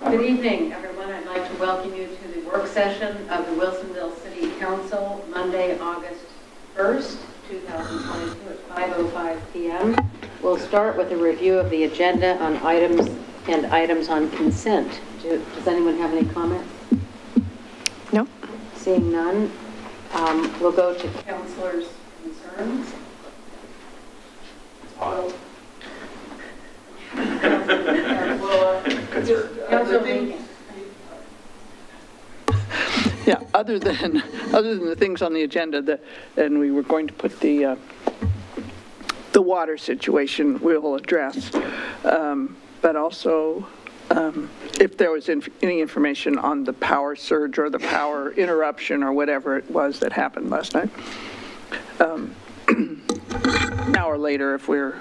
Good evening, everyone. I'd like to welcome you to the work session of the Wilsonville City Council, Monday, August 1st, 2022 at 5:05 p.m. We'll start with a review of the agenda on items on consent. Does anyone have any comments? No. Seeing none, we'll go to councilors' concerns. Yeah, other than the things on the agenda, and we were going to put the water situation we'll address, but also if there was any information on the power surge or the power interruption or whatever it was that happened last night. An hour later, if we're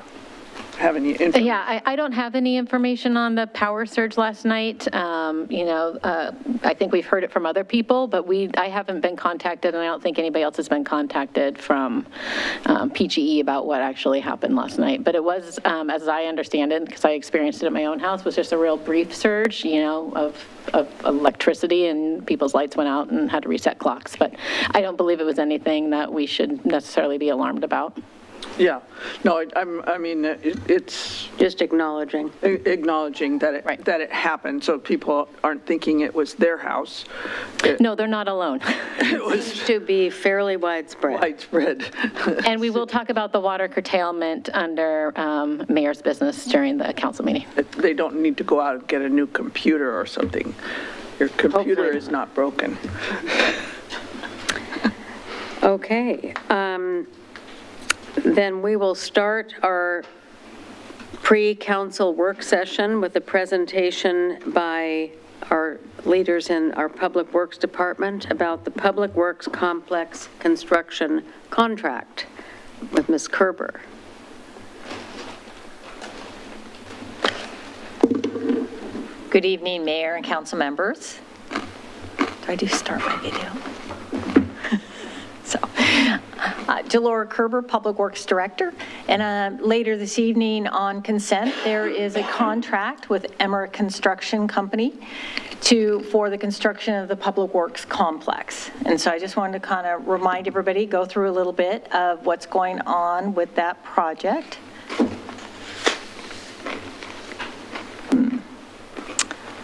have any information. Yeah, I don't have any information on the power surge last night. I think we've heard it from other people, but I haven't been contacted, and I don't think anybody else has been contacted from PGE about what actually happened last night. But it was, as I understand it, because I experienced it at my own house, was just a real brief surge, of electricity, and people's lights went out and had to reset clocks. But I don't believe it was anything that we should necessarily be alarmed about. Yeah, no, I mean, it's Just acknowledging that that it happened, so people aren't thinking it was their house. No, they're not alone. It was to be fairly widespread. And we will talk about the water curtailment under mayor's business during the council meeting. They don't need to go out and get a new computer or something. Your computer Hopefully. is not broken. Okay. Then we will start our pre-council work session with a presentation by our leaders in our Public Works Department about the Public Works Complex Construction Contract with Ms. Kerber. Good evening, Mayor and council members. Do I start my video? Delora Kerber, Public Works Director, and later this evening on consent, there is a contract with Emmer Construction Company for the construction of the Public Works Complex. And so I just wanted to kind of remind everybody, go through a little bit of what's going on with that project.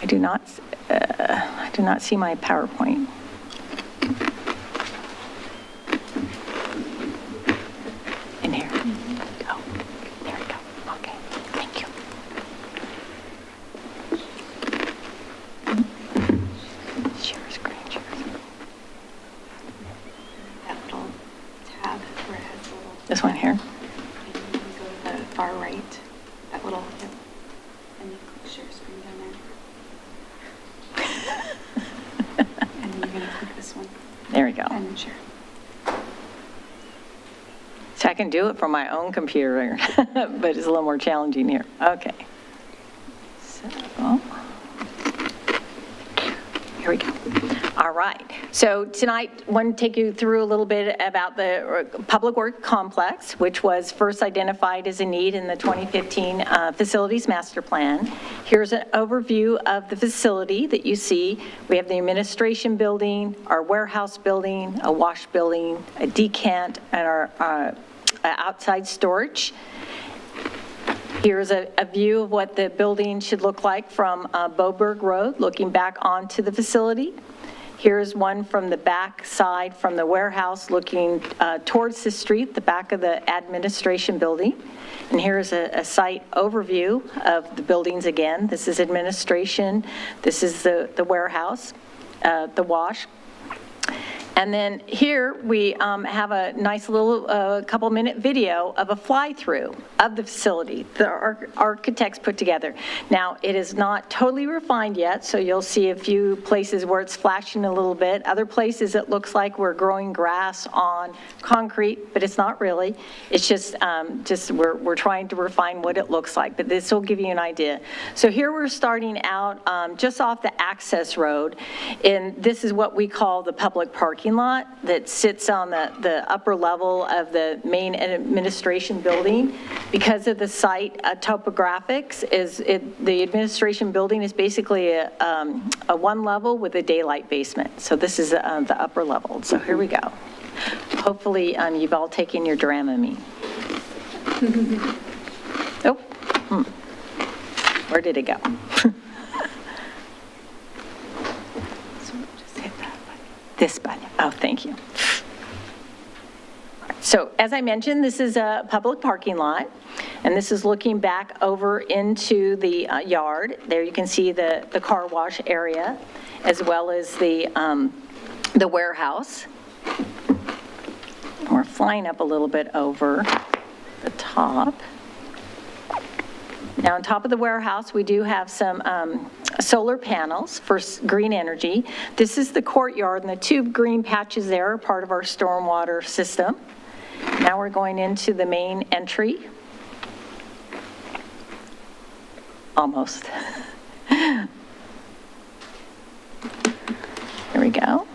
I do not see my PowerPoint. This one here. And you can go to the far right, that little, yep, and you click share screen down there. And then you're going to click this one. There we go. And share. So I can do it from my own computer, but it's a little more challenging here. Okay. So, here we go. All right. So tonight, I want to take you through a little bit about the Public Works Complex, which was first identified as a need in the 2015 Facilities Master Plan. Here's an overview of the facility that you see. We have the administration building, our warehouse building, a wash building, a decant, and our outside storage. Here's a view of what the building should look like from Boberg Road, looking back onto the facility. Here's one from the back side from the warehouse looking towards the street, the back of the administration building. And here's a site overview of the buildings again. This is administration. This is the warehouse, the wash. And then here we have a nice little couple-minute video of a fly-through of the facility the architects put together. Now, it is not totally refined yet, so you'll see a few places where it's flashing a little bit. Other places it looks like we're growing grass on concrete, but it's not really. It's just we're trying to refine what it looks like, but this will give you an idea. So here we're starting out just off the access road, and this is what we call the public parking parking lot that sits on the upper level of the main administration building. Because of the site topographics, the administration building is basically a one level with a daylight basement. So this is the upper level. So here we go. Hopefully you've all taken your Dramamine. Oh, where did it go? Just hit that button. This button. Oh, thank you. So as I mentioned, this is a public parking lot, and this is looking back over into the yard. There you can see the car wash area, as well as the warehouse. We're flying up a little bit over the top. Now, on top of the warehouse, we do have some solar panels for green energy. This is the courtyard, and the two green patches there are part of our stormwater system. Now we're going into the main entry. Almost. Here we go.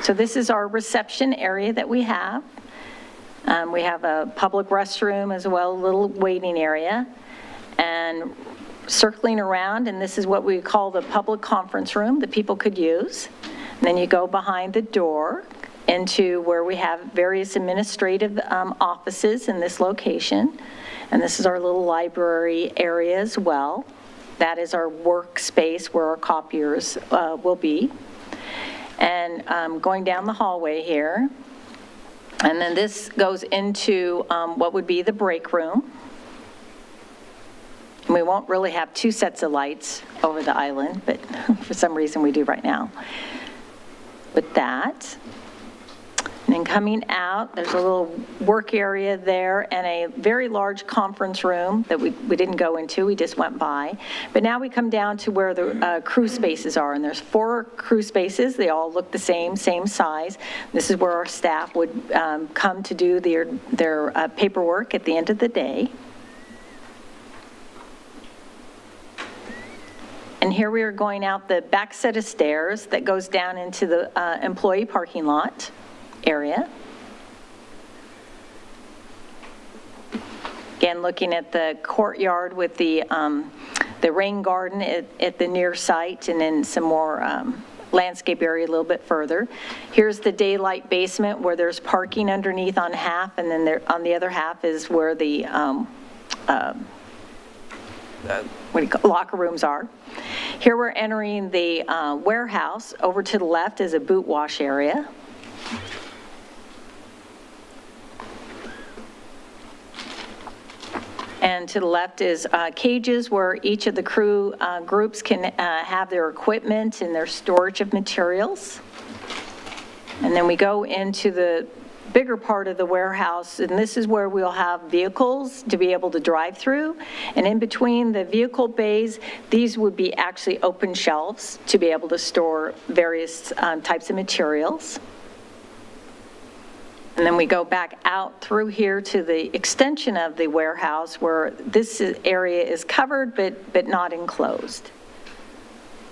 So this is our reception area that we have. We have a public restroom as well, a little waiting area. And circling around, and this is what we call the public conference room that people could use. And then you go behind the door into where we have various administrative offices in this location. And this is our little library area as well. That is our workspace where our copiers will be. And going down the hallway here. And then this goes into what would be the break room. And we won't really have two sets of lights over the island, but for some reason we do right now. With that. And then coming out, there's a little work area there and a very large conference room that we didn't go into, we just went by. But now we come down to where the crew spaces are, and there's 4 crew spaces. They all look the same size. This is where our staff would come to do their paperwork at the end of the day. And here we are going out the back set of stairs that goes down into the employee parking lot area. Again, looking at the courtyard with the rain garden at the near site, and then some more landscape area a little bit further. Here's the daylight basement where there's parking underneath on half, and then on the other half is where the locker rooms are. Here we're entering the warehouse. Over to the left is a boot wash area. And to the left is cages where each of the crew groups can have their equipment and their storage of materials. And then we go into the bigger part of the warehouse, and this is where we'll have vehicles to be able to drive through. And in between the vehicle bays, these would be actually open shelves to be able to store various types of materials. And then we go back out through here to the extension of the warehouse where this area is covered but not enclosed.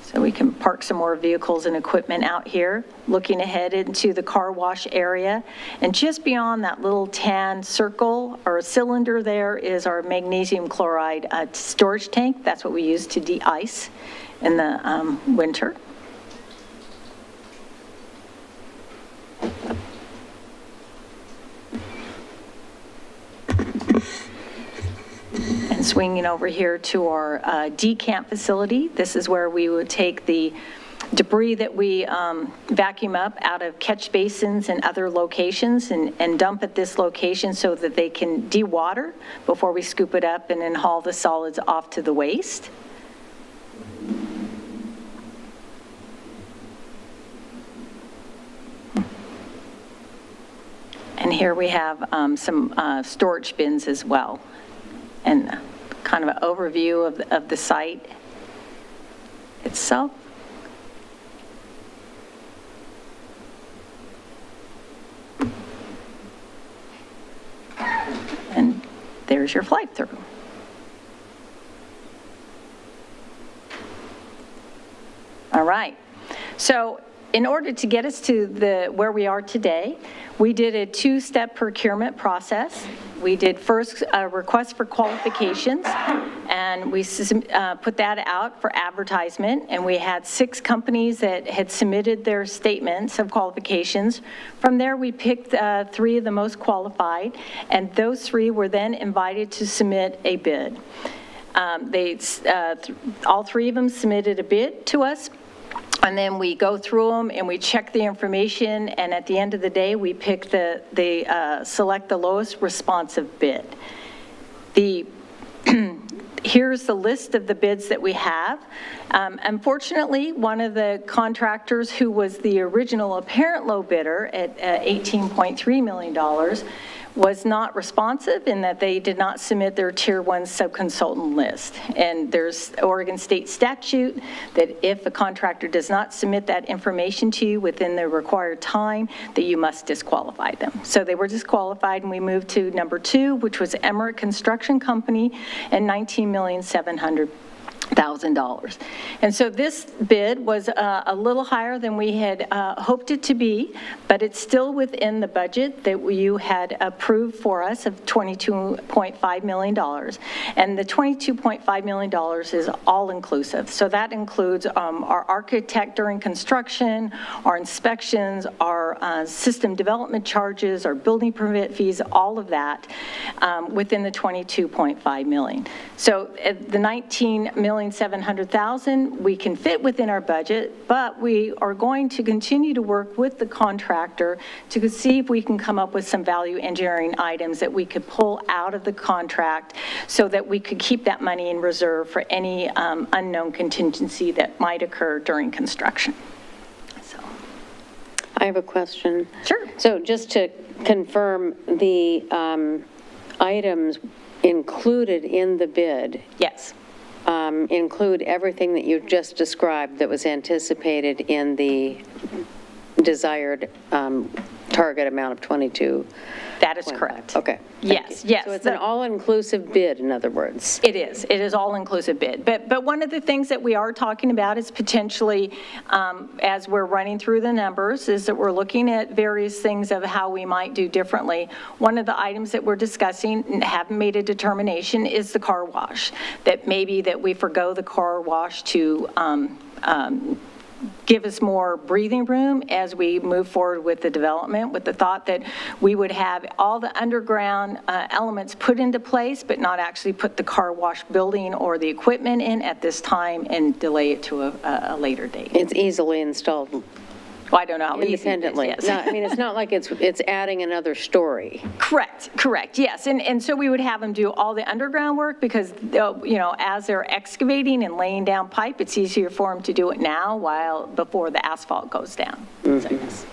So we can park some more vehicles and equipment out here, looking ahead into the car wash area. And just beyond that little tan circle or cylinder there is our magnesium chloride storage tank. That's what we use to de-ice in the winter. And swinging over here to our decamp facility, this is where we would take the debris that we vacuum up out of catch basins and other locations and dump at this location so that they can dewater before we scoop it up and then haul the solids off to the waste. And here we have some storage bins as well, and kind of an overview of the site itself. And there's your flight through. All right. So in order to get us to where we are today, we did a two-step procurement process. We did first a request for qualifications, and we put that out for advertisement, and we had 6 companies that had submitted their statements of qualifications. From there, we picked 3 of the most qualified, and those 3 were then invited to submit a bid. All 3 of them submitted a bid to us, and then we go through them and we check the information, and at the end of the day, we pick select the lowest responsive bid. Here's the list of the bids that we have. Unfortunately, one of the contractors who was the original apparent low bidder at $18.3 million was not responsive in that they did not submit their Tier 1 subconsultant list. And there's Oregon state statute that if a contractor does not submit that information to you within the required time, that you must disqualify them. So they were disqualified, and we moved to number 2, which was Emmerich Construction Company, and $19,700,000. And so this bid was a little higher than we had hoped it to be, but it's still within the budget that you had approved for us of $22.5 million. And the $22.5 million is all inclusive. So that includes our architect during construction, our inspections, our system development charges, our building permit fees, all of that within the $22.5 million. So the $19,700,000 we can fit within our budget, but we are going to continue to work with the contractor to see if we can come up with some value engineering items that we could pull out of the contract so that we could keep that money in reserve for any unknown contingency that might occur during construction. So, I have a question. Sure. So just to confirm, the items included in the bid yes. Include everything that you just described that was anticipated in the desired target amount of 22. That is correct. Okay. Yes, yes. So it's an all-inclusive bid, in other words. It is all-inclusive bid. But one of the things that we are talking about is potentially, as we're running through the numbers, is that we're looking at various things of how we might do differently. One of the items that we're discussing and haven't made a determination is the car wash. That maybe that we forgo the car wash to give us more breathing room as we move forward with the development, with the thought that we would have all the underground elements put into place, but not actually put the car wash building or the equipment in at this time and delay it to a later date. It's easily installed Well, I don't know how easy it is, independently. yes. No, I mean, it's not like it's adding another story. Correct, yes. And so we would have them do all the underground work because, as they're excavating and laying down pipe, it's easier for them to do it now before the asphalt goes down. So, yes.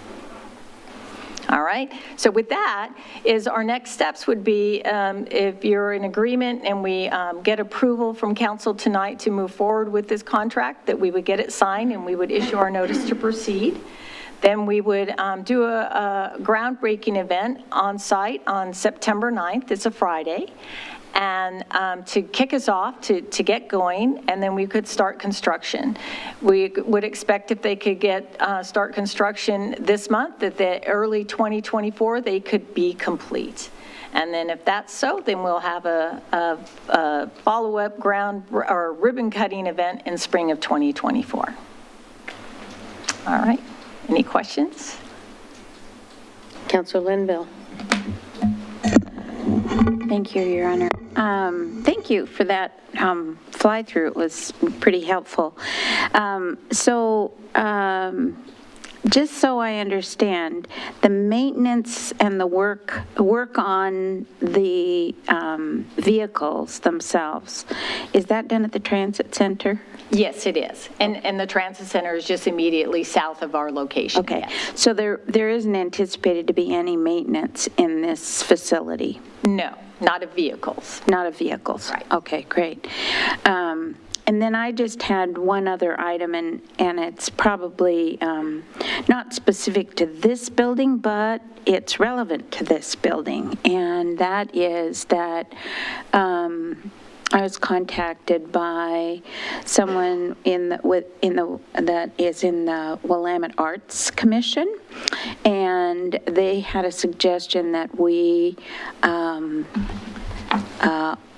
All right, so with that is our next steps would be if you're in agreement and we get approval from council tonight to move forward with this contract, that we would get it signed and we would issue our notice to proceed. Then we would do a groundbreaking event on site on September 9th. It's a Friday. And to kick us off, to get going, and then we could start construction. We would expect if they could start construction this month, that the early 2024, they could be complete. And then if that's so, then we'll have a follow-up ground or ribbon cutting event in spring of 2024. All right. Any questions? Councillor Linville. Thank you, Your Honor. Thank you for that fly-through. It was pretty helpful. Just so I understand, the maintenance and the work on the vehicles themselves, is that done at the transit center? Yes, it is. And the transit center is just immediately south of our location. Okay, yes. so there isn't anticipated to be any maintenance in this facility? No, not of vehicles. Not of vehicles? Right. Okay, great. And then I just had one other item, and it's probably not specific to this building, but it's relevant to this building, and that is that I was contacted by someone that is in the Willamette Arts Commission, and they had a suggestion that we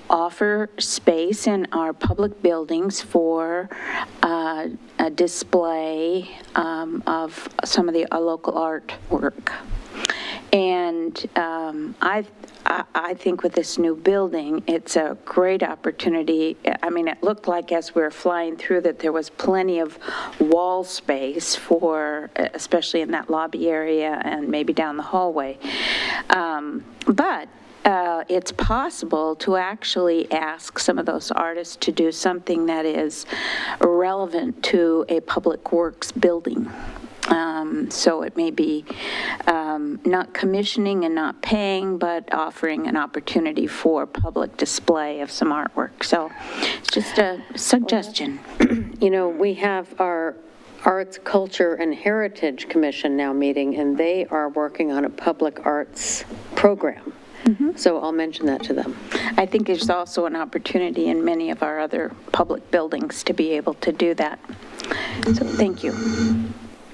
offer space in our public buildings for a display of some of the local artwork. And I think with this new building, it's a great opportunity. I mean, it looked like as we were flying through that there was plenty of wall space for, especially in that lobby area and maybe down the hallway. But it's possible to actually ask some of those artists to do something that is relevant to a public works building. So it may be not commissioning and not paying, but offering an opportunity for public display of some artwork. So it's just a suggestion. You know, we have our Arts, Culture, and Heritage Commission now meeting, and they are working on a public arts program. So I'll mention that to them. I think there's also an opportunity in many of our other public buildings to be able to do that. So thank you.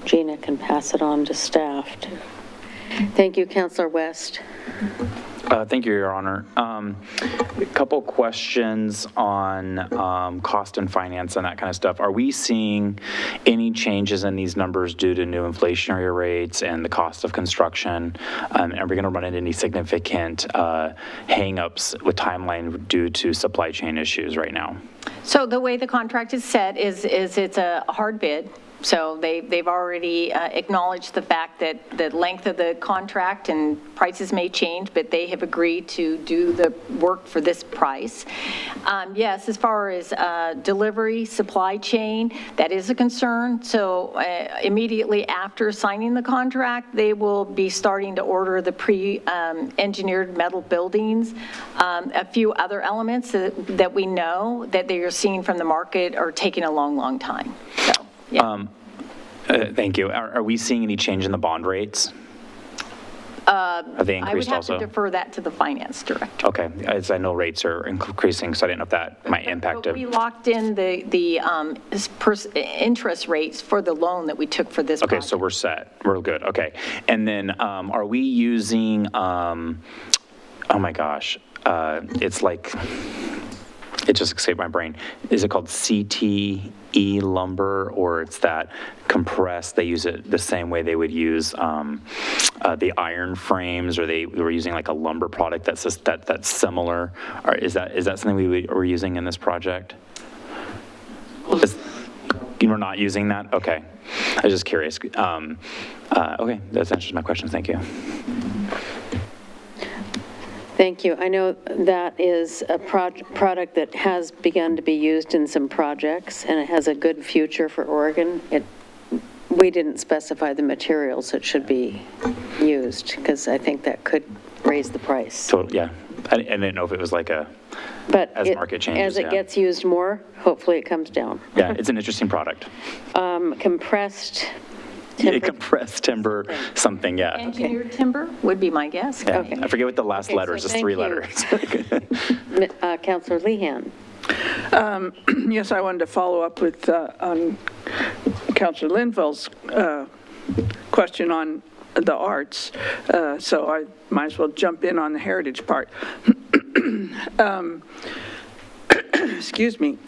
Gina can pass it on to staff. Thank you, Councillor West. Thank you, Your Honor. A couple questions on cost and finance and that kind of stuff. Are we seeing any changes in these numbers due to new inflationary rates and the cost of construction? Are we going to run into any significant hang-ups with timeline due to supply chain issues right now? So the way the contract is set is it's a hard bid. So they've already acknowledged the fact that the length of the contract and prices may change, but they have agreed to do the work for this price. Yes, as far as delivery, supply chain, that is a concern. So immediately after signing the contract, they will be starting to order the pre-engineered metal buildings. A few other elements that we know that they are seeing from the market are taking a long, long time. So. Yeah. Thank you. Are we seeing any change in the bond rates? Are they increased also? I would have to defer that to the finance director. Okay, as I know rates are increasing, so I didn't know if that might impact it. We locked in the interest rates for the loan that we took for this project. Okay, so we're set. We're good. Okay. And then are we using, oh my gosh, it's like, it just escaped my brain. Is it called CTE lumber, or it's that compressed? They use it the same way they would use the iron frames, or they were using like a lumber product that's similar. Or is that something we're using in this project? You were not using that? Okay. I was just curious. Okay, that answers my question. Thank you. Thank you. I know that is a product that has begun to be used in some projects, and it has a good future for Oregon. We didn't specify the materials that should be used, because I think that could raise the price. Totally, yeah. I didn't know if it was like as market changes. As it gets used more, hopefully it comes down. Yeah, it's an interesting product. Compressed timber. Compressed timber, something, yeah. Engineered timber would be my guess. Yeah. Okay. I forget what the last letter is. So It's thank 3 you. letters. Councillor Lehan. Yes, I wanted to follow up with on Councillor Linville's question on the arts, so I might as well jump in on the heritage part. Excuse me.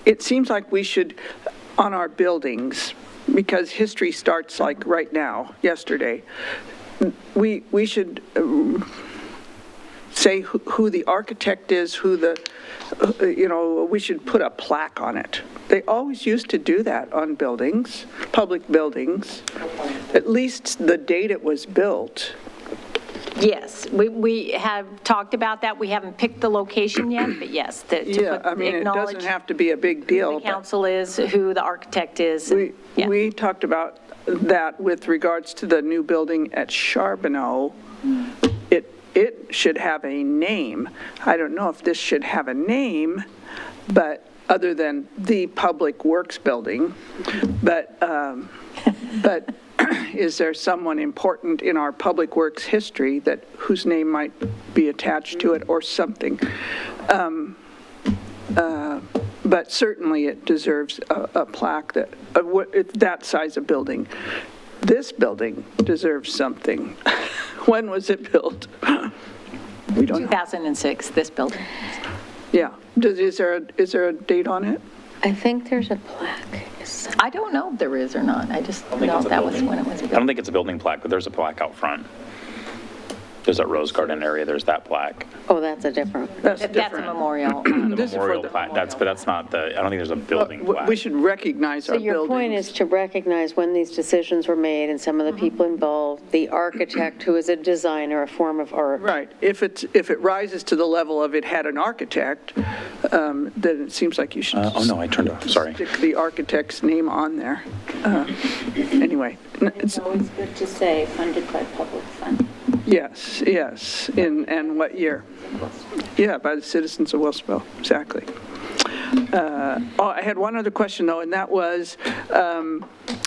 It seems like we should, on our buildings, because history starts like right now, yesterday, we should say who the architect is, we should put a plaque on it. They always used to do that on buildings, public buildings, at least the date it was built. Yes, we have talked about that. We haven't picked the location yet, but yes. Yeah, I mean, it doesn't have to be a big deal. Who the council is, who the architect is. We talked about that with regards to the new building at Charbonneau. It should have a name. I don't know if this should have a name, but other than the Public Works Building, but is there someone important in our public works history whose name might be attached to it or something? But certainly it deserves a plaque that size of building. This building deserves something. When was it built? We don't know. 2006, this building. Yeah. Is there a date on it? I think there's a plaque. I don't know if there is or not. I just think know it's a that was building. when it was I don't built. think it's a building plaque, but there's a plaque out front. There's that rose garden area, there's that plaque. Oh, that's a different. That's That's a different. memorial. The This is for memorial the- plaque, but that's not the, I don't think there's a building plaque. We should recognize our So your point buildings. is to recognize when these decisions were made and some of the people involved, the architect who is a designer, a form of art. Right. If it rises to the level of it had an architect, then it seems like you should Oh, no, I turned off, sorry. stick the architect's name on there. Anyway, It's always good to say funded by public funding. yes, and what year? Yeah, by the citizens of Wilsonville, exactly. I had one other question, though, and that was,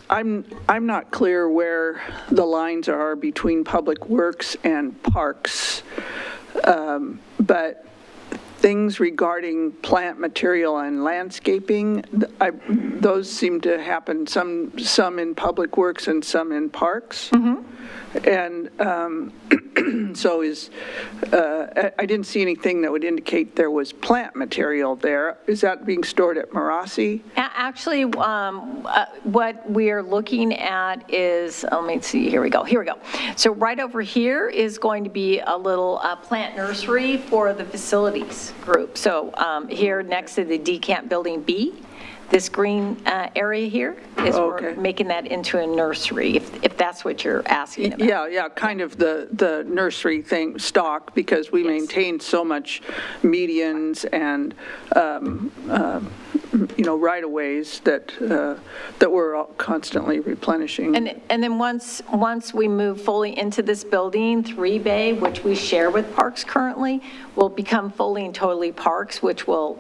I'm not clear where the lines are between public works and parks, but things regarding plant material and landscaping, those seem to happen, some in public works and some in parks. And so I didn't see anything that would indicate there was plant material there. Is that being stored at Marassi? Actually, what we are looking at is, let me see, here we go. So right over here is going to be a little plant nursery for the facilities group. So here next to the decant building B, this green area here is Okay. we're making that into a nursery, if that's what you're asking about. Yeah, kind of the nursery thing, stock, because we maintain so much medians and, right-of-ways that we're constantly replenishing. And then once we move fully into this building, 3-bay, which we share with parks currently, will become fully and totally parks, which will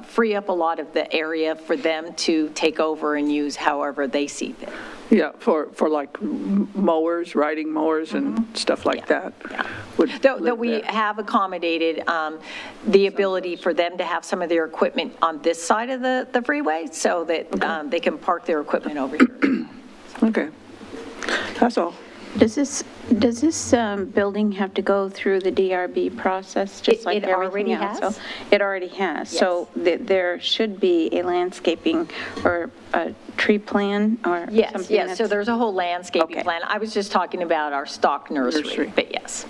free up a lot of the area for them to take over and use however they see fit. Yeah, for like mowers, riding mowers and stuff like that. would Though live we there. have accommodated the ability for them to have some of their equipment on this side of the freeway so that they can park their equipment over here. Okay, that's all. Does this building have to go through the DRB process, just like It already everything else? has. So it already has. So there should be a landscaping or a tree plan or something? Yes, so that's- there's a whole landscaping Okay. plan. I was just talking about our stock nursery, Nursery. but yes.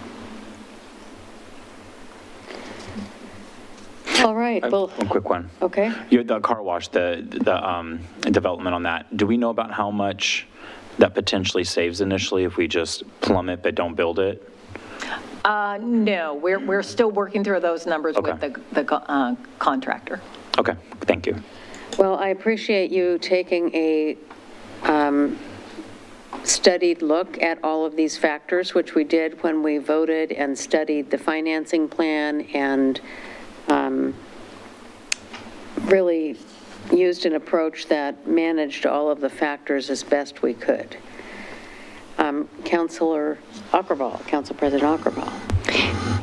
All right, well, One quick one. okay. The car wash, the development on that, do we know about how much that potentially saves initially if we just plumb it but don't build it? No, we're still working through those numbers with Okay. the contractor. Okay, thank you. Well, I appreciate you taking a studied look at all of these factors, which we did when we voted and studied the financing plan and really used an approach that managed all of the factors as best we could. Council President Ackerball.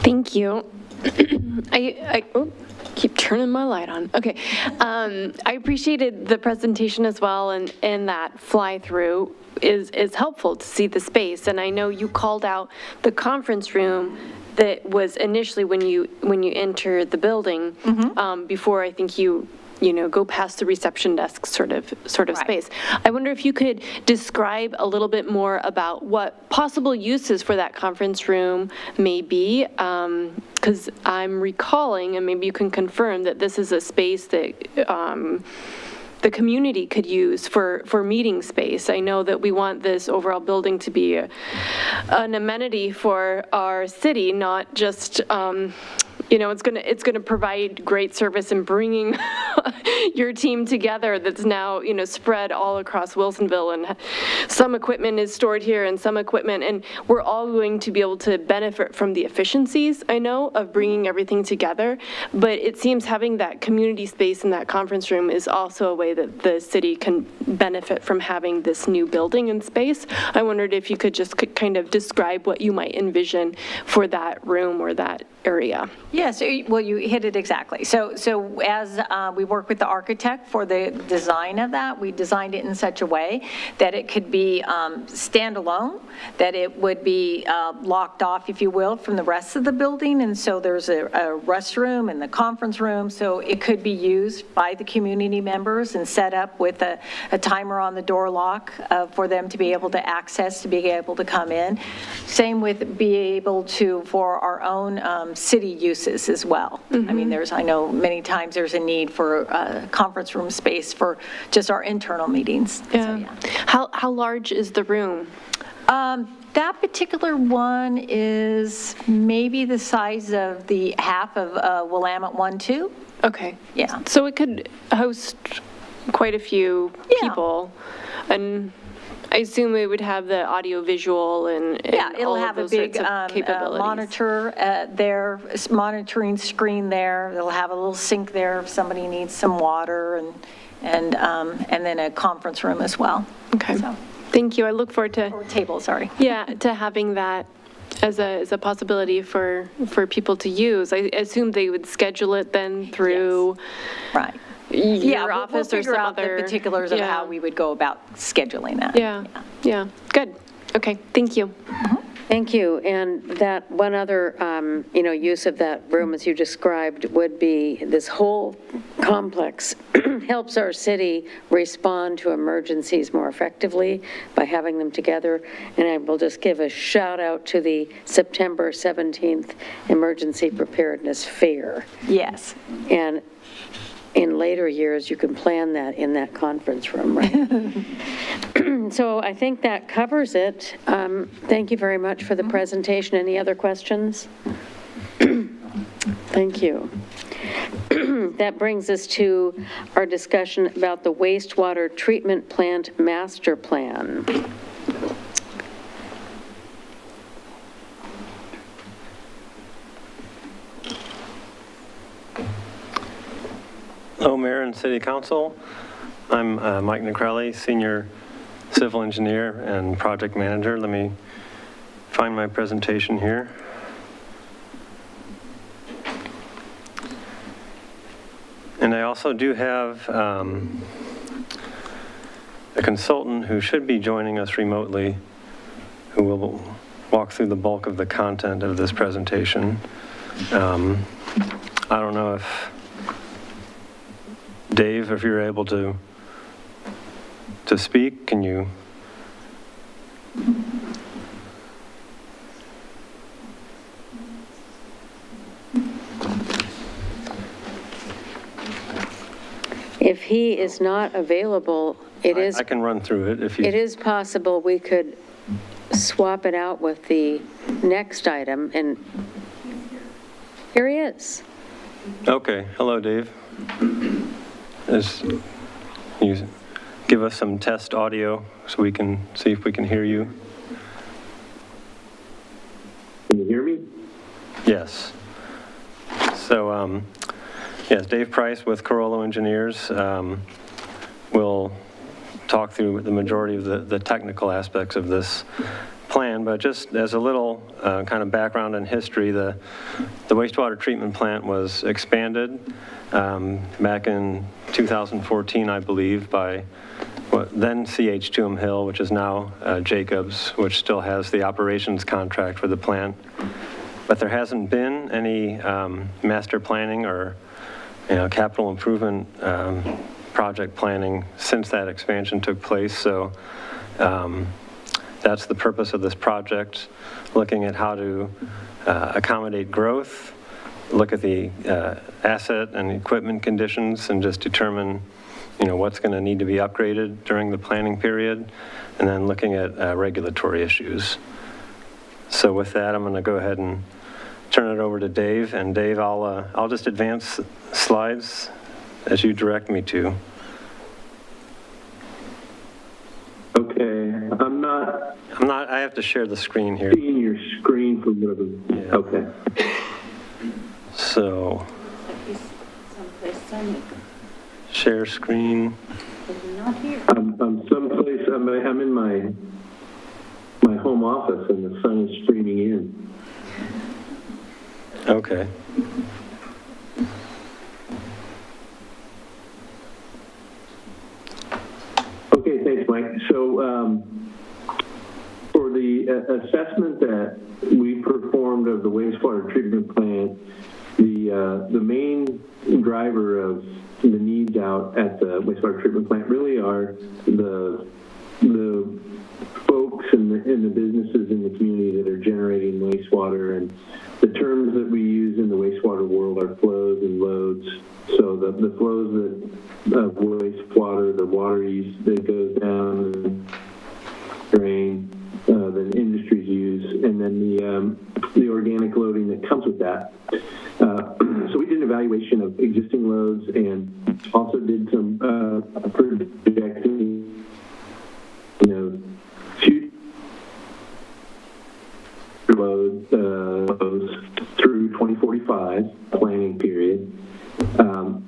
Thank you. I keep turning my light on. Okay. I appreciated the presentation as well, and that fly-through is helpful to see the space. And I know you called out the conference room that was initially when you enter the building, before I think you go past the reception desk sort of Right. space. I wonder if you could describe a little bit more about what possible uses for that conference room may be, because I'm recalling, and maybe you can confirm, that this is a space that the community could use for meeting space. I know that we want this overall building to be an amenity for our city, not just, it's going to provide great service in bringing your team together that's now, spread all across Wilsonville, and some equipment is stored here and some equipment, and we're all going to be able to benefit from the efficiencies, I know, of bringing everything together. But it seems having that community space in that conference room is also a way that the city can benefit from having this new building and space. I wondered if you could just kind of describe what you might envision for that room or that area. Yes, well, you hit it exactly. So as we work with the architect for the design of that, we designed it in such a way that it could be standalone, that it would be locked off, if you will, from the rest of the building. And so there's a restroom and the conference room, so it could be used by the community members and set up with a timer on the door lock for them to be able to access, to be able to come in. Same with be able to, for our own city uses as well. I mean, I know many times there's a need for conference room space for just our internal meetings. Yeah. So, yeah. How large is the room? That particular one is maybe the size of the half of Willamette 1-2. Okay. Yeah. So it could host quite a few Yeah. people, and I assume it would have the audio visual and Yeah, it'll all of have a those big sorts of capabilities. monitor there, monitoring screen there. It'll have a little sink there if somebody needs some water, and then a conference room as well. Okay. So, Thank you. I look forward to, or table, sorry. yeah, to having that as a possibility for people to use. I assume they would schedule it then through Right. your Yeah, we'll office or figure some out other. the particulars of yeah. how we would go about scheduling that. Yeah. Good. Okay. Thank you. Thank you. And that one other, use of that room, as you described, would be this whole complex helps our city respond to emergencies more effectively by having them together. And I will just give a shout out to the September 17th Emergency Preparedness Fair. Yes. And in later years, you can plan that in that conference room, right? So I think that covers it. Thank you very much for the presentation. Any other questions? Thank you. That brings us to our discussion about the wastewater treatment plant master plan. Hello, Mayor and City Council. I'm Mike Necrelli, Senior Civil Engineer and Project Manager. Let me find my presentation here. And I also do have a consultant who should be joining us remotely, who will walk through the bulk of the content of this presentation. I don't know if Dave, if you're able to speak, can you? If he is not available, I can run through it if you. it is possible we could swap it out with the next item, and here he is. Okay, hello, Dave. You give us some test audio so we can see if we can hear you. Can you hear me? Yes. So, yes, Dave Price with Carollo Engineers will talk through the majority of the technical aspects of this plan, but just as a little kind of background and history, the wastewater treatment plant was expanded back in 2014, I believe, by then CH2M Hill, which is now Jacobs, which still has the operations contract for the plant. But there hasn't been any master planning or capital improvement project planning since that expansion took place. So that's the purpose of this project, looking at how to accommodate growth, look at the asset and equipment conditions, and just determine what's going to need to be upgraded during the planning period, and then looking at regulatory issues. So with that, I'm going to go ahead and turn it over to Dave. And Dave, I'll just advance slides as you direct me to. Okay, I have to share the screen here. seeing your screen for whatever. Yeah. Okay. So, Someplace, share screen. not here. I'm someplace, I'm in my home office and the sun is streaming in. Okay. Okay, thanks, Mike. So for the assessment that we performed of the wastewater treatment plant, the main driver of the needs out at the wastewater treatment plant really are the folks and the businesses in the community that are generating wastewater. And the terms that we use in the wastewater world are flows and loads. So the flows of wastewater, the water that goes down the drain, that industries use, and then the organic loading that comes with that. So we did an evaluation of existing loads and also did some projecting, future loads through 2045 planning period.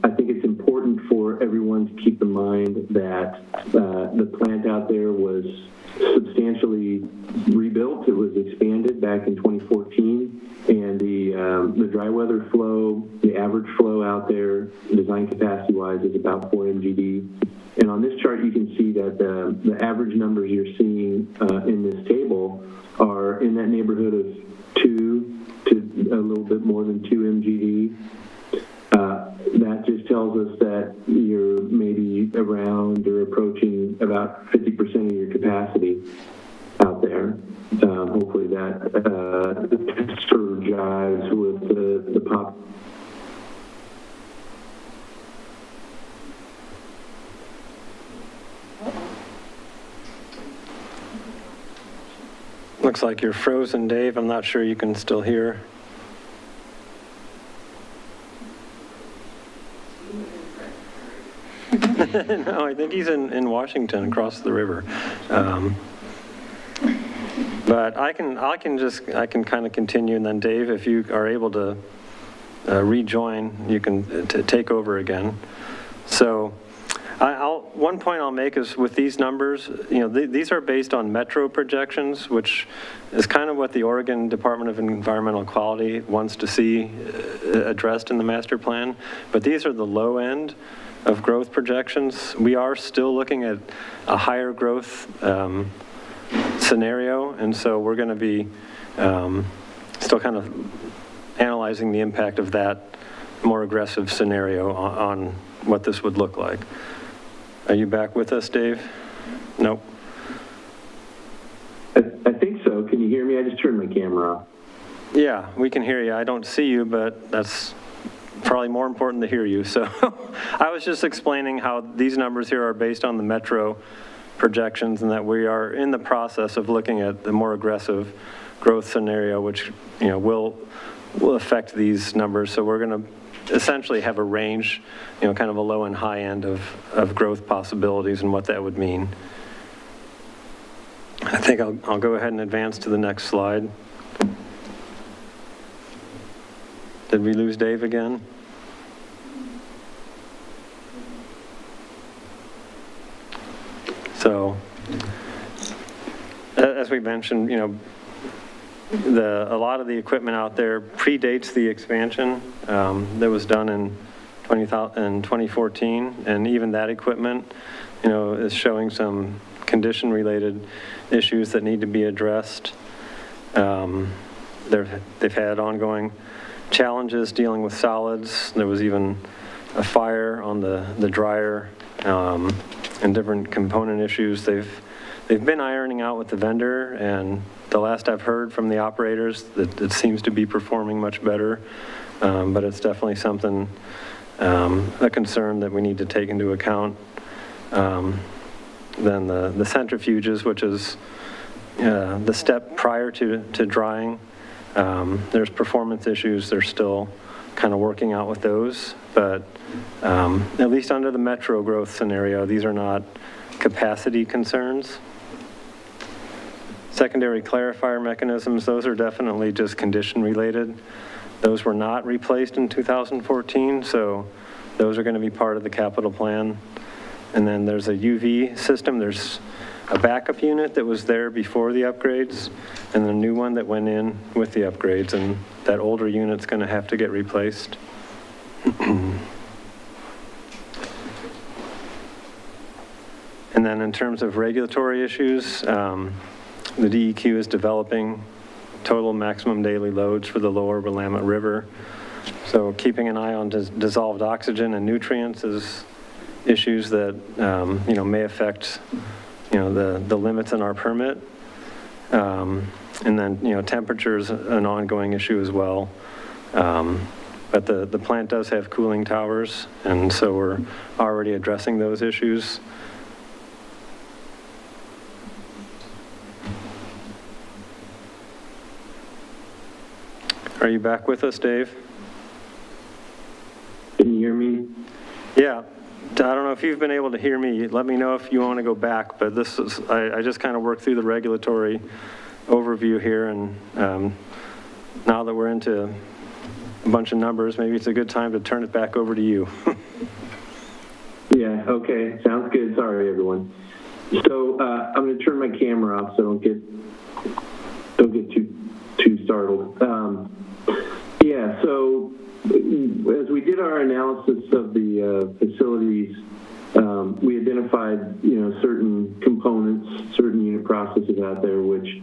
I think it's important for everyone to keep in mind that the plant out there was substantially rebuilt. It was expanded back in 2014, and the dry weather flow, the average flow out there, design capacity-wise, is about 4 MGD. And on this chart, you can see that the average numbers you're seeing in this table are in that neighborhood of 2 to a little bit more than 2 MGD. That just tells us that you're maybe around or approaching about 50% of your capacity out there. Hopefully that sort of jives with the pop. Looks like you're frozen, Dave. I'm not sure you can still hear. No, I think he's in Washington, across the river. But I can kind of continue, and then Dave, if you are able to rejoin, you can take over again. So one point I'll make is with these numbers, these are based on metro projections, which is kind of what the Oregon Department of Environmental Quality wants to see addressed in the master plan. But these are the low end of growth projections. We are still looking at a higher growth scenario, and so we're going to be still kind of analyzing the impact of that more aggressive scenario on what this would look like. Are you back with us, Dave? Nope. I think so. Can you hear me? I just turned my camera off. Yeah, we can hear you. I don't see you, but that's probably more important to hear you. So I was just explaining how these numbers here are based on the metro projections, and that we are in the process of looking at the more aggressive growth scenario, which will affect these numbers. So we're going to essentially have a range, kind of a low and high end of growth possibilities and what that would mean. I think I'll go ahead and advance to the next slide. Did we lose Dave again? So, as we mentioned, a lot of the equipment out there predates the expansion that was done in 2014, and even that equipment, is showing some condition-related issues that need to be addressed. They've had ongoing challenges dealing with solids. There was even a fire on the dryer, and different component issues. They've been ironing out with the vendor, and the last I've heard from the operators, that it seems to be performing much better, but it's definitely something, a concern that we need to take into account. Then the centrifuges, which is the step prior to drying, there's performance issues. They're still kind of working out with those, but at least under the metro growth scenario, these are not capacity concerns. Secondary clarifier mechanisms, those are definitely just condition related. Those were not replaced in 2014, so those are going to be part of the capital plan. And then there's a UV system. There's a backup unit that was there before the upgrades, and the new one that went in with the upgrades, and that older unit's going to have to get replaced. And then in terms of regulatory issues, the DEQ is developing total maximum daily loads for the lower Willamette River. So keeping an eye on dissolved oxygen and nutrients is issues that, may affect, the limits in our permit. And then, temperature is an ongoing issue as well. But the plant does have cooling towers, and so we're already addressing those issues. Are you back with us, Dave? Can you hear me? Yeah. I don't know if you've been able to hear me. Let me know if you want to go back, but this is, I just kind of worked through the regulatory overview here, and now that we're into a bunch of numbers, maybe it's a good time to turn it back over to you. Yeah, okay, sounds good. Sorry, everyone. So I'm going to turn my camera off so don't get too startled. Yeah, so as we did our analysis of the facilities, we identified, certain components, certain unit processes out there which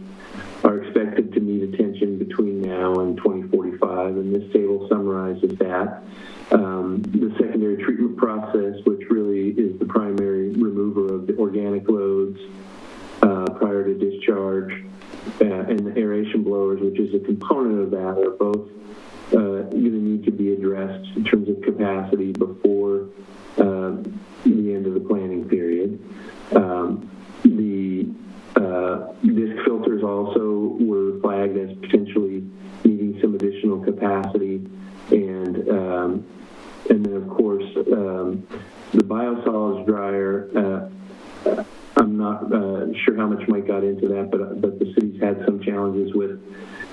are expected to need attention between now and 2045, and this table summarizes that. The secondary treatment process, which really is the primary remover of the organic loads prior to discharge, and the aeration blowers, which is a component of that, are both going to need to be addressed in terms of capacity before the end of the planning period. The disc filters also were flagged as potentially needing some additional capacity, and then of course the biosolids dryer. I'm not sure how much Mike got into that, but the city's had some challenges with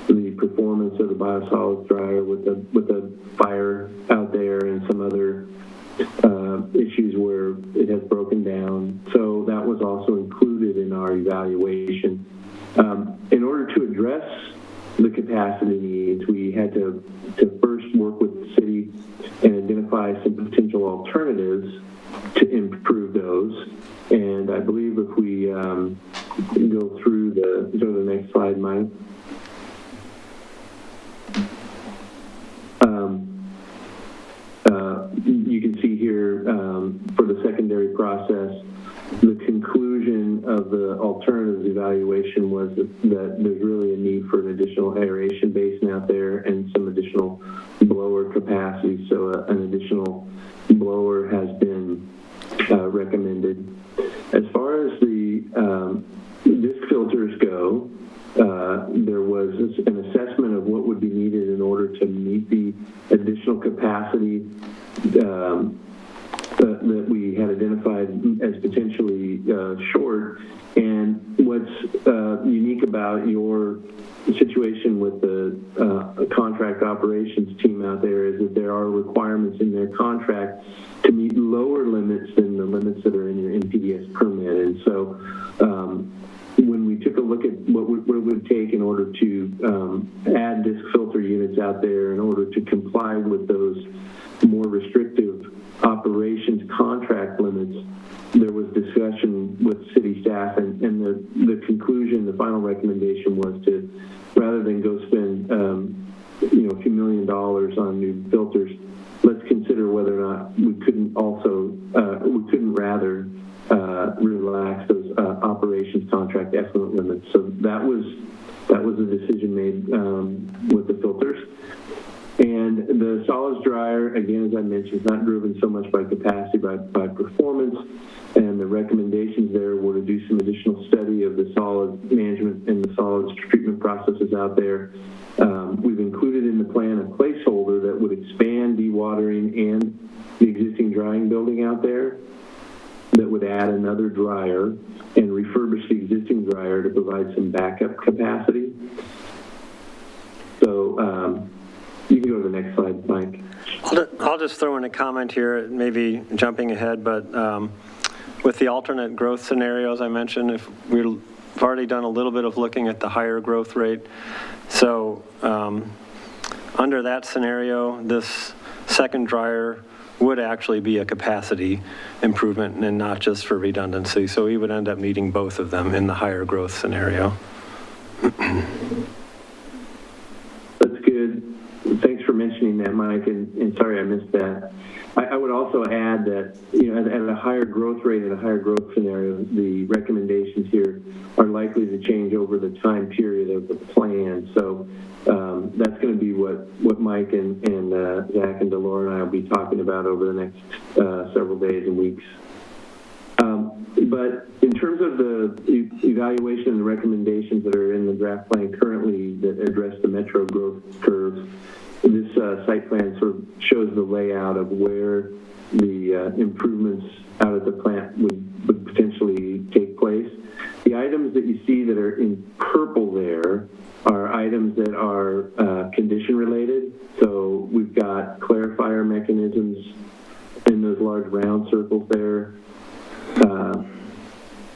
the performance of the biosolids dryer with the fire out there and some other issues where it has broken down. So that was also included in our evaluation. In order to address the capacity needs, we had to first work with the city and identify some potential alternatives to improve those. And I believe if we go to the next slide, Mike. You can see here for the secondary process, the conclusion of the alternatives evaluation was that there's really a need for an additional aeration basin out there and some additional blower capacity. So an additional blower has been recommended. As far as the disc filters go, there was an assessment of what would be needed in order to meet the additional capacity that we had identified as potentially short. And what's unique about your situation with the contract operations team out there is that there are requirements in their contract to meet lower limits than the limits that are in your NPDES permit. And so when we took a look at what it would take in order to add disc filter units out there in order to comply with those more restrictive operations contract limits, there was discussion with city staff, and the conclusion, the final recommendation was to, rather than go spend a few $1 million on new filters, let's consider whether or not we couldn't rather relax those operations contract effluent limits. So that was a decision made with the filters. And the solids dryer, again, as I mentioned, is not driven so much by capacity, by performance. And the recommendations there were to do some additional study of the solid management and the solids treatment processes out there. We've included in the plan a placeholder that would expand provide some backup capacity. So you can go to the next slide, Mike. I'll just throw in a comment here, maybe jumping ahead, but with the alternate growth scenarios I mentioned, if we've already done a little bit of looking at the higher growth rate. So under that scenario, this second dryer would actually be a capacity improvement and not just for redundancy. So we would end up needing both of them in the higher growth scenario. That's good. Thanks for mentioning that, Mike, and sorry I missed that. I would also add that, you know, at a higher growth rate and a higher growth scenario, the recommendations here are likely to change over the time period of the plan. So that's going to be what Mike and Zach and Delora and I will be talking about over the next several days and weeks. But in terms of the evaluation and the recommendations that are in the draft plan currently that address the metro growth curves, this site plan sort of shows the layout of where the improvements out at the plant would potentially take place. The items that you see that are in purple there are items that are condition related. So we've got clarifier mechanisms in those large round circles there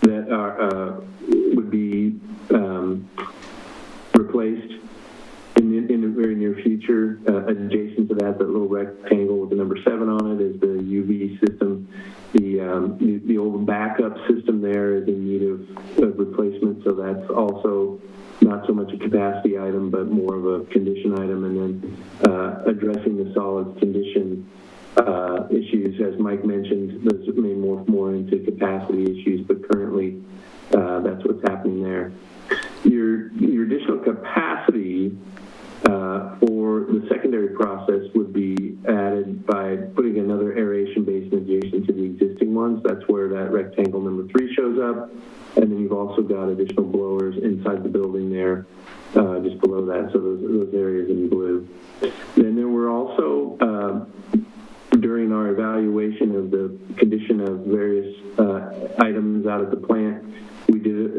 that are would be replaced in the very near future. Adjacent to that little rectangle with the number 7 on it is the UV system. The old backup system there is in need of replacement, so that's also not so much a capacity item, but more of a condition item. And then addressing the solids condition issues, as Mike mentioned, those may morph more into capacity issues, but currently that's what's happening there. Your additional capacity for the secondary process would be added by putting another aeration basin adjacent to the existing ones. That's where that rectangle number 3 shows up. And then you've also got additional blowers inside the building there, just below that. So those areas in blue. Then there were also, during our evaluation of the condition of various items out at the plant, we did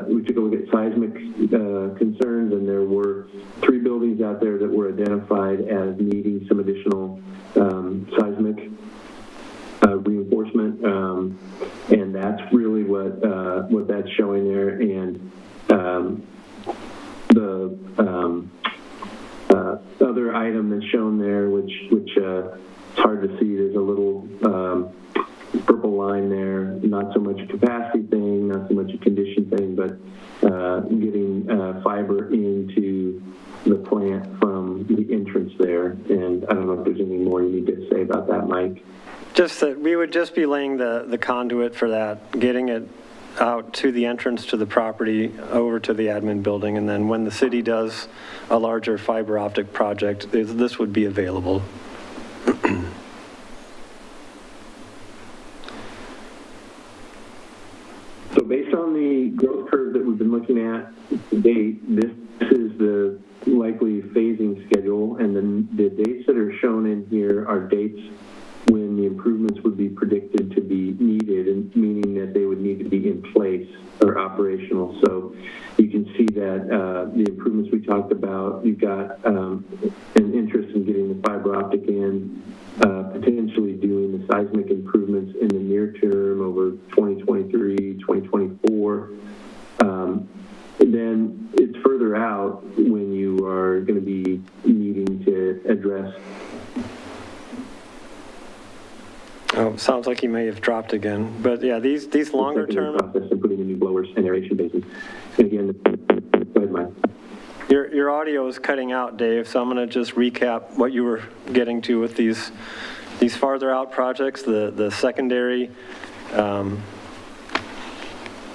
we took a look at seismic concerns, and there were 3 buildings out there that were identified as needing some additional seismic reinforcement, and that's really what that's showing there. And the other item that's shown there, which it's hard to see, there's a little purple line there, not so much a capacity thing, not so much a condition thing, but getting fiber into the plant from the entrance there. And I don't know if there's any more you need to say about that, Mike. Just that we would just be laying the conduit for that, getting it out to the entrance to the property, over to the admin building, and then when the city does a larger fiber optic project, this would be available. So based on the growth curve that we've been looking at to date, this is the likely phasing schedule, and then the dates that are shown in here are dates when the improvements would be predicted to be needed, and meaning that they would need to be in place or operational. So you can see that the improvements we talked about, you've got an interest in getting the fiber optic in, potentially doing the seismic improvements in the near term over 2023, 2024. Then it's further out when you are going to be needing to address. Oh, sounds like he may have dropped again. But yeah, these longer term process and putting in new blowers and aeration basins. And again, go ahead, Mike. Your audio is cutting out, Dave, so I'm going to just recap what you were getting to with these farther out projects, the secondary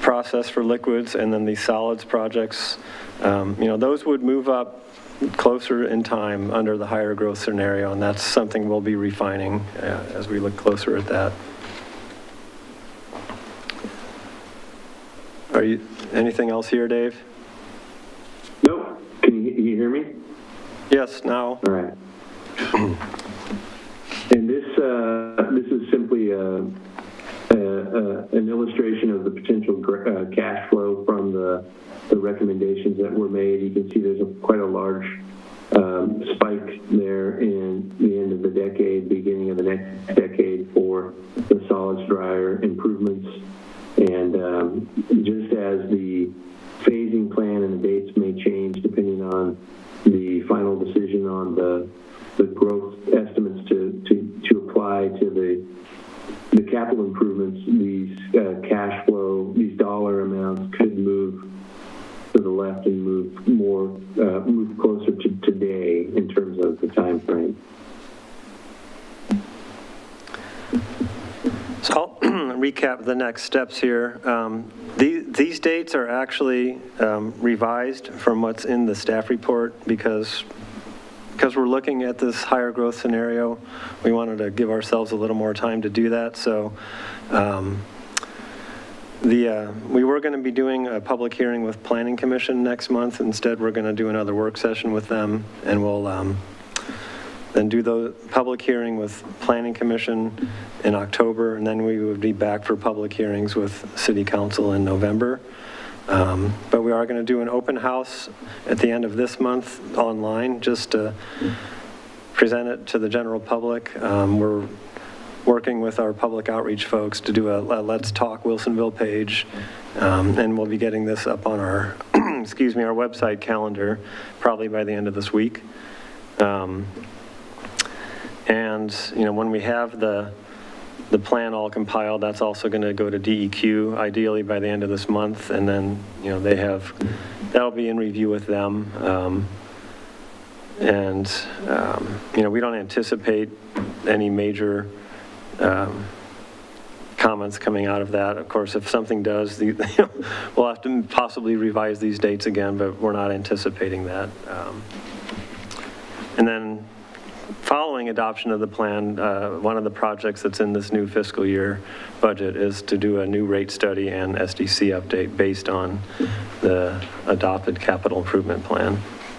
process for liquids, and then these solids projects. Those would move up closer in time under the higher growth scenario, and that's something we'll be refining as we look closer at that. Anything else here, Dave? Nope. Can you hear me? Yes, now. All right. And this is simply an illustration of the potential just as the phasing plan and the dates may change depending on the final decision on the growth estimates to apply to the capital improvements, these cash flow, these dollar amounts could move to the left and move closer to today in terms of the time frame. So I'll recap the next steps here. These dates are actually revised from what's in the staff report because we're looking at this higher growth scenario. We wanted to give ourselves a little more time to do that. So we were going to be doing a public hearing with Planning Commission next month. Instead, we're going to do another work session with them, and we'll then do the public hearing with Planning Commission in October, and then we would be back for public hearings with City Council in November. But we are going to do an open house at the end of this month online just to present it to the general public. We're working with our public outreach folks to do a Let's Talk Wilsonville page, and we'll be getting this up on our, excuse me, our website calendar probably by the end of this week. And, when we have the plan all compiled, that's also going to go to DEQ, ideally by the end of this month, and then, that'll be in review with them. We don't anticipate any major comments coming out of that. Of course, if something does, we'll have to possibly revise these dates again, but we're not anticipating that. And then following adoption of the plan, one of the projects that's in this new fiscal year budget is to do a new rate study and SDC update based on the adopted capital improvement plan,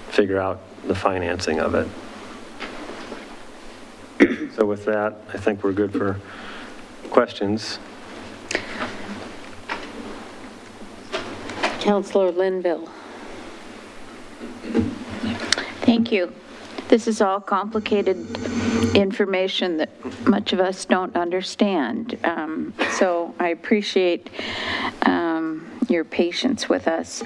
figure out the financing of it. So with that, I think we're good for questions. Councillor Linville. Thank you. This is all complicated information that much of us don't understand. So I appreciate your patience with us.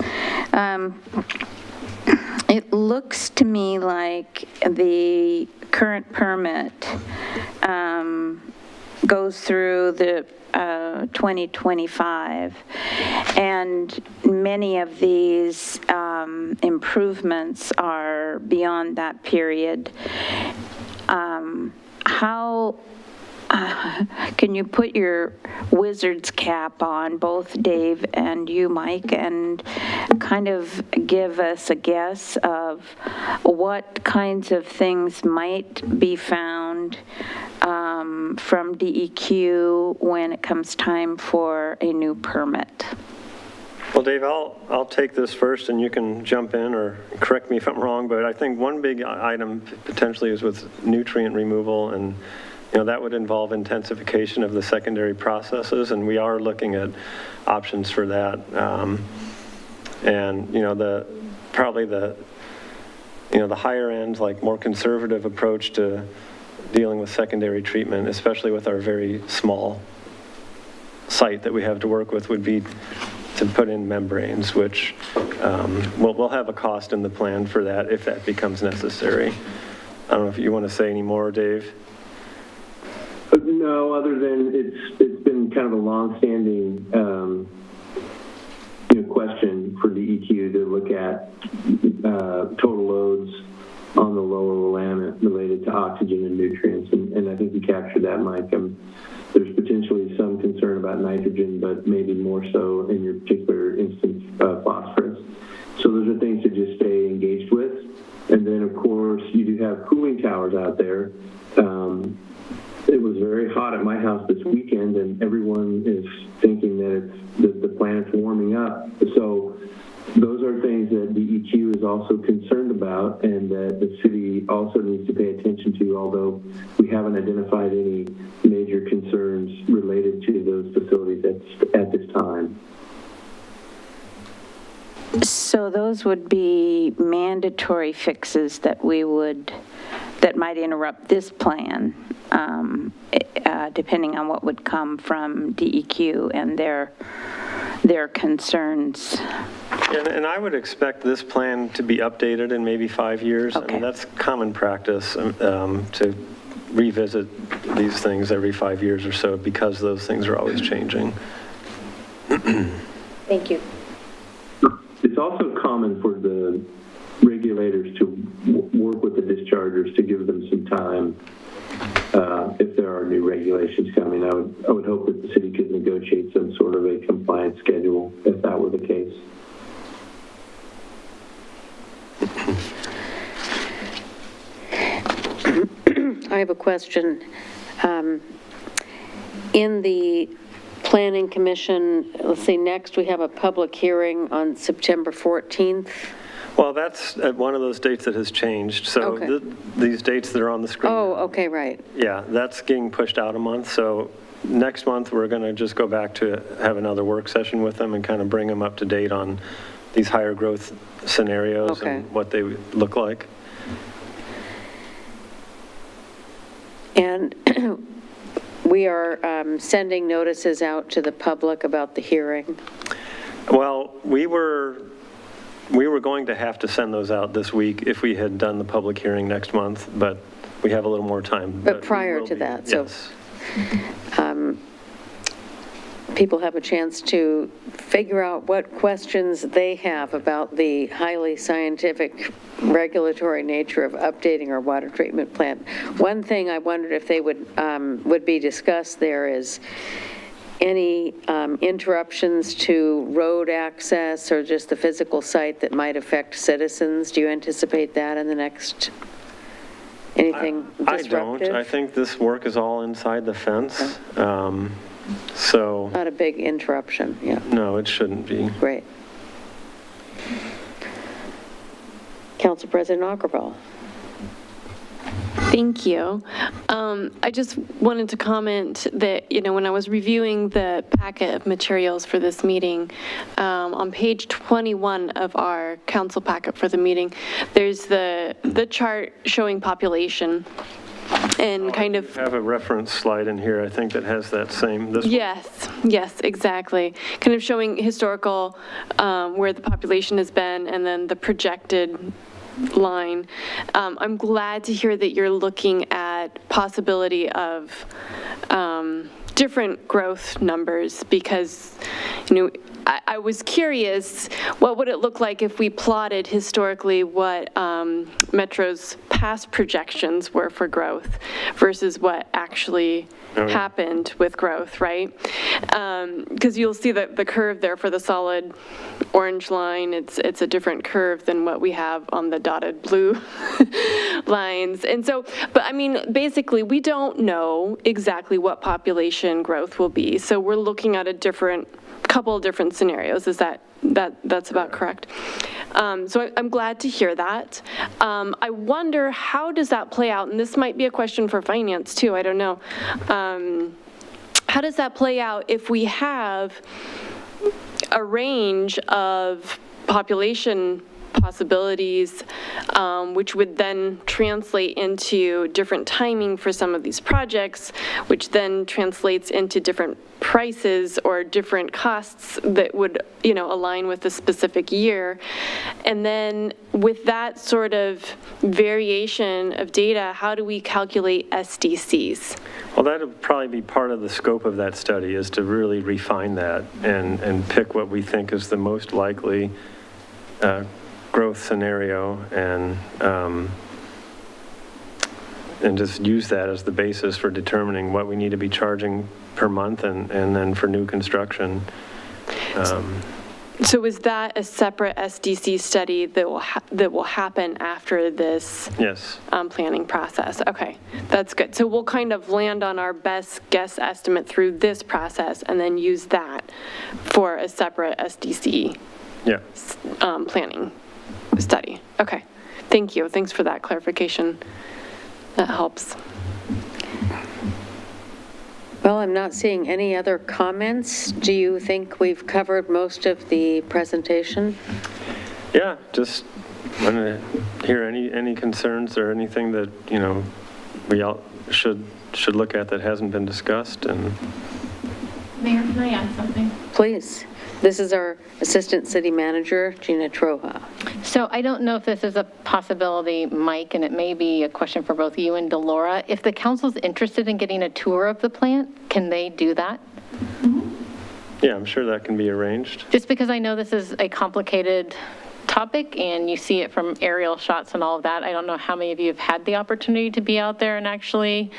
It looks to me like the current permit goes through the 2025, and many of these improvements are beyond that period. How can you put your wizard's cap on, both Dave and you, Mike, and kind of give us a guess of what kinds of things might be found from DEQ when it comes time for a new permit? Well, Dave, I'll take this first, and you can jump in or correct me if I'm wrong, but I think one big item potentially is with nutrient removal, and that would involve intensification of the secondary processes, and we are looking at options for that. And probably the higher end, like more conservative approach to dealing with secondary treatment, especially with our very small site that we have to work with, would be to put in membranes, which we'll have a cost in the plan for that if that becomes necessary. I don't know if you want to say any more, Dave. No, other than it's been kind of a long-standing question for DEQ to look at total loads on the lower Willamette related to oxygen and nutrients, and I think you captured that, Mike. There's potentially some concern about nitrogen, but maybe more so in your particular instance, phosphorus. So those are things to just stay engaged with. And then, of course, you do have cooling towers out there. It was very hot at my house this weekend, and everyone is thinking that the planet's warming up. So those are things that DEQ is also concerned about, and that the city also needs to pay attention to, although we haven't identified any major concerns related to those facilities at this time. So those would be mandatory fixes that might interrupt this plan, depending on what would come from DEQ and their concerns. And I would expect this plan to be updated in maybe 5 years. I Okay. mean, that's common practice to revisit these things every 5 years or so because those things are always changing. Thank you. It's also common for the regulators to work with the dischargers to give them some time if there are new regulations coming. I would hope that the city could negotiate some sort of a compliance schedule if that were the case. I have a question. In the Planning Commission, let's see, next we have a public hearing on September 14th. Well, that's at one of those dates that has changed. So Okay. these dates that are on the screen. Oh, okay, right. Yeah, that's getting pushed out a month. So next month, we're going to just go back to have another work session with them and kind of bring them up to date on these higher growth scenarios Okay. and what they would look like. And we are sending notices out to the public about the hearing. Well, we were going to have to send those out this week if we had done the public hearing next month, but we have a little more time. But we prior will to be- that, so- yes. People have a chance to figure out what questions they have about the highly scientific regulatory nature of updating our water treatment plant. One thing I wondered if they would be discussed there is any interruptions to road access or just the physical site that might affect citizens. Do you anticipate that in the next, anything I disruptive? don't. I think this work is all inside the fence. So, Not a big interruption, yeah, no, it shouldn't be. great. Council President Aukerball. Thank you. I just wanted to comment that, when I was reviewing the packet of materials for this meeting, on page 21 of our council packet for the meeting, there's the chart showing population and kind of. I have a reference slide in here, I think, that has that same, this one. Yes, exactly. Kind of showing historical, where the population has been, and then the projected line. I'm glad to hear that you're looking at possibility of different growth numbers because, I was curious, what would it look like if we plotted historically what Metro's past projections were for growth versus what actually happened with growth, right? Because you'll see that the curve there for the solid orange line, it's a different curve than what we have on the dotted blue lines. And so, but I mean, basically, we don't know exactly what population growth will be. So we're looking at a couple of different scenarios. Is that's about correct? So I'm glad to hear that. I wonder, how does that play out? And this might be a question for finance too, I don't know. How does that play out if we have a range of population possibilities, which would then translate into different timing for some of these projects, which then translates into different prices or different costs that would, align with a specific year. And then with that sort of variation of data, how do we calculate SDCs? Well, that would probably be part of the scope of that study, is to really refine that and pick what we think is the most likely growth scenario and just use that as the basis for determining what we need to be charging per month and then for new construction. So is that a separate SDC study that will happen after this Yes. planning process? Okay, that's good. So we'll kind of land on our best guess estimate through this process and then use that for a separate SDC Yeah. planning study. Okay, thank you. Thanks for that clarification. That helps. Well, I'm not seeing any other comments. Do you think we've covered most of the presentation? Yeah, just want to hear any concerns or anything that, we all should look at that hasn't been discussed. And Mayor, can I add something? Please. This is our Assistant City Manager, Gina Troja. So I don't know if this is a possibility, Mike, and it may be a question for both you and Delora. If the council's interested in getting a tour of the plant, can they do that? Yeah, I'm sure that can be arranged. Just because I know this is a complicated topic and you see it from aerial shots and all of that. I don't know how many of you have had the opportunity to be out there and actually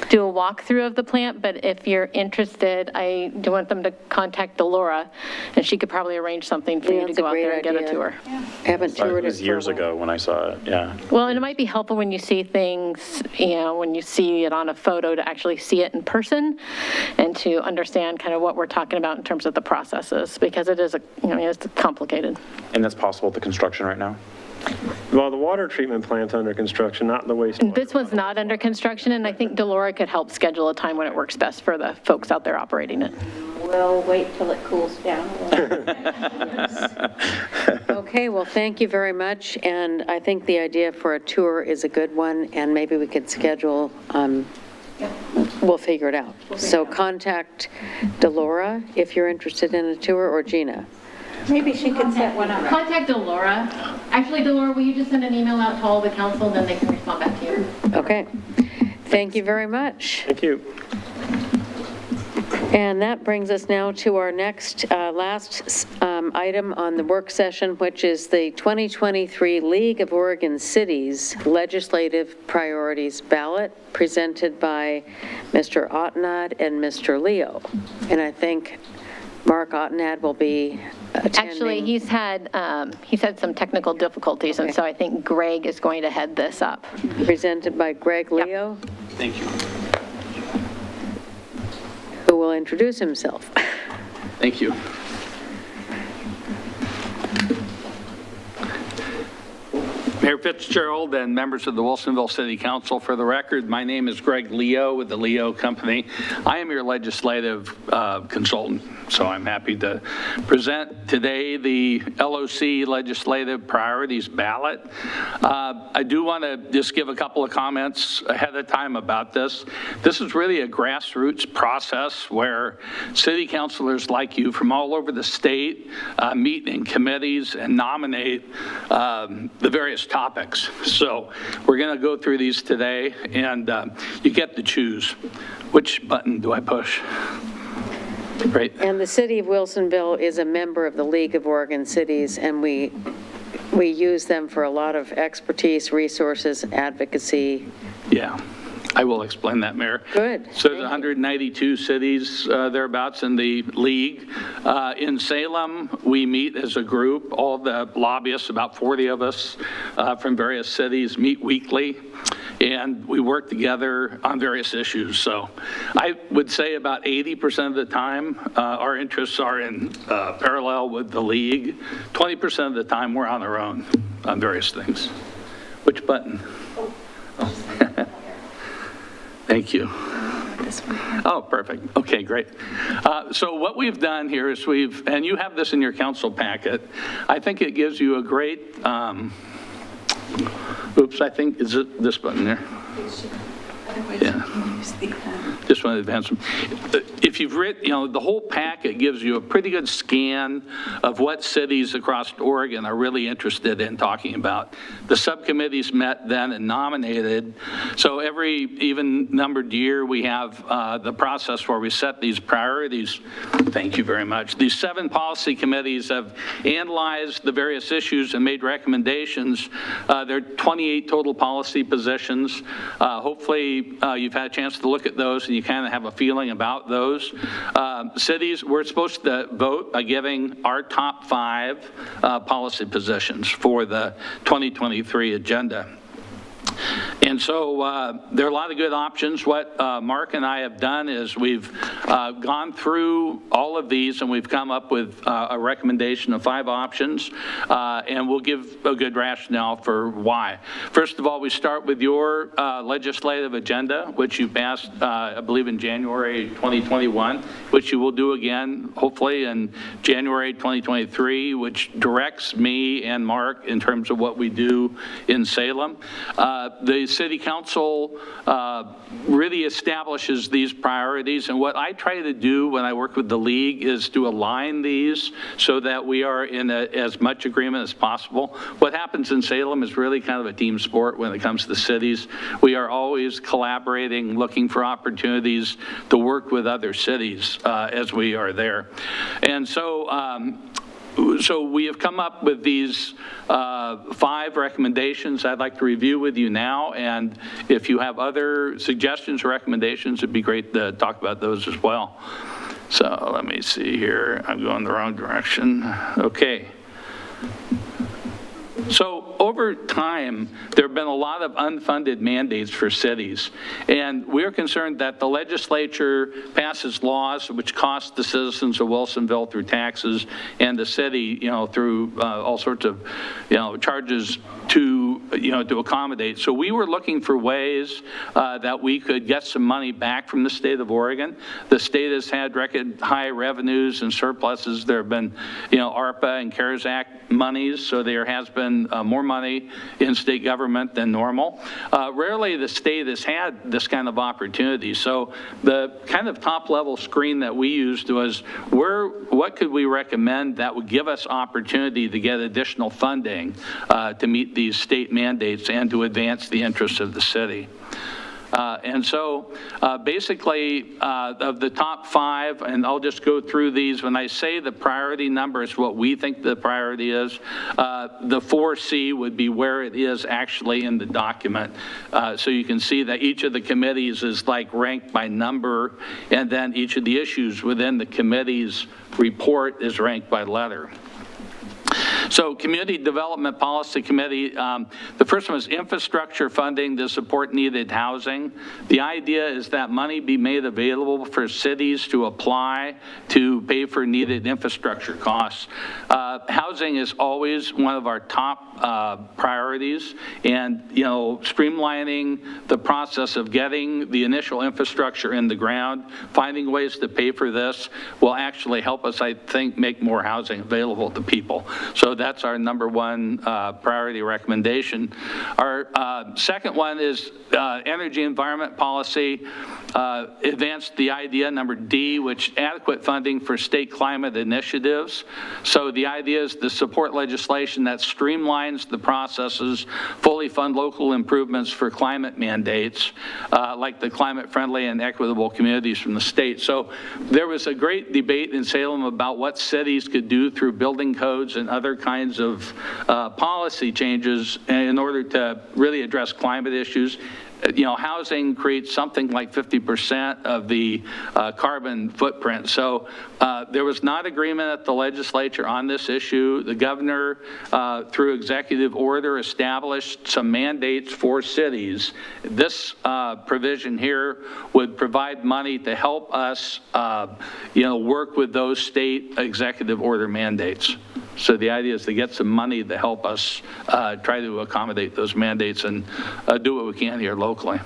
do a walkthrough of the plant, but if you're interested, I do want them to contact Delora, and she could probably arrange something for you to that's a go out great there and get a idea. tour. I haven't toured It it was for years a while. ago when I saw it, yeah. Well, and it might be helpful when you see things, when you see it on a photo, to actually see it in person and to understand kind of what we're talking about in terms of the processes, because it is it's complicated. And that's possible with the construction right now? Well, the water treatment plant's under construction, not the wastewater. This one's not under construction, and I think Delora could help schedule a time when it works best for the folks out there operating it. We'll wait till it cools down a little. Okay, well, thank you very much, and I think the idea for a tour is a good one, and maybe we could schedule, we'll figure it out. So contact Delora if you're interested in a tour, or Gina. Maybe she could set one up. Contact Delora. Actually, Delora, will you just send an email out to all the council, and then they can respond back to you? Okay, thank you very much. Thank you. And that brings us now to our next, last item on the work session, which is the 2023 League of Oregon Cities Legislative Priorities Ballot, presented by Mr. Ottenad and Mr. Leo. And I think Mark Ottenad will be attending. Actually, he's had some technical difficulties, and so I think Greg is going to head this up. Presented by Greg Leo. Thank you. Who will introduce himself. Thank you. Mayor Fitzgerald and members of the Wilsonville City Council, for the record, my name is Greg Leo with the Leo Company. I am your legislative consultant, so I'm happy to present today the LOC Legislative Priorities Ballot. I do want to just give a couple of comments ahead of time about this. This is really a grassroots process where city councilors like you from all over the state meet in committees and nominate the various topics. So we're going to go through these today, and you get to choose. Which button do I push? Great. And the city of Wilsonville is a member of the League of Oregon Cities, and we use them for a lot of expertise, resources, advocacy. Yeah. I will explain that, Mayor. Good. So there's 192 cities thereabouts in the league. In Salem, we meet as a group. All the lobbyists, about 40 of us from various cities, meet weekly, and we work together on various issues. So I would say about 80% of the time, our interests are in parallel with the league. 20% of the time, we're on our own on various things. Which button? Thank you. Oh, perfect. Okay, great. So what we've done here is and you have this in your council packet, I think it gives you a great, oops, I think, is it this button there? Yeah. Just want to advance them. If you've written, the whole packet gives you a pretty good scan of what cities across Oregon are really interested in talking about. The subcommittees met then and nominated. So every even numbered year, we have the process where we set these priorities. Thank you very much. These 7 policy committees have analyzed the various issues and made recommendations. There are 28 total policy positions. Hopefully, you've had a chance to look at those and you kind of have a feeling about those. Cities, we're supposed to vote by giving our top 5 policy positions for the 2023 agenda. And so there are a lot of good options. What Mark and I have done is we've gone through all of these and we've come up with a recommendation of 5 options, and we'll give a good rationale for why. First of all, we start with your legislative agenda, which you passed, I believe, in January 2021, which you will do again, hopefully, in January 2023, which directs me and Mark in terms of what we do in Salem. The city council really establishes these priorities, and what I try to do when I work with the league is to align these so that we are in as much agreement as possible. What happens in Salem is really kind of a team sport when it comes to the cities. We are always collaborating, looking for opportunities to work with other cities as we are there. And so we have come up with these 5 recommendations I'd like to review with you now, and if you have other suggestions or recommendations, it'd be great to talk about those as well. So let me see here. I'm going the wrong direction. Okay. So over time, there have been a lot of unfunded mandates for cities, and we're concerned that the legislature passes laws which cost the citizens of Wilsonville through taxes, and the city, through all sorts of, charges to accommodate. So we were looking for ways that we could get some money back from the state of Oregon. The state has had record high revenues and surpluses. There have been, ARPA and CARES Act monies, so there has been more money in state government than normal. Rarely the state has had this kind of opportunity. So the kind of top level screen that we used was what could we recommend that would give us opportunity to get additional funding to meet these state mandates and to advance the interests of the city. And so basically of the top 5, and I'll just go through these, when I say the priority number is what we think the priority is, the 4C would be where it is actually in the document. So you can see that each of the committees is like ranked by number, and then each of the issues within the committee's report is ranked by letter. So Community Development Policy Committee, the first one is infrastructure funding to support needed housing. The idea is that money be made available for cities to apply to pay for needed infrastructure costs. Housing is always one of our top priorities, and streamlining the process of getting the initial infrastructure in the ground, finding ways to pay for this will actually help us, I think, make more housing available to people. So that's our number 1 priority recommendation. Our second one is energy environment policy. Advanced the idea, number D, which adequate funding for state climate initiatives. So the idea is to support legislation that streamlines the processes, fully fund local improvements for climate mandates, like the climate friendly and equitable communities from the state. So there was a great debate in Salem about what cities could do through building codes and other kinds of policy changes in order to really address climate issues. Housing creates something like 50% of the carbon footprint. So there was not agreement at the legislature on this issue. The governor, through executive order, established some mandates for cities. This provision here would provide money to help us, work with those state executive order mandates. So the idea is to get some money to help us try to accommodate those mandates and do what we can here locally.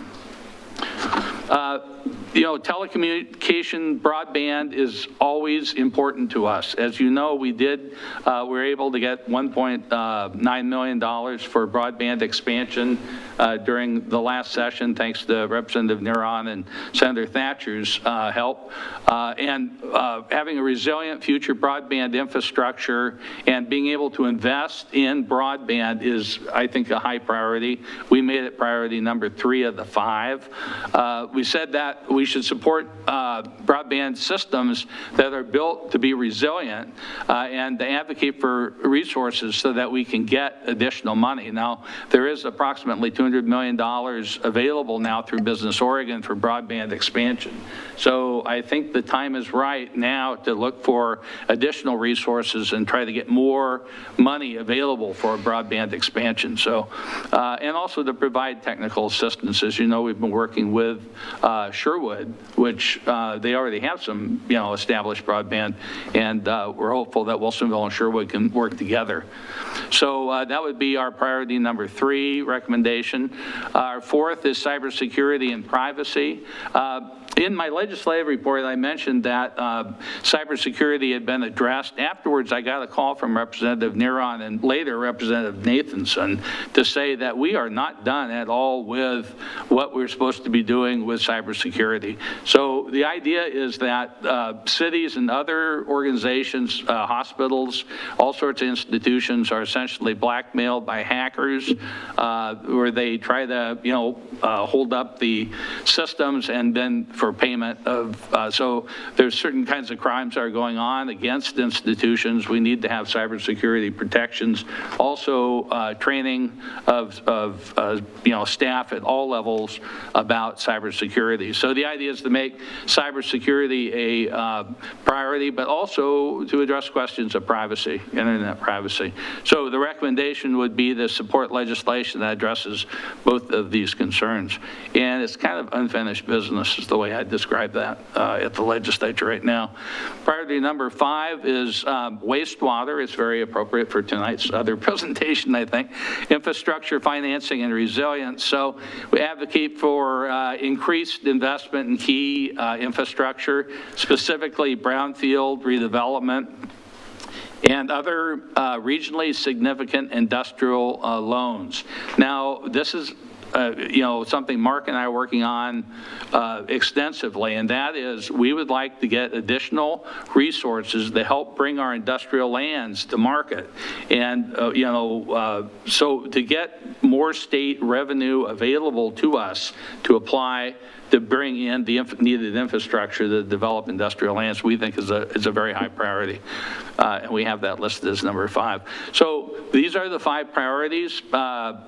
Telecommunication broadband is always important to us. As you know, we were able to get $1.9 million for broadband expansion during the last session, thanks to Representative Neron and Senator Thatcher's help. And having a resilient future broadband infrastructure and being able to invest in broadband is, I think, a high priority. We made it priority number 3 of the 5. We said that we should support broadband systems that are built to be resilient and to advocate for resources so that we can get additional money. Now, there is approximately $200 million available now through Business Oregon for broadband expansion. So I think the time is right now to look for additional resources and try to get more money available for broadband expansion. So, and also to provide technical assistance. As you know, we've been working with Sherwood, which they already have some, established broadband, and we're hopeful that Wilsonville and Sherwood can work together. So that would be our priority number 3 recommendation. Our 4th is cybersecurity and privacy. In my legislative report, I mentioned that cybersecurity had been addressed. Afterwards, I got a call from Representative Neron and later Representative Nathanson to say that we are not done at all with what we're supposed to be doing with cybersecurity. So the idea is that cities and other organizations, hospitals, all sorts of institutions are essentially blackmailed by hackers where they try to, hold up the systems and then for payment of, so there's certain kinds of crimes that are going on against institutions. We need to have cybersecurity protections. Also, training of staff at all levels about cybersecurity. So the idea is to make cybersecurity a priority, but also to address questions of privacy, internet privacy. So the recommendation would be to support legislation that addresses both of these concerns. And it's kind of unfinished business is the way I describe that at the legislature right now. Priority number 5 is wastewater. It's very appropriate for tonight's other presentation, I think. Infrastructure, financing, and resilience. So we advocate for increased investment in key infrastructure, specifically brownfield redevelopment, and other regionally significant industrial loans. Now, this is something Mark and I are working on extensively, and that is we would like to get additional resources to help bring our industrial lands to market. And, so to get more state revenue available to us to apply to bring in the needed infrastructure to develop industrial lands, we think is a very high priority. And we have that listed as number 5. So these are the 5 priorities.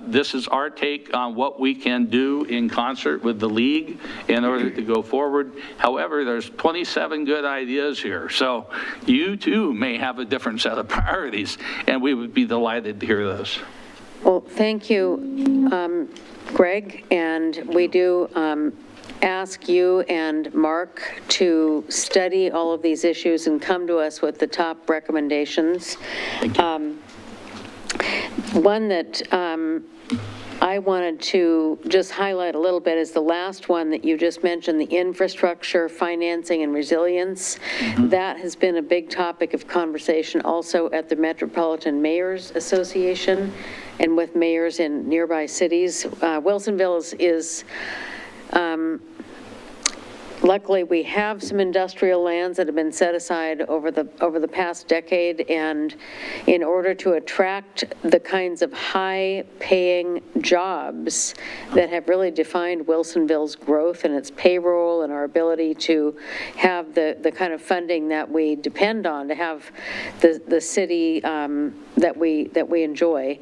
This is our take on what we can do in concert with the league in order to go forward. However, there's 27 good ideas here. So you too may have a different set of priorities, and we would be delighted to hear those. Well, thank you, Greg, and we do ask you and Mark to study all of these issues and come to us with the top recommendations. One that I wanted to just highlight a little bit is the last one that you just mentioned, the infrastructure, financing, and resilience. That has been a big topic of conversation also at the Metropolitan Mayors Association and with mayors in nearby cities. Wilsonville is luckily, we have some industrial lands that have been set aside over the past decade, and in order to attract the kinds of high-paying jobs that have really defined Wilsonville's growth and its payroll and our ability to have the kind of funding that we depend on to have the city that we enjoy,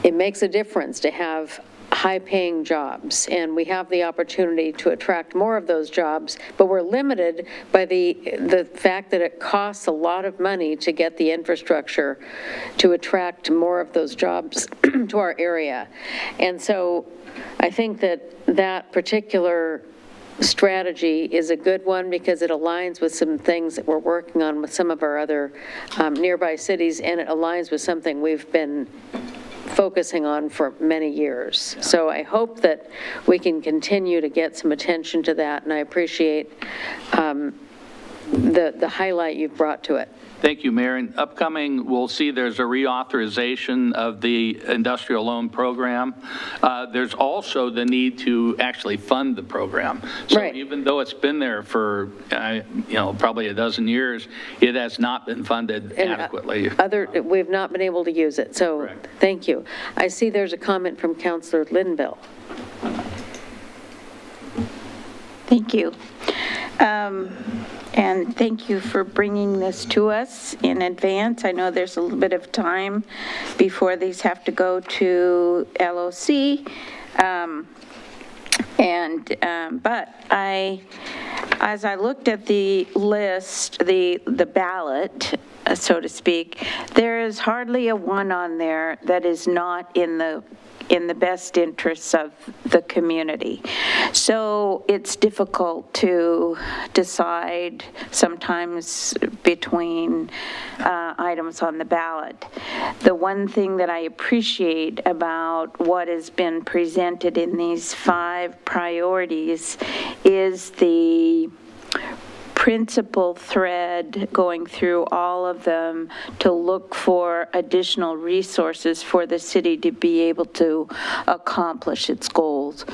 it makes a difference to have high-paying jobs, and we have the opportunity to attract more of those jobs, but we're limited by the fact that it costs a lot of money to get the infrastructure to attract more of those jobs to our area. And so I think that particular strategy is a good one because it aligns with some things that we're working on with some of our other nearby cities, and it aligns with something we've been focusing on for many years. So I hope that we can continue to get some attention to that, and I appreciate the highlight you've brought to it. Thank you, Mayor. And upcoming, we'll see there's a reauthorization of the industrial loan program. There's also the need to actually fund the program. So right. Even though it's been there for, probably a dozen years, it has not been funded adequately. We've not been able to use it, so correct. Thank you. I see there's a comment from Councillor Linville. Thank you. And thank you for bringing this to us in advance. I know there's a little bit of time before these have to go to LOC. But as I looked at the list, the ballot, so to speak, there is hardly a one on there that is not in the best interests of the community. So it's difficult to decide sometimes between items on the ballot. The one thing that I appreciate about what has been presented in these 5 priorities is the principal thread going through all of them to look for additional resources for the city to be able to accomplish its goals.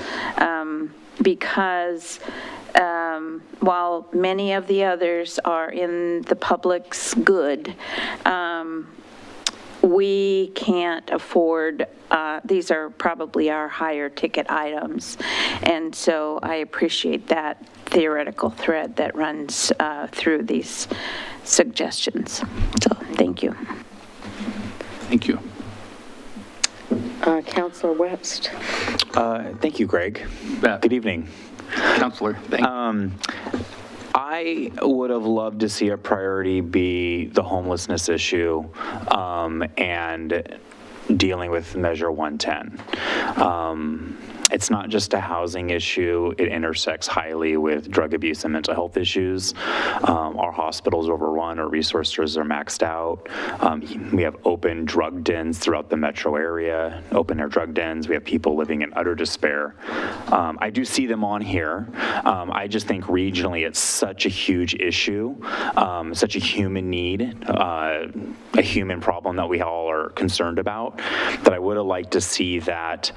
Because while many of the others are in the public's good, we can't afford, these are probably our higher ticket items. And so I appreciate that theoretical thread that runs through these suggestions. So thank you. Thank you. Councillor West. Thank you, Greg. bet. Good evening. Councillor, thank you. I would have loved to see a priority be the homelessness issue and dealing with Measure 110. It's not just a housing issue. It intersects highly with drug abuse and mental health issues. Our hospitals overrun, our resources are maxed out. We have open drug dens throughout the metro area, open air drug dens. We have people living in utter despair. I do see them on here. I just think regionally it's such a huge issue, such a human need, a human problem that we all are concerned about, that I would have liked to see that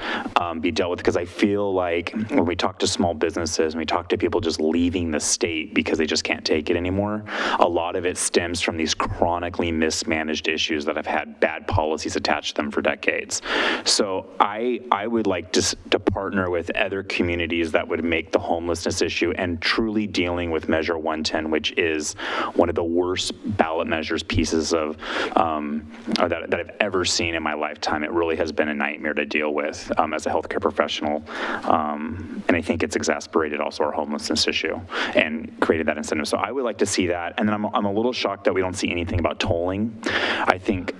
be dealt with, because I feel like when we talk to small businesses and we talk to people just leaving the state because they just can't take it anymore, a lot of it stems from these chronically mismanaged issues that have had bad policies attached to them for decades. So I would like to partner with other communities that would make the homelessness issue and truly dealing with Measure 110, which is one of the worst ballot measures pieces of that I've ever seen in my lifetime. It really has been a nightmare to deal with as a healthcare professional. And I think it's exasperated also our homelessness issue and created that incentive. So I would like to see that. And then I'm a little shocked that we don't see anything about tolling. I think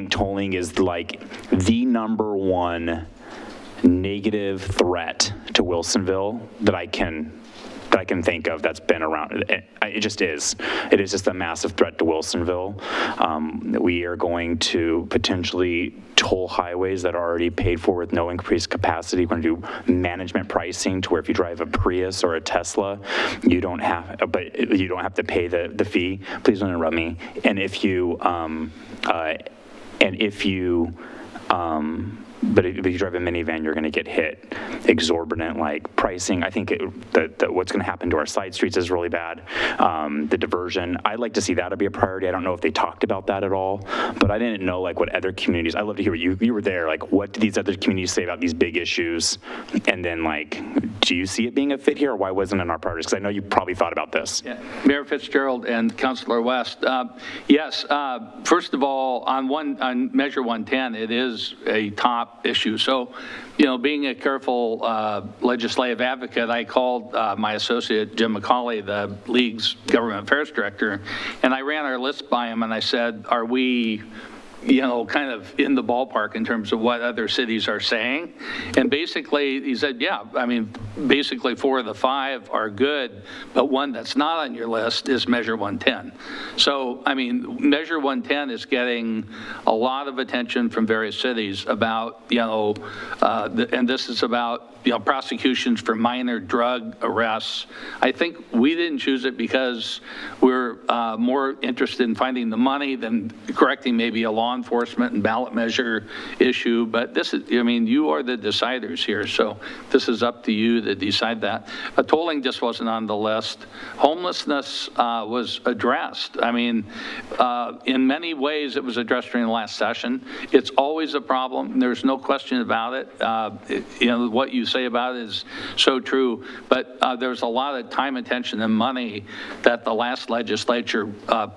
tolling is like the #1 negative threat to Wilsonville that I can think of that's been around. It just is. It is just a massive threat to Wilsonville. We are going to potentially toll highways that are already paid for with no increased capacity. We're going to do management pricing to where if you drive a Prius or a Tesla, you don't have to pay the fee. Please don't interrupt me. And if you but if you drive a minivan, you're going to get hit exorbitant like pricing. I think that what's going to happen to our side streets is really bad. The diversion, I'd like to see that to be a priority. I don't know if they talked about that at all, but I didn't know like what other communities. I'd love to hear what you were there. Like, what did these other communities say about these big issues? And then like, do you see it being a fit here, or why wasn't it in our priorities? Because I know you probably thought about this. Yeah. Mayor Fitzgerald and Councillor West. Yes. First of all, on Measure 110, it is a top issue. So, being a careful legislative advocate, I called my associate, Jim McCauley, the League's government affairs director, and I ran our list by him and I said, are we kind of in the ballpark in terms of what other cities are saying? And basically, he said, yeah, basically 4 of the 5 are good, but one that's not on your list is Measure 110. So, Measure 110 is getting a lot of attention from various cities about, and this is about, prosecutions for minor drug arrests. I think we didn't choose it because we're more interested in finding the money than correcting maybe a law enforcement and ballot measure issue. But this is, you are the deciders here, so this is up to you to decide that. Tolling just wasn't on the list. Homelessness was addressed. In many ways, it was addressed during the last session. It's always a problem. There's no question about it. What you say about it is so true, but there's a lot of time, attention, and money that the last legislature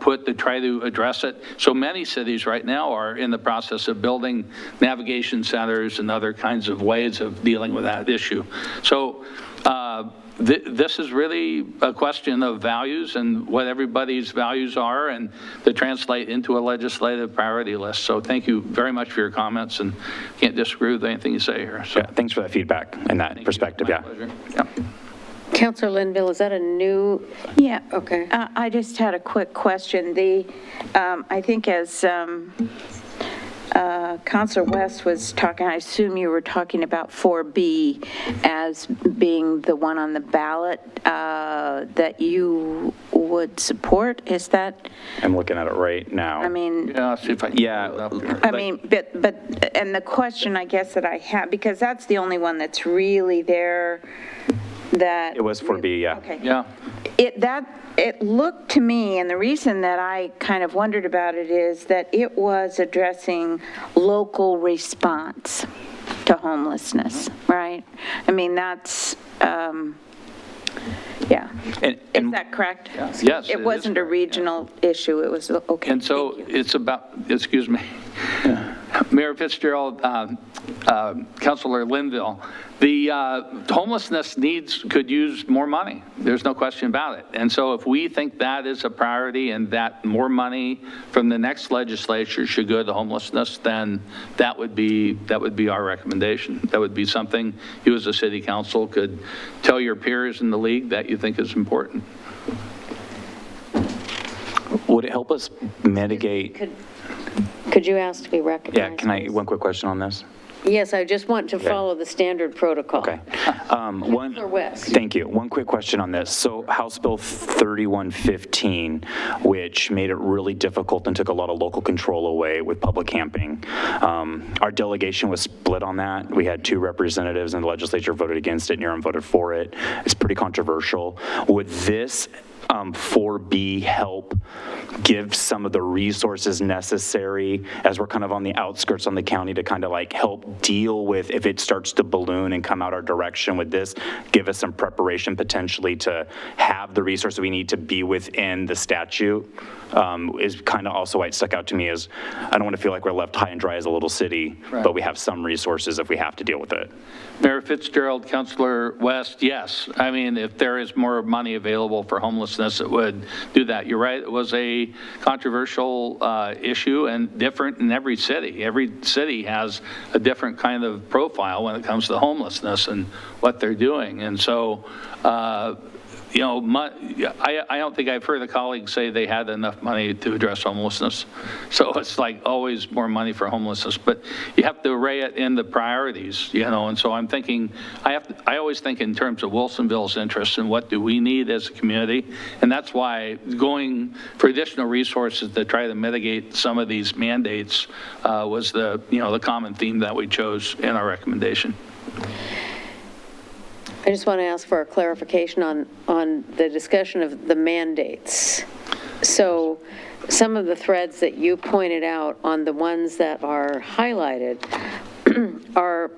put to try to address it. So many cities right now are in the process of building navigation centers and other kinds of ways of dealing with that issue. So this is really a question of values and what everybody's values are, and to translate into a legislative priority list. So thank you very much for your comments, and can't disagree with anything you say here. So. Yeah, thanks for that feedback and that perspective. My yeah. pleasure. Yeah. Councillor Linville, is that a new? Yeah. Okay. I just had a quick question. I think as Councillor West was talking, I assume you were talking about 4B as being the one on the ballot that you would support, is that, I'm looking at it right now. I mean, Yeah, see if I can. Yeah, pull it up here. I mean, but, and the question I guess that I have, because that's the only one that's really there that. It was 4B, yeah. Okay. Yeah. It looked to me, and the reason that I kind of wondered about it is that it was addressing local response to homelessness, right? I mean, that's, yeah. Is that correct? Yes, it It is wasn't a correct, regional issue, it was, okay. And so thank you. it's about, excuse me, Mayor Fitzgerald, Councillor Linville, the homelessness needs, could use more money. There's no question about it. And so if we think that is a priority and that more money from the next legislature should go to homelessness, then that would be our recommendation. That would be something you as a city council could tell your peers in the league that you think is important. Would it help us mitigate? Could you ask to be recognized? Yeah, can I, please? one quick question on this? Yes, I just want to follow the standard protocol. Okay. Councillor West. Thank you. One quick question on this. So House Bill 3115, which made it really difficult and took a lot of local control away with public camping. Our delegation was split on that. We had 2 representatives and the legislature voted against it, and Niram voted for it. It's pretty controversial. Would this 4B help give some of the resources necessary as we're kind of on the outskirts on the county to kind of like help deal with if it starts to balloon and come out our direction with this, give us some preparation potentially to have the resources we need to be within the statute? Is kind of also why it stuck out to me is I don't want to feel like we're left high and dry as a little city, but we have some resources if we have to deal with it. Mayor Fitzgerald, Councillor West, yes. I mean, if there is more money available for homelessness, it would do that. You're right, it was a controversial issue and different in every city. Every city has a different kind of profile when it comes to homelessness and what they're doing. And so, you know, I don't think I've heard a colleague say they had enough money to address homelessness. So it's like always more money for homelessness, but you have to array it in the priorities, you know, and so I'm thinking, I always think in terms of Wilsonville's interests and what do we need as a community, and that's why going for additional resources to try to mitigate some of these mandates was the, you know, the common theme that we chose in our recommendation. I just want to ask for a clarification on the discussion of the mandates. So some of the threads that you pointed out on the ones that are highlighted are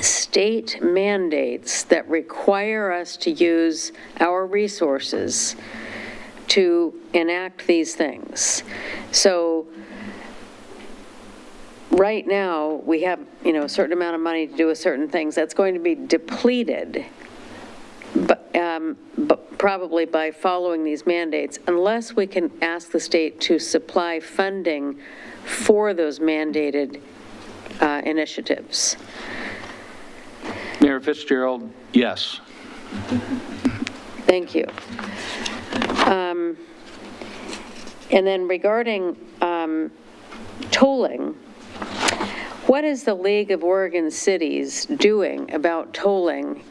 state mandates that require us to use our resources to enact these things. So right now, we have, you know, a certain amount of money to do certain things. That's going to be depleted, but probably by following these mandates, unless we can ask the state to supply funding for those mandated initiatives. Mayor Fitzgerald, yes. Thank you. And then regarding tolling, what is the League of Oregon Cities doing about tolling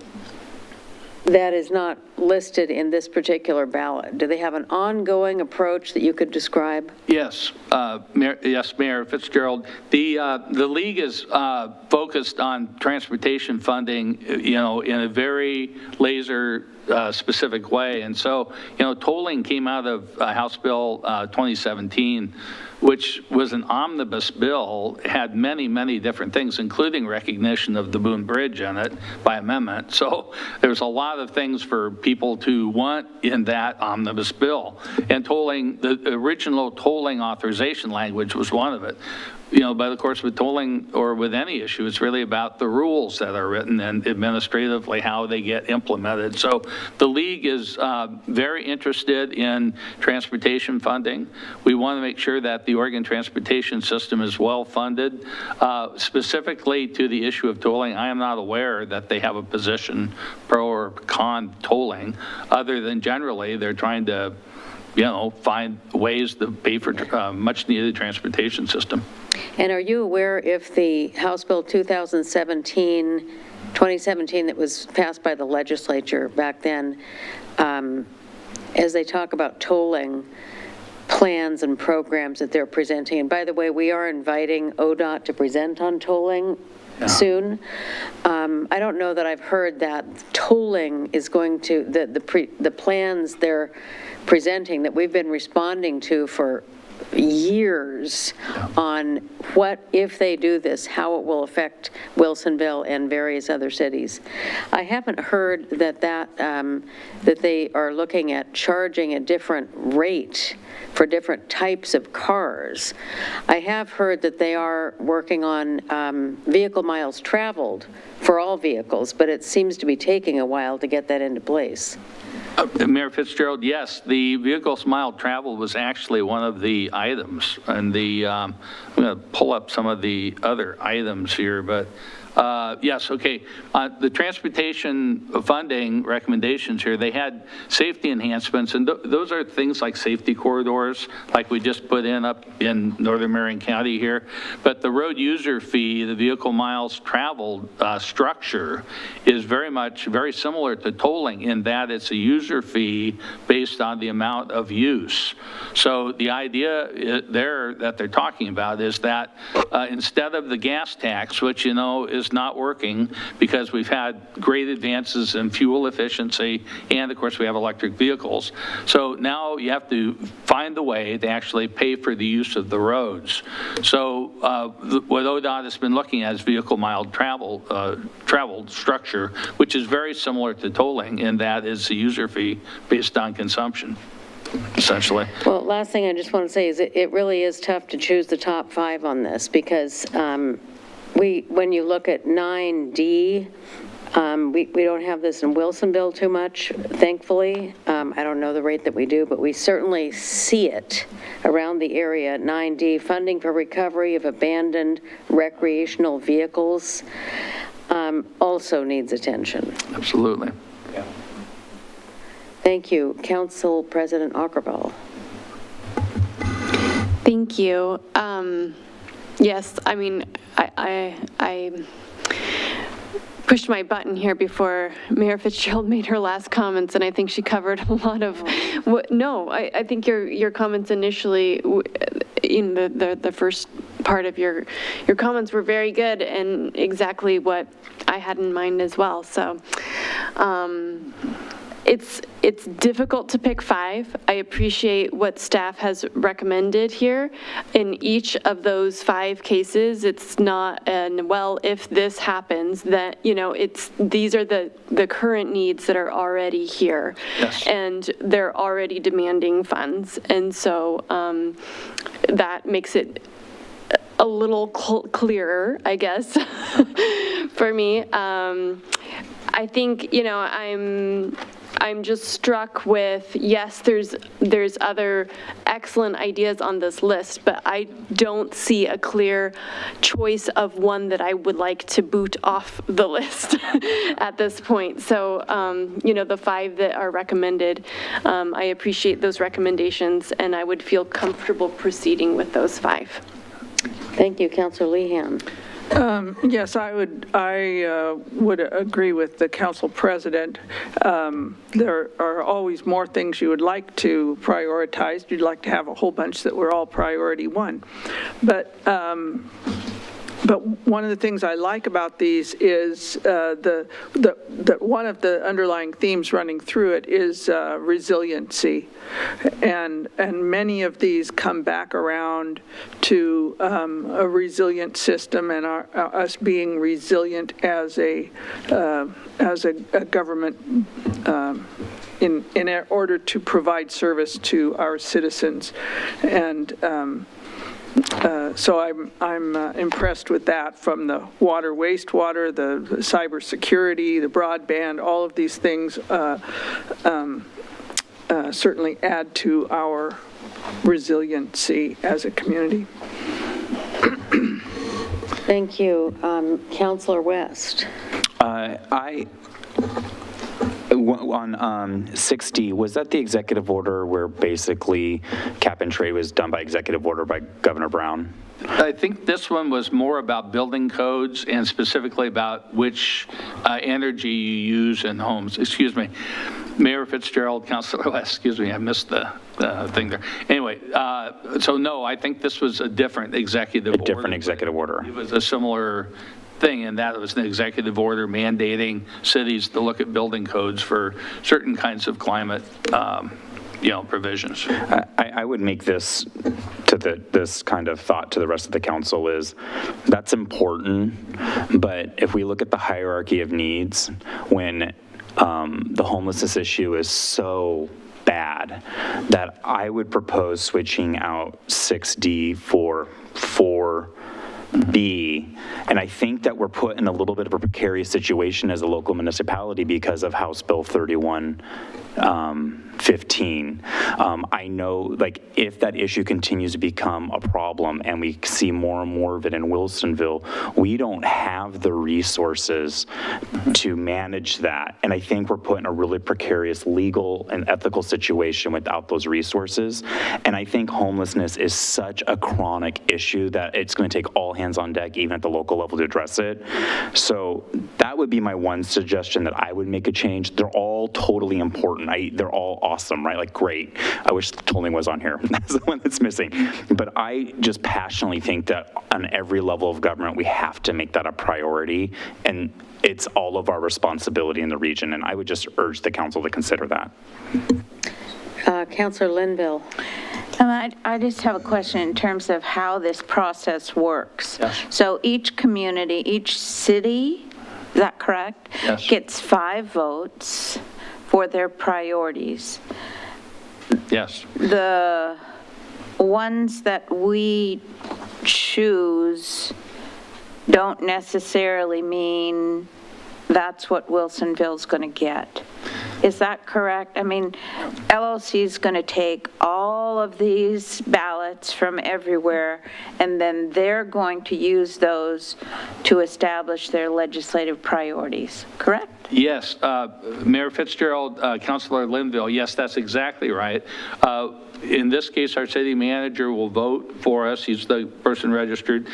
that is not listed in this particular ballot? Do they have an ongoing approach that you could describe? Yes, Mayor Fitzgerald. The league is focused on transportation funding, you know, in a very laser specific way. And so, you know, tolling came out of House Bill 2017, which was an omnibus bill, had many, many different things, including recognition of the Boone Bridge in it by amendment. So there's a lot of things for people to want in that omnibus bill. And tolling, the original tolling authorization language was one of it. You know, but of course with tolling or with any issue, it's really about the rules that are written and administratively how they get implemented. So the league is very interested in transportation funding. We want to make sure that the Oregon transportation system is well funded. Specifically to the issue of tolling, I am not aware that they have a position pro or con tolling, other than generally they're trying to, find ways to pay for much-needed transportation system. And are you aware if the House Bill 2017 that was passed by the legislature back then, as they talk about tolling plans and programs that they're presenting, and by the way, we are inviting ODOT to present on tolling soon. I don't know that I've heard that tolling is going to, the plans they're presenting that we've been responding to for years on what, if they do this, how it will affect Wilsonville and various other cities. I haven't heard that they are looking at charging a different rate for different types of cars. I have heard that they are working on vehicle miles traveled for all vehicles, but it seems to be taking a while to get that into place. Mayor Fitzgerald, yes, the vehicles mile travel was actually one of the items, and I'm going to pull up some of the other items here, but yes, okay. The transportation funding recommendations here, they had safety enhancements, and those are things like safety corridors, like we just put in up in northern Marion County here. But the road user fee, the vehicle miles traveled structure is very similar to tolling in that it's a user fee based on the amount of use. So the idea there that they're talking about is that instead of the gas tax, which is not working because we've had great advances in fuel efficiency, and of course we have electric vehicles. So now you have to find a way to actually pay for the use of the roads. So what ODOT has been looking at is vehicle mile traveled structure, which is very similar to tolling in that it's a user fee based on consumption, essentially. Well, last thing I just want to say is it really is tough to choose the top 5 on this because when you look at 9D, we don't have this in Wilsonville too much, thankfully. I don't know the rate that we do, but we certainly see it around the area. 9D, funding for recovery of abandoned recreational vehicles, also needs attention. Absolutely. Yeah. Thank you. Council President Aukerball. Thank you. Yes, I mean, I pushed my button here before Mayor Fitzgerald made her last comments, and I think she covered a lot of what, no, I think your comments initially, in the first part of your comments were very good and exactly what I had in mind as well. So, it's difficult to pick 5. I appreciate what staff has recommended here. In each of those 5 cases, it's not well, if this happens, that, these are the current needs that are already here. Yes. And they're already demanding funds. And so that makes it a little clearer, I guess, for me. I think, I'm just struck with, yes, there's other excellent ideas on this list, but I don't see a clear choice of one that I would like to boot off the list at this point. So, the 5 that are recommended, I appreciate those recommendations, and I would feel comfortable proceeding with those 5. Thank you, Councilor Lehan. Yes, I would agree with the council president. There are always more things you would like to prioritize. You'd like to have a whole bunch that were all priority 1. But one of the things I like about these is that one of the underlying themes running through it is resiliency, and many of these come back around to a resilient system and us being resilient as a government in order to provide service to our citizens. And so I'm impressed with that, from the water, wastewater, the cybersecurity, the broadband. All of these things certainly add to our resiliency as a community. Thank you. Councilor West. On 6D, was that the executive order where basically cap and trade was done by executive order by Governor Brown? I think this one was more about building codes and specifically about which energy you use in homes. Excuse me. Mayor Fitzgerald, Councillor West, excuse me, I missed the thing there. Anyway, so no, I think this was a different executive order. A different executive order. It was a similar thing, and that was an executive order mandating cities to look at building codes for certain kinds of climate provisions. I would make this this kind of thought to the rest of the council is that's important, but if we look at the hierarchy of needs, when the homelessness issue is so bad that I would propose switching out 6D for 4B. And I think that we're put in a little bit of a precarious situation as a local municipality because of House Bill 3115. I know, like, if that issue continues to become a problem and we see more and more of it in Wilsonville, we don't have the resources to manage that. And I think we're put in a really precarious legal and ethical situation without those resources. And I think homelessness is such a chronic issue that it's going to take all hands on deck, even at the local level, to address it. So that would be my one suggestion that I would make a change. They're all totally important. They're all awesome, right? Like, great. I wish Tolling was on here. That's the one that's missing. But I just passionately think that on every level of government, we have to make that a priority. And it's all of our responsibility in the region. And I would just urge the council to consider that. Councillor Linville. I just have a question in terms of how this process works. Yes. So each community, each city, is that correct? Yes. Gets 5 votes for their priorities. Yes. The ones that we choose don't necessarily mean that's what Wilsonville's going to get. Is that correct? I mean, LLC is going to take all of these ballots from everywhere, and then they're going to use those to establish their legislative priorities, correct? Yes, Mayor Fitzgerald, Councillor Linville, yes, that's exactly right. In this case, our city manager will vote for us. He's the person registered.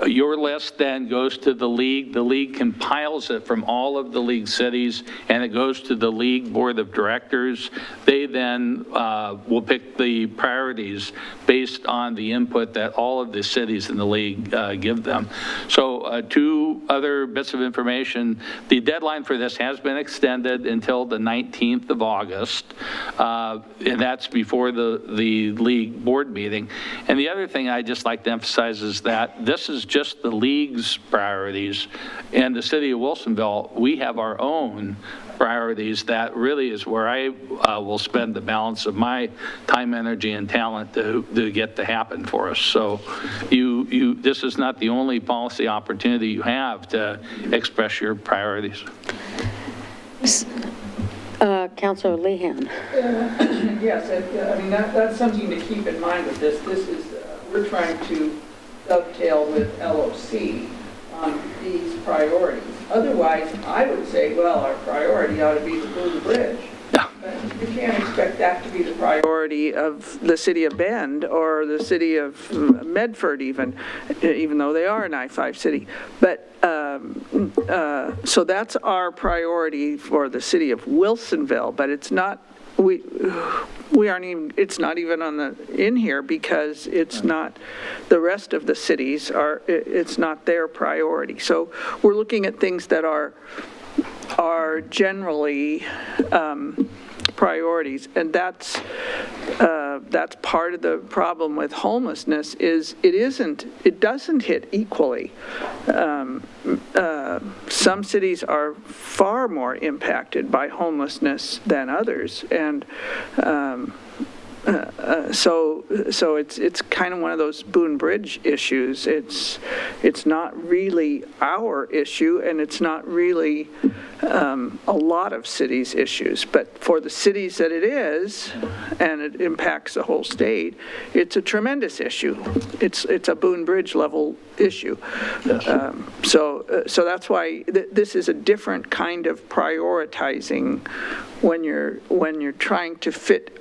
Your list then goes to the league. The league compiles it from all of the league cities, and it goes to the league board of directors. They then will pick the priorities based on the input that all of the cities in the league give them. So 2 other bits of information. The deadline for this has been extended until the 19th of August, and that's before the league board meeting. And the other thing I'd just like to emphasize is that this is just the league's priorities. And the city of Wilsonville, we have our own priorities. That really is where I will spend the balance of my time, energy, and talent to get to happen for us. So this is not the only policy opportunity you have to express your priorities. Councillor Lehan. Yes, I mean, that's something to keep in mind with this. This is, we're trying to dovetail with LOC on these priorities. Otherwise, I would say, well, our priority ought to be the Blue Bridge. But you can't expect that to be the priority of the city of Bend or the city of Medford even though they are an I-5 city. But so that's our priority for the city of Wilsonville, but it's not, we aren't even, it's not even in here because it's not, the rest of the cities are, it's not their priority. So we're looking at things that are generally priorities, and that's part of the problem with homelessness is it doesn't hit equally. Some cities are far more impacted by homelessness than others, and So it's kind of one of those Boone Bridge issues. It's not really our issue, and it's not really a lot of cities' issues. But for the cities that it is, and it impacts the whole state, it's a tremendous issue. It's a Boone Bridge level issue. So that's why this is a different kind of prioritizing when you're trying to fit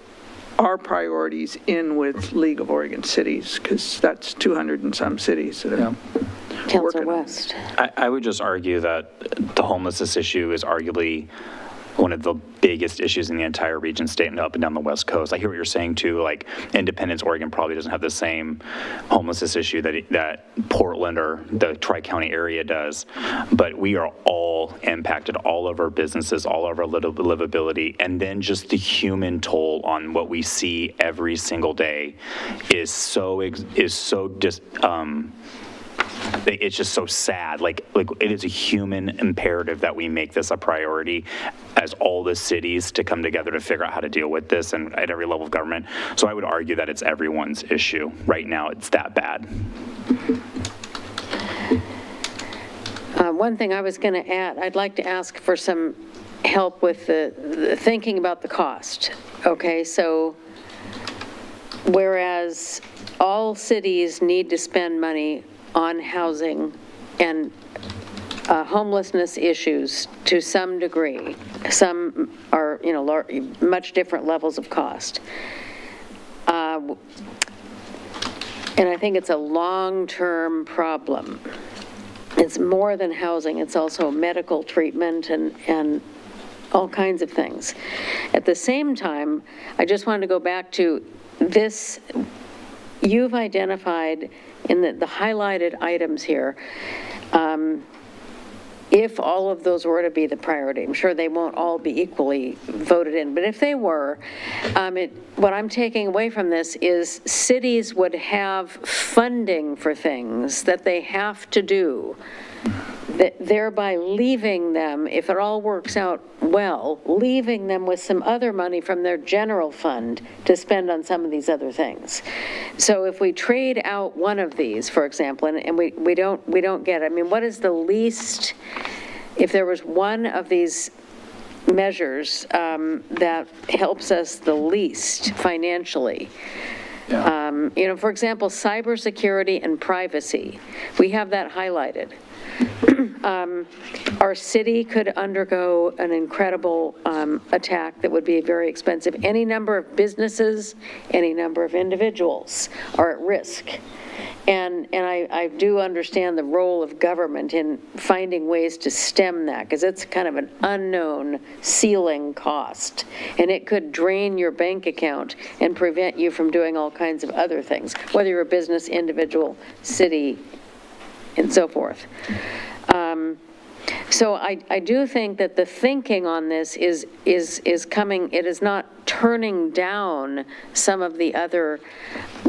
our priorities in with League of Oregon Cities, because that's 200 and some cities that are Councilor working on it. West. I would just argue that the homelessness issue is arguably one of the biggest issues in the entire region, state and up and down the West Coast. I hear what you're saying too, like Independence, Oregon probably doesn't have the same homelessness issue that Portland or the Tri-County area does, but we are all impacted, all of our businesses, all of our livability, and then just the human toll on what we see every single day is it's just so sad. Like it is a human imperative that we make this a priority as all the cities to come together to figure out how to deal with this, and at every level of government. So I would argue that it's everyone's issue. Right now, it's that bad. One thing I was going to add, I'd like to ask for some help with the thinking about the cost. Okay, so whereas all cities need to spend money on housing and homelessness issues to some degree. Some are, much different levels of cost. And I think it's a long-term problem. It's more than housing. It's also medical treatment and all kinds of things. At the same time, I just wanted to go back to this. You've identified in the highlighted items here, if all of those were to be the priority, I'm sure they won't all be equally voted in, but if they were, what I'm taking away from this is cities would have funding for things that they have to do, thereby leaving them, if it all works out well, leaving them with some other money from their general fund to spend on some of these other things. So if we trade out one of these, for example, and we don't get it, I mean, what is the least, if there was one of these measures that helps us the least financially? For example, cybersecurity and privacy, we have that highlighted. Our city could undergo an incredible attack that would be very expensive. Any number of businesses, any number of individuals are at risk. And I do understand the role of government in finding ways to stem that, because it's kind of an unknown ceiling cost. And it could drain your bank account and prevent you from doing all kinds of other things, whether you're a business, individual, city, and so forth. So I do think that the thinking on this is coming, it is not turning down some of the other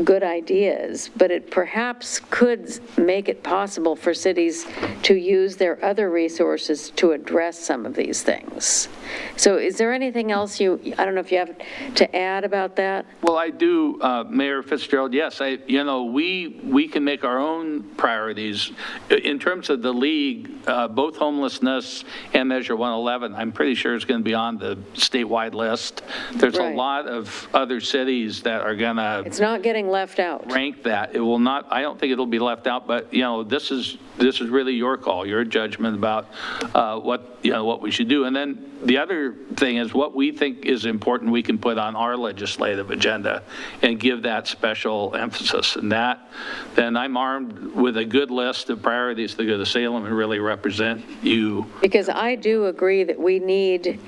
good ideas, but it perhaps could make it possible for cities to use their other resources to address some of these things. So is there anything else I don't know if you have to add about that? Well, I do, Mayor Fitzgerald, yes. We can make our own priorities. In terms of the league, both homelessness and Measure 111, I'm pretty sure it's going to be on the statewide list. There's a Right. lot of other cities that are going to It's not getting left out. rank that. It will not, I don't think it'll be left out, but, this is really your call, your judgment about what we should do. And then the other thing is what we think is important we can put on our legislative agenda and give that special emphasis. And that, then I'm armed with a good list of priorities to go to Salem and really represent you. Because I do agree that we need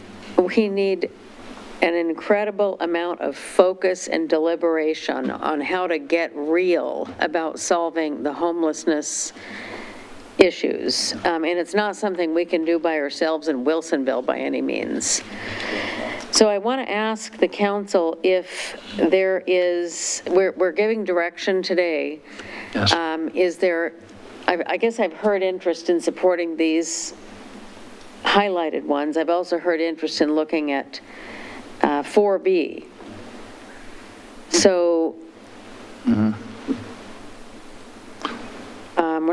an incredible amount of focus and deliberation on how to get real about solving the homelessness issues. And it's not something we can do by ourselves in Wilsonville by any means. So I want to ask the council if there is, we're giving direction today. Yes. Is there, I guess I've heard interest in supporting these highlighted ones. I've also heard interest in looking at 4B. So we're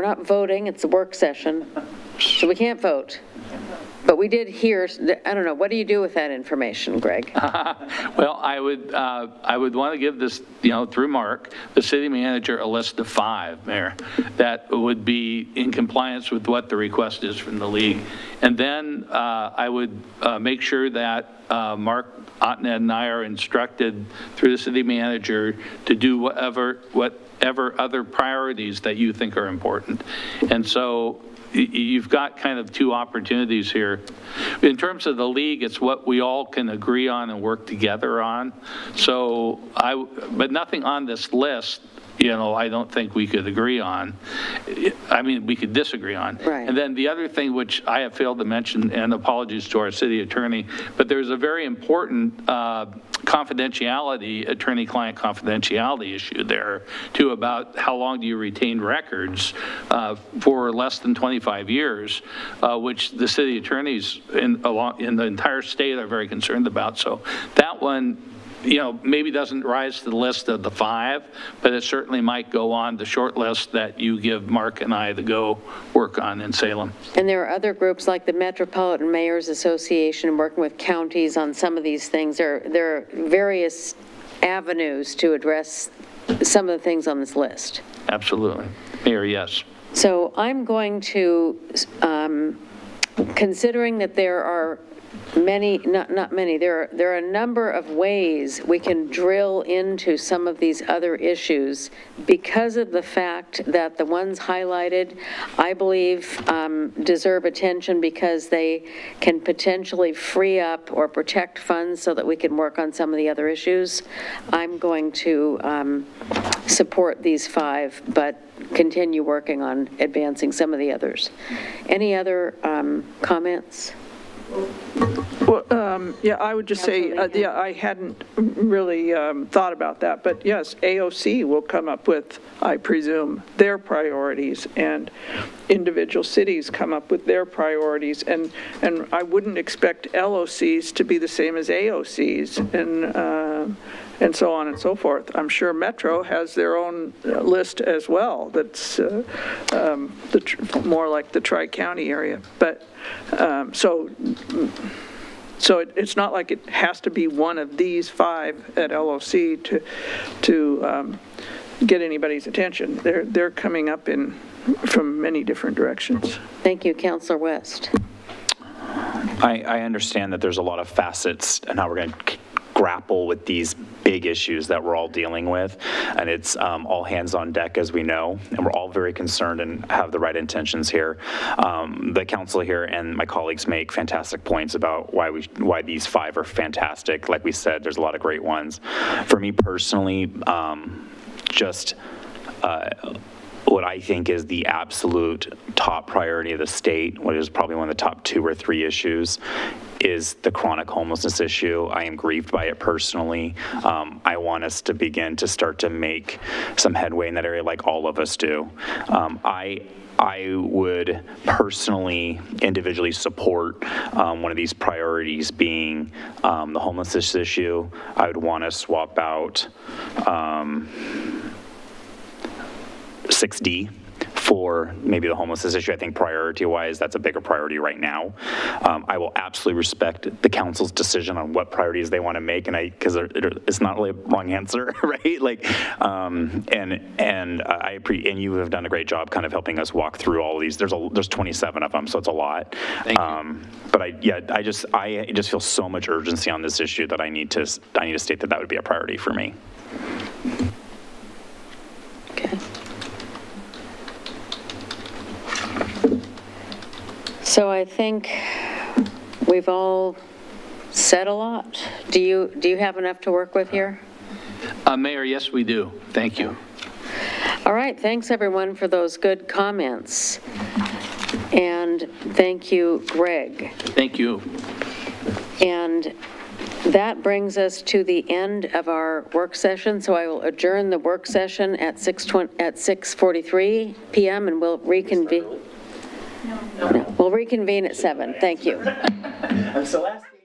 not voting, it's a work session, so we can't vote. But we did hear, I don't know, what do you do with that information, Greg? Well, I would want to give this, through Mark, the city manager, a list of 5, Mayor, that would be in compliance with what the request is from the league. And then I would make sure that Mark Otnet and I are instructed through the city manager to do whatever other priorities that you think are important. And so you've got kind of 2 opportunities here. In terms of the league, it's what we all can agree on and work together on. So but nothing on this list, I don't think we could agree on. I mean, we could disagree on. Right. And then the other thing, which I have failed to mention, and apologies to our city attorney, but there's a very important confidentiality, attorney-client confidentiality issue there, too, about how long do you retain records for less than 25 years, which the city attorneys in the entire state are very concerned about. So that one, maybe doesn't rise to the list of the 5, but it certainly might go on the short list that you give Mark and I to go work on in Salem. And there are other groups like the Metropolitan Mayors Association working with counties on some of these things. There are various avenues to address some of the things on this list. Absolutely. Mayor, yes. So I'm going to, considering that there are many, not many, there are a number of ways we can drill into some of these other issues because of the fact that the ones highlighted, I believe, deserve attention because they can potentially free up or protect funds so that we can work on some of the other issues. I'm going to support these 5, but continue working on advancing some of the others. Any other comments? Well, yeah, I would just say, yeah, I hadn't really thought about that, but yes, AOC will come up with, I presume, their priorities, and individual cities come up with their priorities, and I wouldn't expect LOCs to be the same as AOCs, and so on and so forth. I'm sure Metro has their own list as well that's more like the Tri-County area, but so it's not like it has to be one of these 5 at LOC to get anybody's attention. They're coming up from many different directions. Thank you, Councillor West. I understand that there's a lot of facets and how we're going to grapple with these big issues that we're all dealing with, and it's all hands on deck, as we know, and we're all very concerned and have the right intentions here. The council here and my colleagues make fantastic points about why these 5 are fantastic. Like we said, there's a lot of great ones. For me personally, just what I think is the absolute top priority of the state, what is probably one of the top 2 or 3 issues, is the chronic homelessness issue. I am grieved by it personally. I want us to begin to start to make some headway in that area like all of us do. I would personally, individually support one of these priorities being the homelessness issue. I would want to swap out 6D for maybe the homelessness issue. I think priority-wise, that's a bigger priority right now. I will absolutely respect the council's decision on what priorities they want to make, and because it's not really a wrong answer, right? Like, and you have done a great job kind of helping us walk through all of these. There's 27 of them, so it's a lot. Thank you. But I just feel so much urgency on this issue that I need to state that would be a priority for me. Okay. So I think we've all said a lot. Do you have enough to work with here? Mayor, yes, we do. Thank you. All right, thanks everyone for those good comments. And thank you, Greg. Thank you. And that brings us to the end of our work session, so I will adjourn the work session at 6:43 p.m. and we'll reconvene. No, we'll reconvene at 7. Thank you. I'm so asking.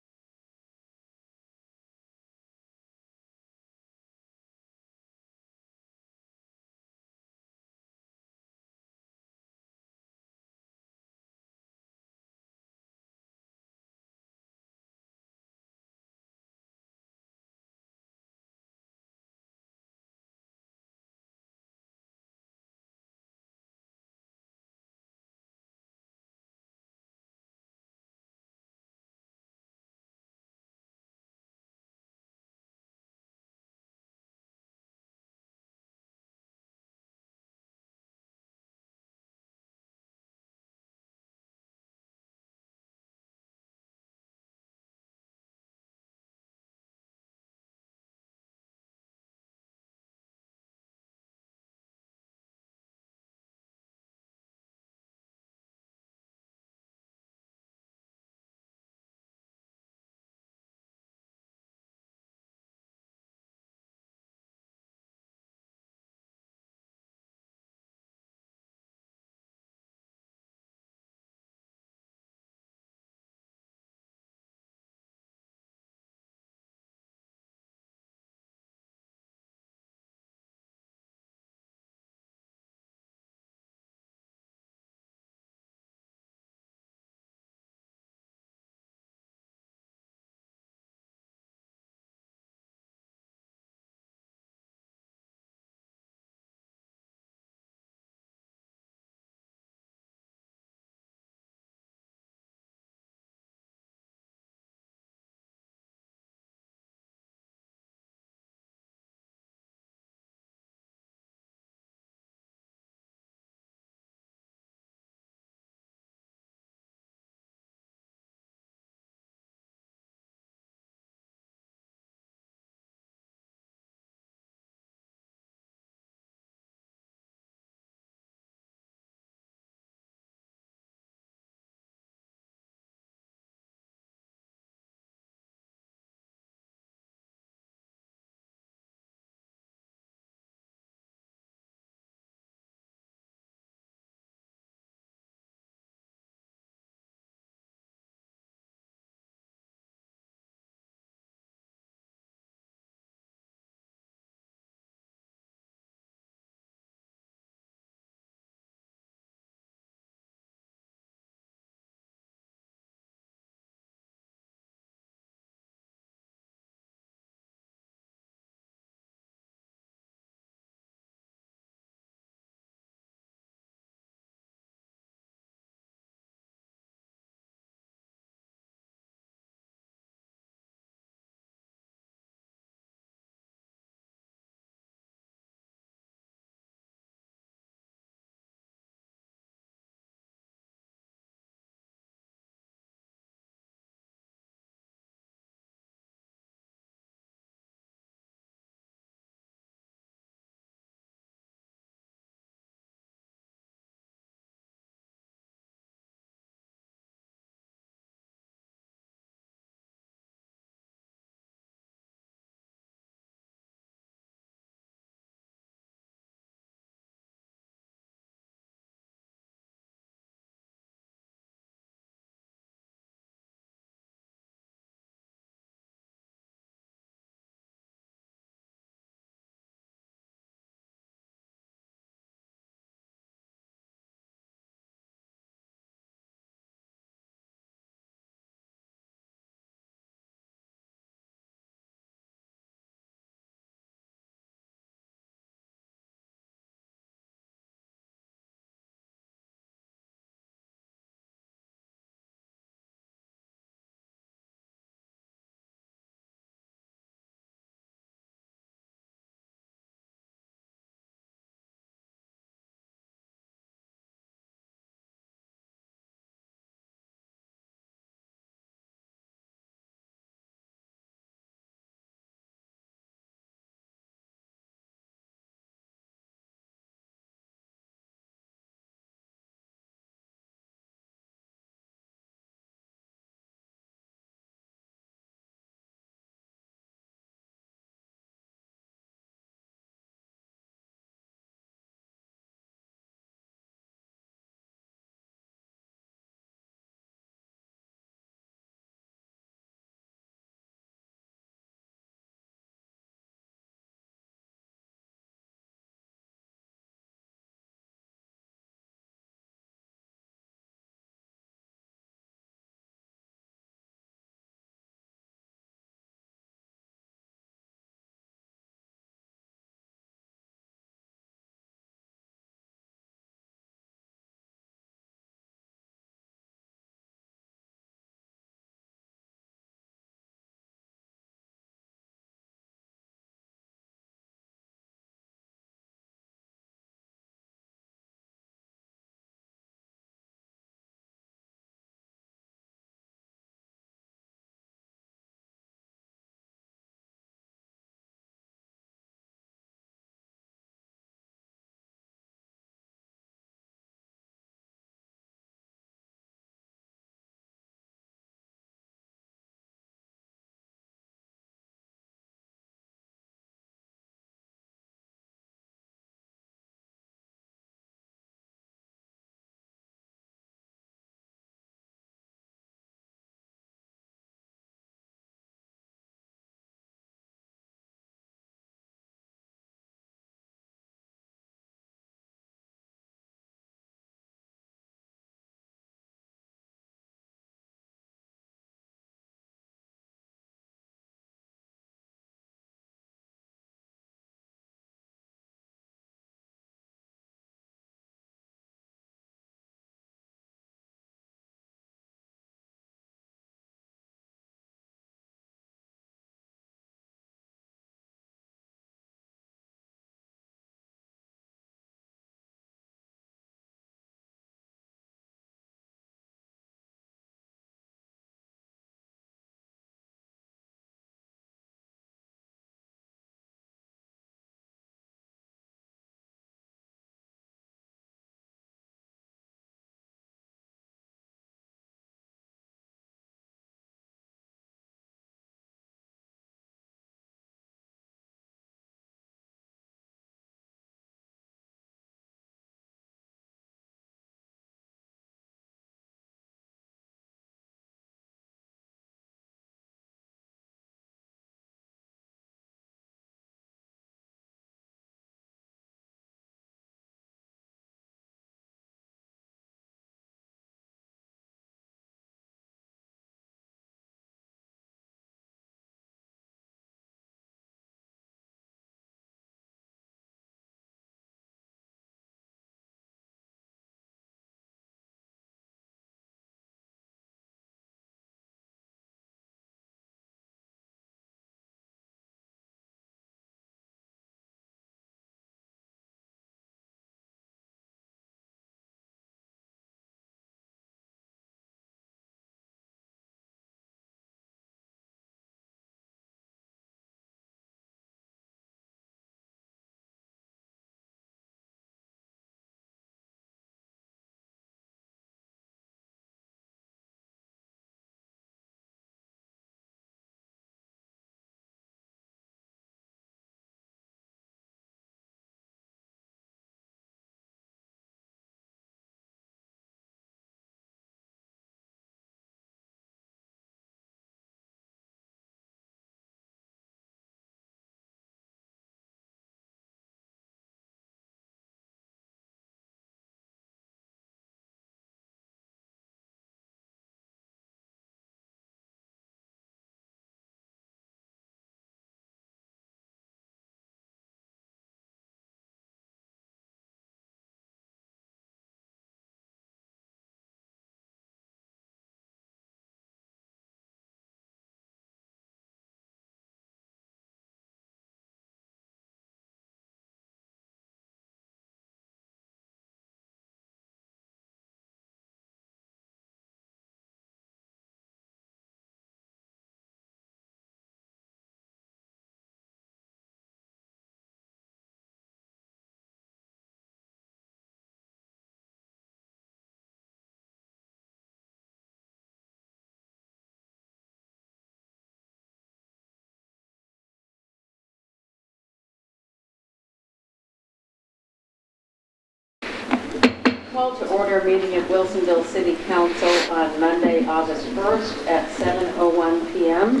Call to order a meeting of Wilsonville City Council on Monday, August 1st at 7:01 p.m.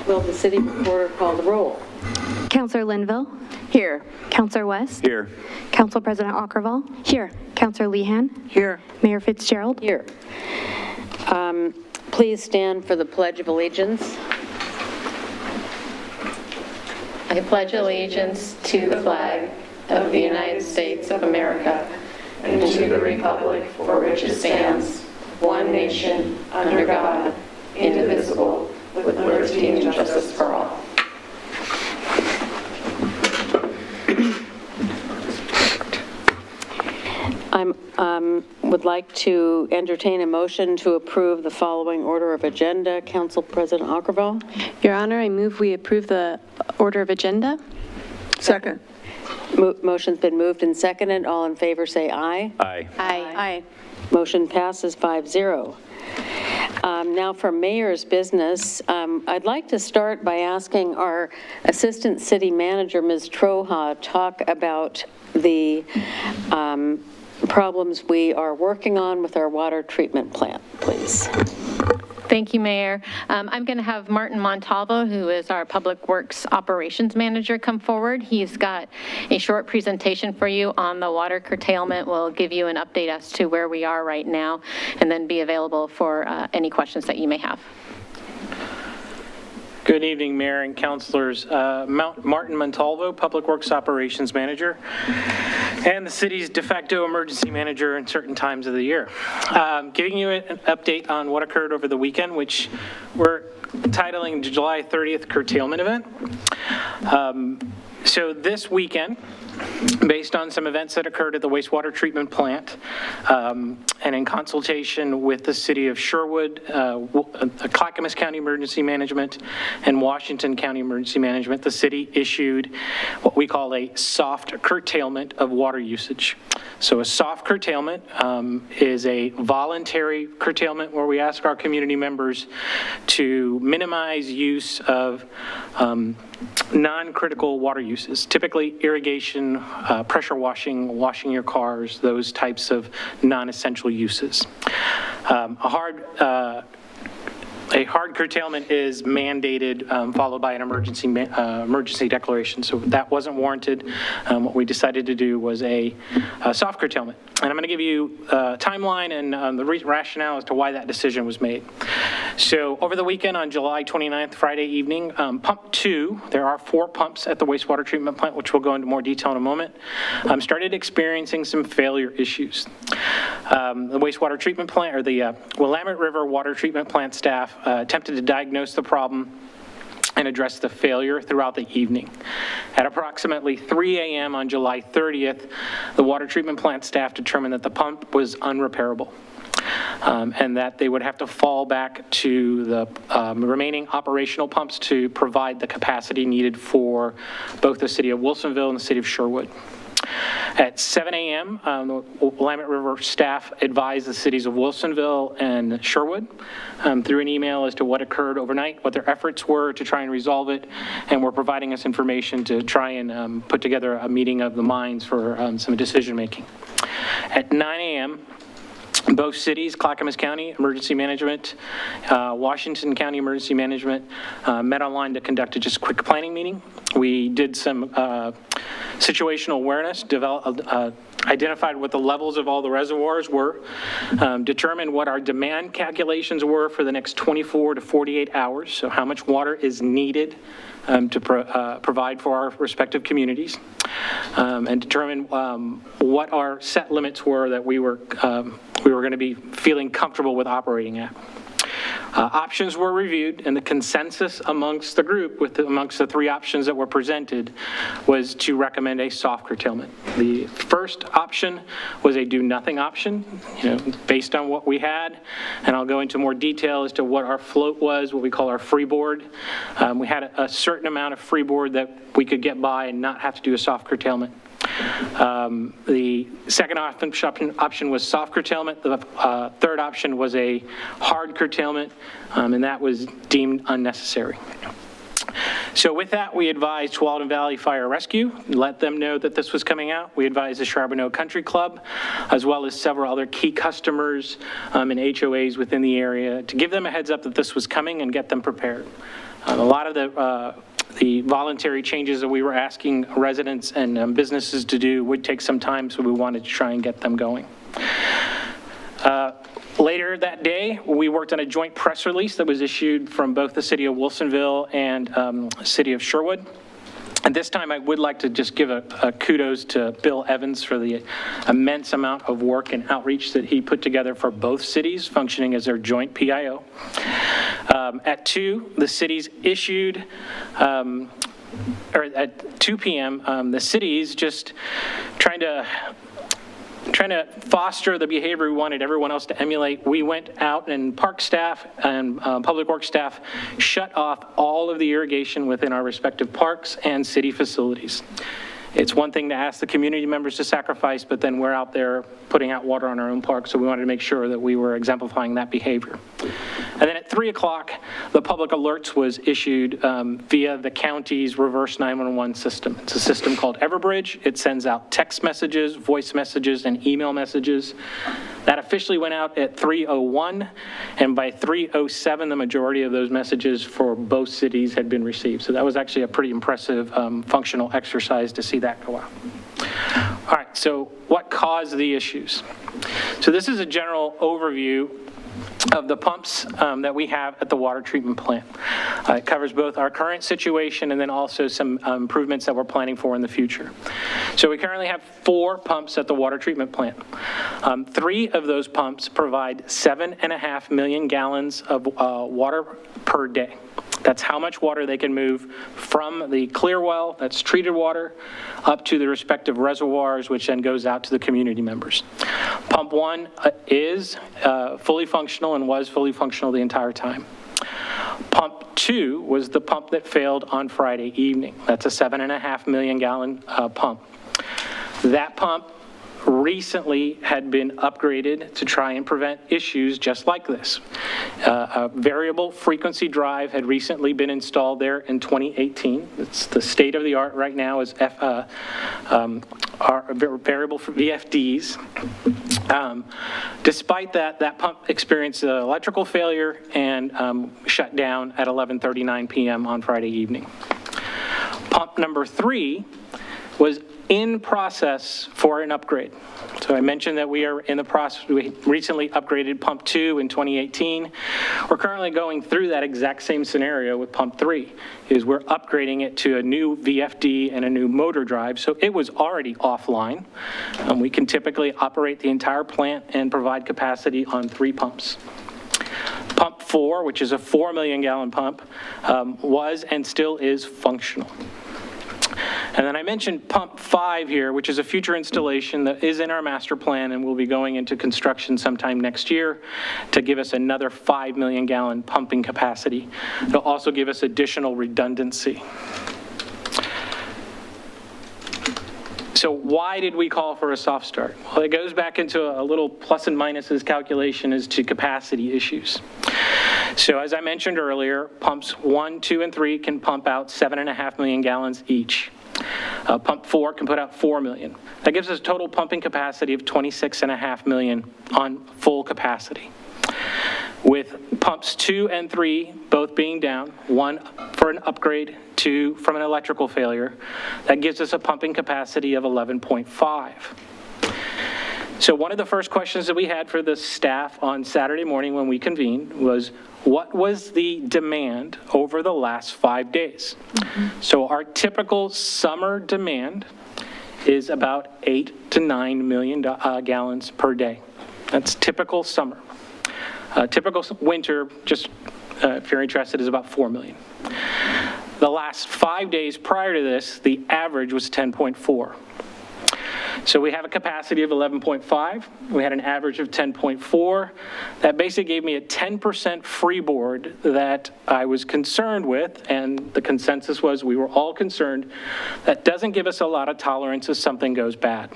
Will the city recorder call the roll? Councillor Linville. Here. Councillor West. Here. Council President Ockervall. Here. Councillor Lehan. Here. Mayor Fitzgerald. Here. Please stand for the Pledge of Allegiance. I pledge allegiance to the flag of the United States of America and to the republic for which it stands, one nation, under God, indivisible, with liberty and justice for all. I would like to entertain a motion to approve the following order of agenda. Council President Ockervall. Your Honor, I move we approve the order of agenda. Second. Motion's been moved and seconded. All in favor say aye. Aye. Aye. Motion passes 5-0. Now for mayor's business, I'd like to start by asking our Assistant City Manager, Ms. Troha, talk about the problems we are working on with our water treatment plant, please. Thank you, Mayor. I'm going to have Martin Montalvo, who is our Public Works Operations Manager, come forward. He's got a short presentation for you on the water curtailment. We'll give you an update as to where we are right now, and then be available for any questions that you may have. Good evening, Mayor and Councilors. Martin Montalvo, Public Works Operations Manager, and the city's de facto emergency manager in certain times of the year. Giving you an update on what occurred over the weekend, which we're titling the July 30th curtailment event. So this weekend, based on some events that occurred at the wastewater treatment plant, and in consultation with the city of Sherwood, Clackamas County Emergency Management, and Washington County Emergency Management, the city issued what we call a soft curtailment of water usage. So a soft curtailment is a voluntary curtailment where we ask our community members to minimize use of non-critical water uses, typically irrigation, pressure washing, washing your cars, those types of non-essential uses. A hard curtailment is mandated, followed by an emergency declaration. So that wasn't warranted. What we decided to do was a soft curtailment. And I'm going to give you a timeline and the rationale as to why that decision was made. So over the weekend on July 29th, Friday evening, pump 2, there are 4 pumps at the wastewater treatment plant, which we'll go into more detail in a moment, started experiencing some failure issues. The wastewater treatment plant, or the Willamette River Water Treatment Plant staff attempted to diagnose the problem and address the failure throughout the evening. At approximately 3 a.m. on July 30th, the water treatment plant staff determined that the pump was unrepairable. And that they would have to fall back to the remaining operational pumps to provide the capacity needed for both the city of Wilsonville and the city of Sherwood. At 7 a.m., the Willamette River staff advised the cities of Wilsonville and Sherwood through an email as to what occurred overnight, what their efforts were to try and resolve it, and were providing us information to try and put together a meeting of the minds for some decision making. At 9 a.m., both cities, Clackamas County Emergency Management, Washington County Emergency Management, met online to conduct just a quick planning meeting. We did some situational awareness, identified what the levels of all the reservoirs were, determined what our demand calculations were for the next 24 to 48 hours, so how much water is needed to provide for our respective communities, and determine what our set limits were that we were going to be feeling comfortable with operating at. Options were reviewed, and the consensus amongst the group, amongst the 3 options that were presented, was to recommend a soft curtailment. The first option was a do-nothing option, based on what we had, and I'll go into more detail as to what our float was, what we call our freeboard. We had a certain amount of freeboard that we could get by and not have to do a soft curtailment. The second option was soft curtailment. The third option was a hard curtailment, and that was deemed unnecessary. So with that, we advised Tualatin Valley Fire Rescue, let them know that this was coming out. We advised the Charbonneau Country Club, as well as several other key customers and HOAs within the area to give them a heads up that this was coming and get them prepared. A lot of the voluntary changes that we were asking residents and businesses to do would take some time, so we wanted to try and get them going. Later that day, we worked on a joint press release that was issued from both the city of Wilsonville and city of Sherwood. And this time, I would like to just give a kudos to Bill Evans for the immense amount of work and outreach that he put together for both cities, functioning as their joint PIO. At 2, the cities issued, or at 2 p.m., the cities just trying to foster the behavior we wanted everyone else to emulate. We went out and park staff and public works staff shut off all of the irrigation within our respective parks and city facilities. It's one thing to ask the community members to sacrifice, but then we're out there putting out water on our own park, so we wanted to make sure that we were exemplifying that behavior. And then at 3 o'clock, the public alerts was issued via the county's reverse 911 system. It's a system called Everbridge. It sends out text messages, voice messages, and email messages. That officially went out at 3:01, and by 3:07, the majority of those messages for both cities had been received. So that was actually a pretty impressive functional exercise to see that go out. All right, so what caused the issues? So this is a general overview of the pumps that we have at the water treatment plant. It covers both our current situation and then also some improvements that we're planning for in the future. So we currently have 4 pumps at the water treatment plant. 3 of those pumps provide 7.5 million gallons of water per day. That's how much water they can move from the clear well, that's treated water, up to the respective reservoirs, which then goes out to the community members. Pump 1 is fully functional and was fully functional the entire time. Pump 2 was the pump that failed on Friday evening. That's a 7.5 million gallon pump. That pump recently had been upgraded to try and prevent issues just like this. A variable frequency drive had recently been installed there in 2018. It's the state of the art right now is our variable VFDs. Despite that, that pump experienced an electrical failure and shut down at 11:39 p.m. on Friday evening. Pump number 3 was in process for an upgrade. So I mentioned that we are in the process, we recently upgraded pump 2 in 2018. We're currently going through that exact same scenario with pump 3, is we're upgrading it to a new VFD and a new motor drive. So it was already offline. We can typically operate the entire plant and provide capacity on 3 pumps. Pump 4, which is a 4 million gallon pump, was and still is functional. And then I mentioned pump 5 here, which is a future installation that is in our master plan and will be going into construction sometime next year to give us another 5 million gallon pumping capacity. It'll also give us additional redundancy. So why did we call for a soft start? Well, it goes back into a little plus and minuses calculation as to capacity issues. So as I mentioned earlier, pumps 1, 2, and 3 can pump out 7.5 million gallons each. Pump 4 can put out 4 million. That gives us a total pumping capacity of 26.5 million on full capacity. With pumps 2 and 3 both being down, 1 for an upgrade, 2 from an electrical failure, that gives us a pumping capacity of 11.5. So one of the first questions that we had for the staff on Saturday morning when we convened was, what was the demand over the last 5 days? So our typical summer demand is about 8 to 9 million gallons per day. That's typical summer. Typical winter, just if you're interested, is about 4 million. The last 5 days prior to this, the average was 10.4. So we have a capacity of 11.5. We had an average of 10.4. That basically gave me a 10% freeboard that I was concerned with, and the consensus was we were all concerned. That doesn't give us a lot of tolerance if something goes bad.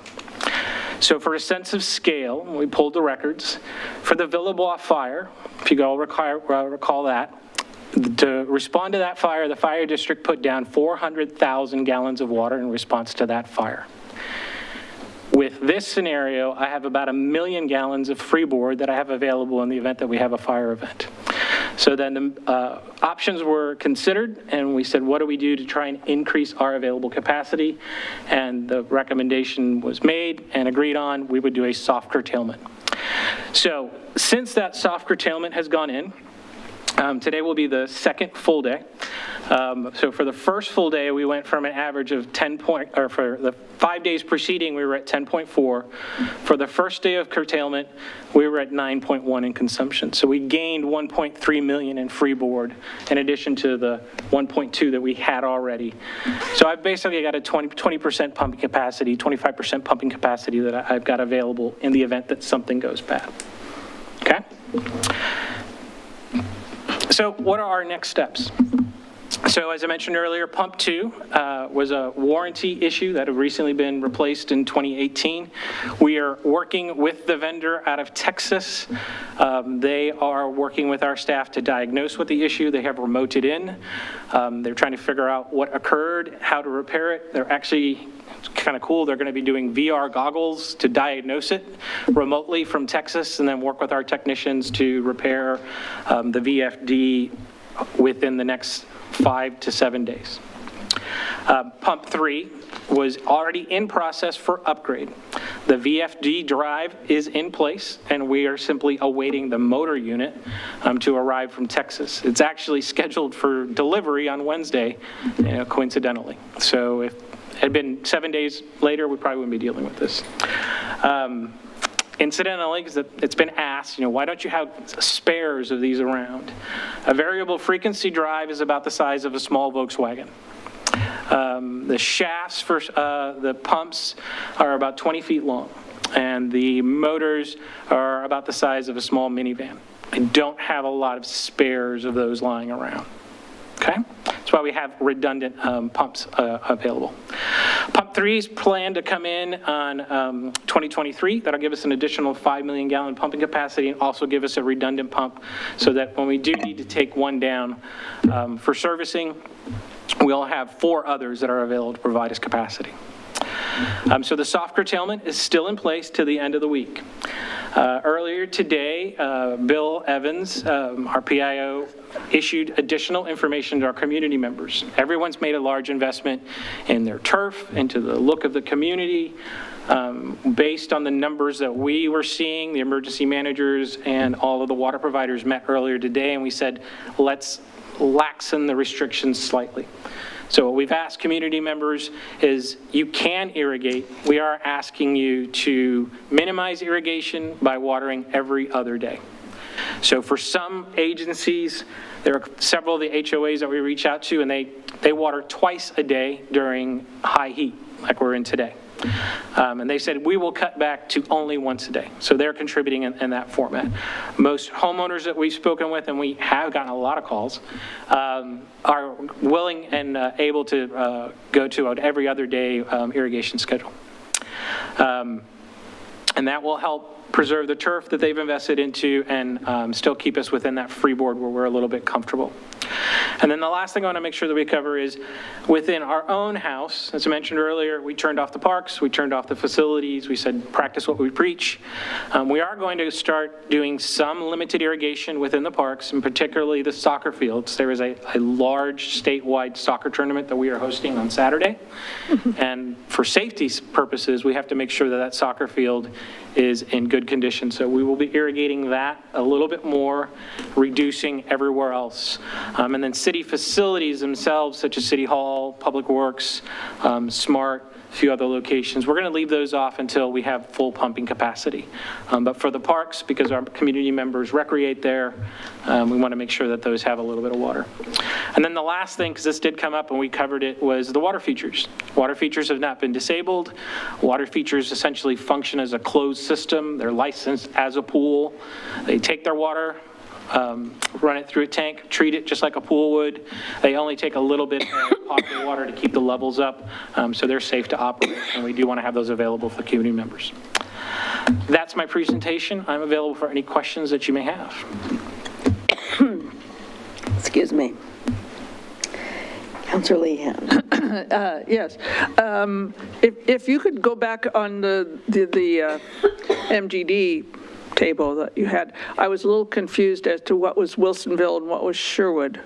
So for a sense of scale, we pulled the records. For the Villebois fire, if you all recall that, To respond to that fire, the fire district put down 400,000 gallons of water in response to that fire. With this scenario, I have about 1 million gallons of freeboard that I have available in the event that we have a fire event. So then the options were considered, and we said, what do we do to try and increase our available capacity? And the recommendation was made and agreed on, we would do a soft curtailment. So since that soft curtailment has gone in, today will be the second full day. So for the first full day, we went from an average of for the 5 days preceding, we were at 10.4. For the first day of curtailment, we were at 9.1 in consumption. So we gained 1.3 million in freeboard in addition to the 1.2 that we had already. So I've basically got a 20% pumping capacity, 25% pumping capacity that I've got available in the event that something goes bad. Okay? So what are our next steps? So as I mentioned earlier, Pump 2 was a warranty issue that had recently been replaced in 2018. We are working with the vendor out of Texas. They are working with our staff to diagnose what the issue. They have remoted in. They're trying to figure out what occurred, how to repair it. They're actually kind of cool. They're going to be doing VR goggles to diagnose it remotely from Texas and then work with our technicians to repair the VFD within the next 5 to 7 days. Pump 3 was already in process for upgrade. The VFD drive is in place, and we are simply awaiting the motor unit to arrive from Texas. It's actually scheduled for delivery on Wednesday, coincidentally. So if it had been 7 days later, we probably wouldn't be dealing with this. Incidentally, because it's been asked, why don't you have spares of these around? A variable frequency drive is about the size of a small Volkswagen. The shafts for the pumps are about 20 feet long, and the motors are about the size of a small minivan. I don't have a lot of spares of those lying around. Okay? That's why we have redundant pumps available. Pump 3 is planned to come in on 2023. That'll give us an additional 5 million gallon pumping capacity and also give us a redundant pump so that when we do need to take one down for servicing, we'll have 4 others that are available to provide us capacity. So the soft curtailment is still in place to the end of the week. Earlier today, Bill Evans, our PIO, issued additional information to our community members. Everyone's made a large investment in their turf, into the look of the community. Based on the numbers that we were seeing, the emergency managers and all of the water providers met earlier today, and we said, let's laxen the restrictions slightly. So what we've asked community members is you can irrigate. We are asking you to minimize irrigation by watering every other day. So for some agencies, there are several of the HOAs that we reach out to, and they water twice a day during high heat, like we're in today. And they said, we will cut back to only once a day. So they're contributing in that format. Most homeowners that we've spoken with, and we have gotten a lot of calls, are willing and able to go to an every other day irrigation schedule. And that will help preserve the turf that they've invested into and still keep us within that freeboard where we're a little bit comfortable. And then the last thing I want to make sure that we cover is within our own house, as I mentioned earlier, we turned off the parks, we turned off the facilities, we said practice what we preach. We are going to start doing some limited irrigation within the parks, and particularly the soccer fields. There is a large statewide soccer tournament that we are hosting on Saturday. And for safety purposes, we have to make sure that that soccer field is in good condition. So we will be irrigating that a little bit more, reducing everywhere else. And then city facilities themselves, such as City Hall, Public Works, SMART, a few other locations, we're going to leave those off until we have full pumping capacity. But for the parks, because our community members recreate there, we want to make sure that those have a little bit of water. And then the last thing, because this did come up and we covered it, was the water features. Water features have not been disabled. Water features essentially function as a closed system. They're licensed as a pool. They take their water, run it through a tank, treat it just like a pool would. They only take a little bit of popular water to keep the levels up, so they're safe to operate, and we do want to have those available for community members. That's my presentation. I'm available for any questions that you may have. Excuse me. Councillor Lehan. Yes. If you could go back on the MGD table that you had, I was a little confused as to what was Wilsonville and what was Sherwood.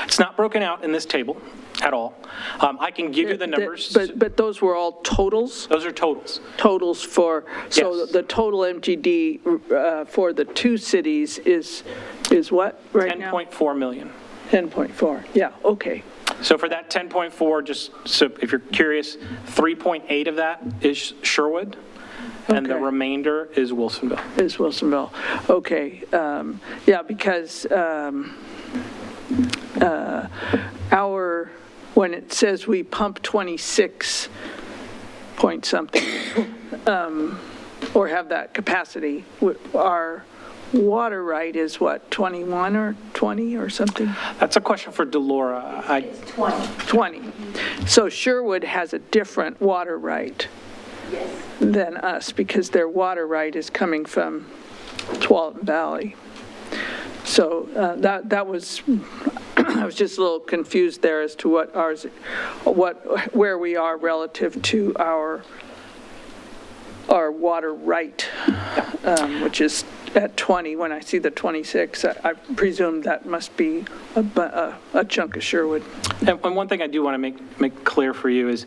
It's not broken out in this table at all. I can give you the numbers. But those were all totals? Those are totals. Totals for, so Yes. the total MGD for the two cities is what right now? 10.4 million. 10.4, yeah, okay. So for that 10.4, just so if you're curious, 3.8 of that is Sherwood, and the Okay. remainder is Wilsonville. Is Wilsonville, okay. Yeah, because when it says we pump 26 point something, or have that capacity, our water right is what, 21 or 20 or something? That's a question for Delora. It's 20. 20. So Sherwood has a different water right than us, because their water right is coming from Tualatin Valley. So that was, I was just a little confused there as to what ours, where we are relative to our water right, which is at 20. When I see the 26, I presume that must be a chunk of Sherwood. And one thing I do want to make clear for you is,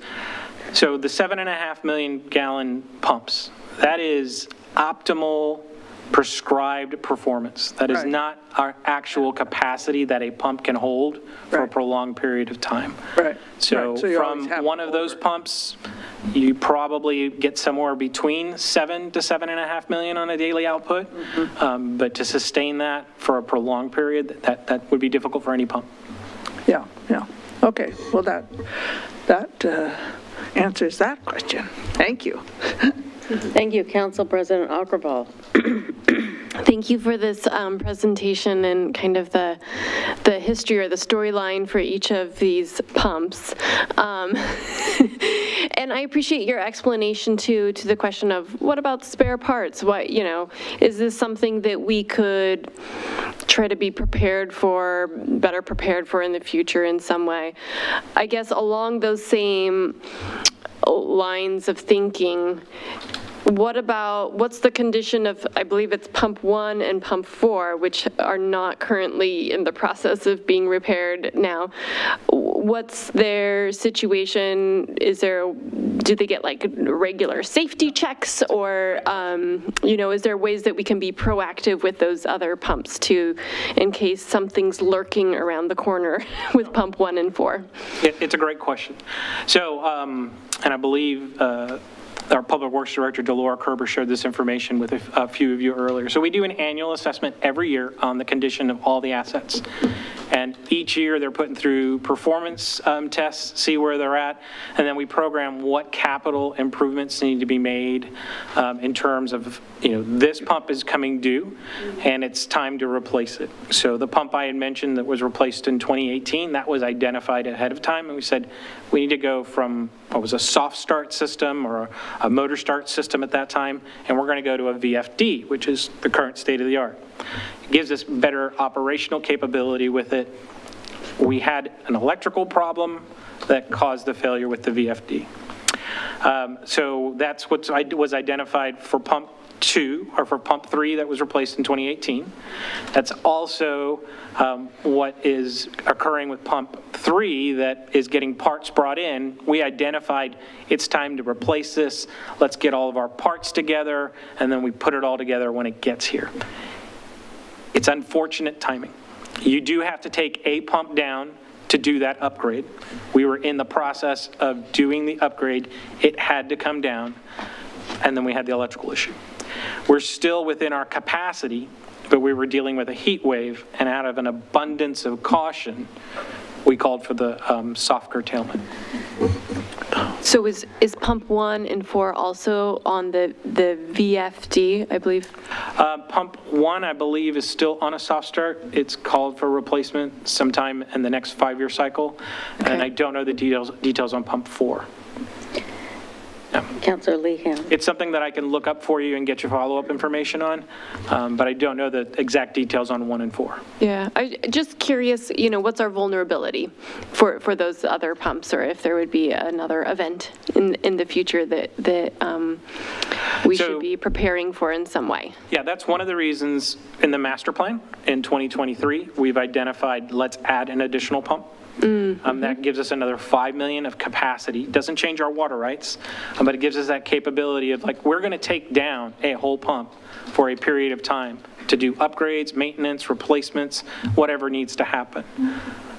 so the 7.5 million gallon pumps, that is optimal prescribed performance. That is Right. not our actual capacity that a pump can hold for a Right. prolonged period of time. Right. So Right. So you always from have one of those over. pumps, you probably get somewhere between 7 to 7.5 million on a daily output. But to sustain that for a prolonged period, that would be difficult for any pump. Yeah, yeah. Okay, well, that answers that question. Thank you. Thank you, Council President Akravall. Thank you for this presentation and kind of the history or the storyline for each of these pumps. And I appreciate your explanation to the question of what about spare parts? What, is this something that we could try to be better prepared for in the future in some way? I guess along those same lines of thinking, what's the condition of, I believe it's pump 1 and pump 4, which are not currently in the process of being repaired now. What's their situation? Do they get like regular safety checks, or, is there ways that we can be proactive with those other pumps too, in case something's lurking around the corner with pump 1 and 4? It's a great question. So, and I believe our Public Works Director, Delora Kerber, shared this information with a few of you earlier. So we do an annual assessment every year on the condition of all the assets. And each year they're putting through performance tests, see where they're at, and then we program what capital improvements need to be made in terms of, this pump is coming due and it's time to replace it. So the pump I had mentioned that was replaced in 2018, that was identified ahead of time, and we said we need to go from what was a soft start system or a motor start system at that time, and we're going to go to a VFD, which is the current state of the art. It gives us better operational capability with it. We had an electrical problem that caused the failure with the VFD. So that's what was identified for pump 2, or for pump 3 that was replaced in 2018. That's also what is occurring with pump 3 that is getting parts brought in. We identified it's time to replace this. Let's get all of our parts together, and then we put it all together when it gets here. It's unfortunate timing. You do have to take a pump down to do that upgrade. We were in the process of doing the upgrade. It had to come down, and then we had the electrical issue. We're still within our capacity, but we were dealing with a heat wave, and out of an abundance of caution, we called for the soft curtailment. So is pump 1 and 4 also on the VFD, I believe? Pump 1, I believe, is still on a soft start. It's called for replacement sometime in the next 5-year cycle, and I don't know the details on pump 4. Councillor Lehan. It's something that I can look up for you and get you follow-up information on, but I don't know the exact details on 1 and 4. Yeah, I just curious, what's our vulnerability for those other pumps, or if there would be another event in the future that we should be preparing for in some way? Yeah, that's one of the reasons in the master plan in 2023, we've identified, let's add an additional pump. That gives us another 5 million of capacity. Doesn't change our water rights, but it gives us that capability of we're going to take down a whole pump for a period of time to do upgrades, maintenance, replacements, whatever needs to happen.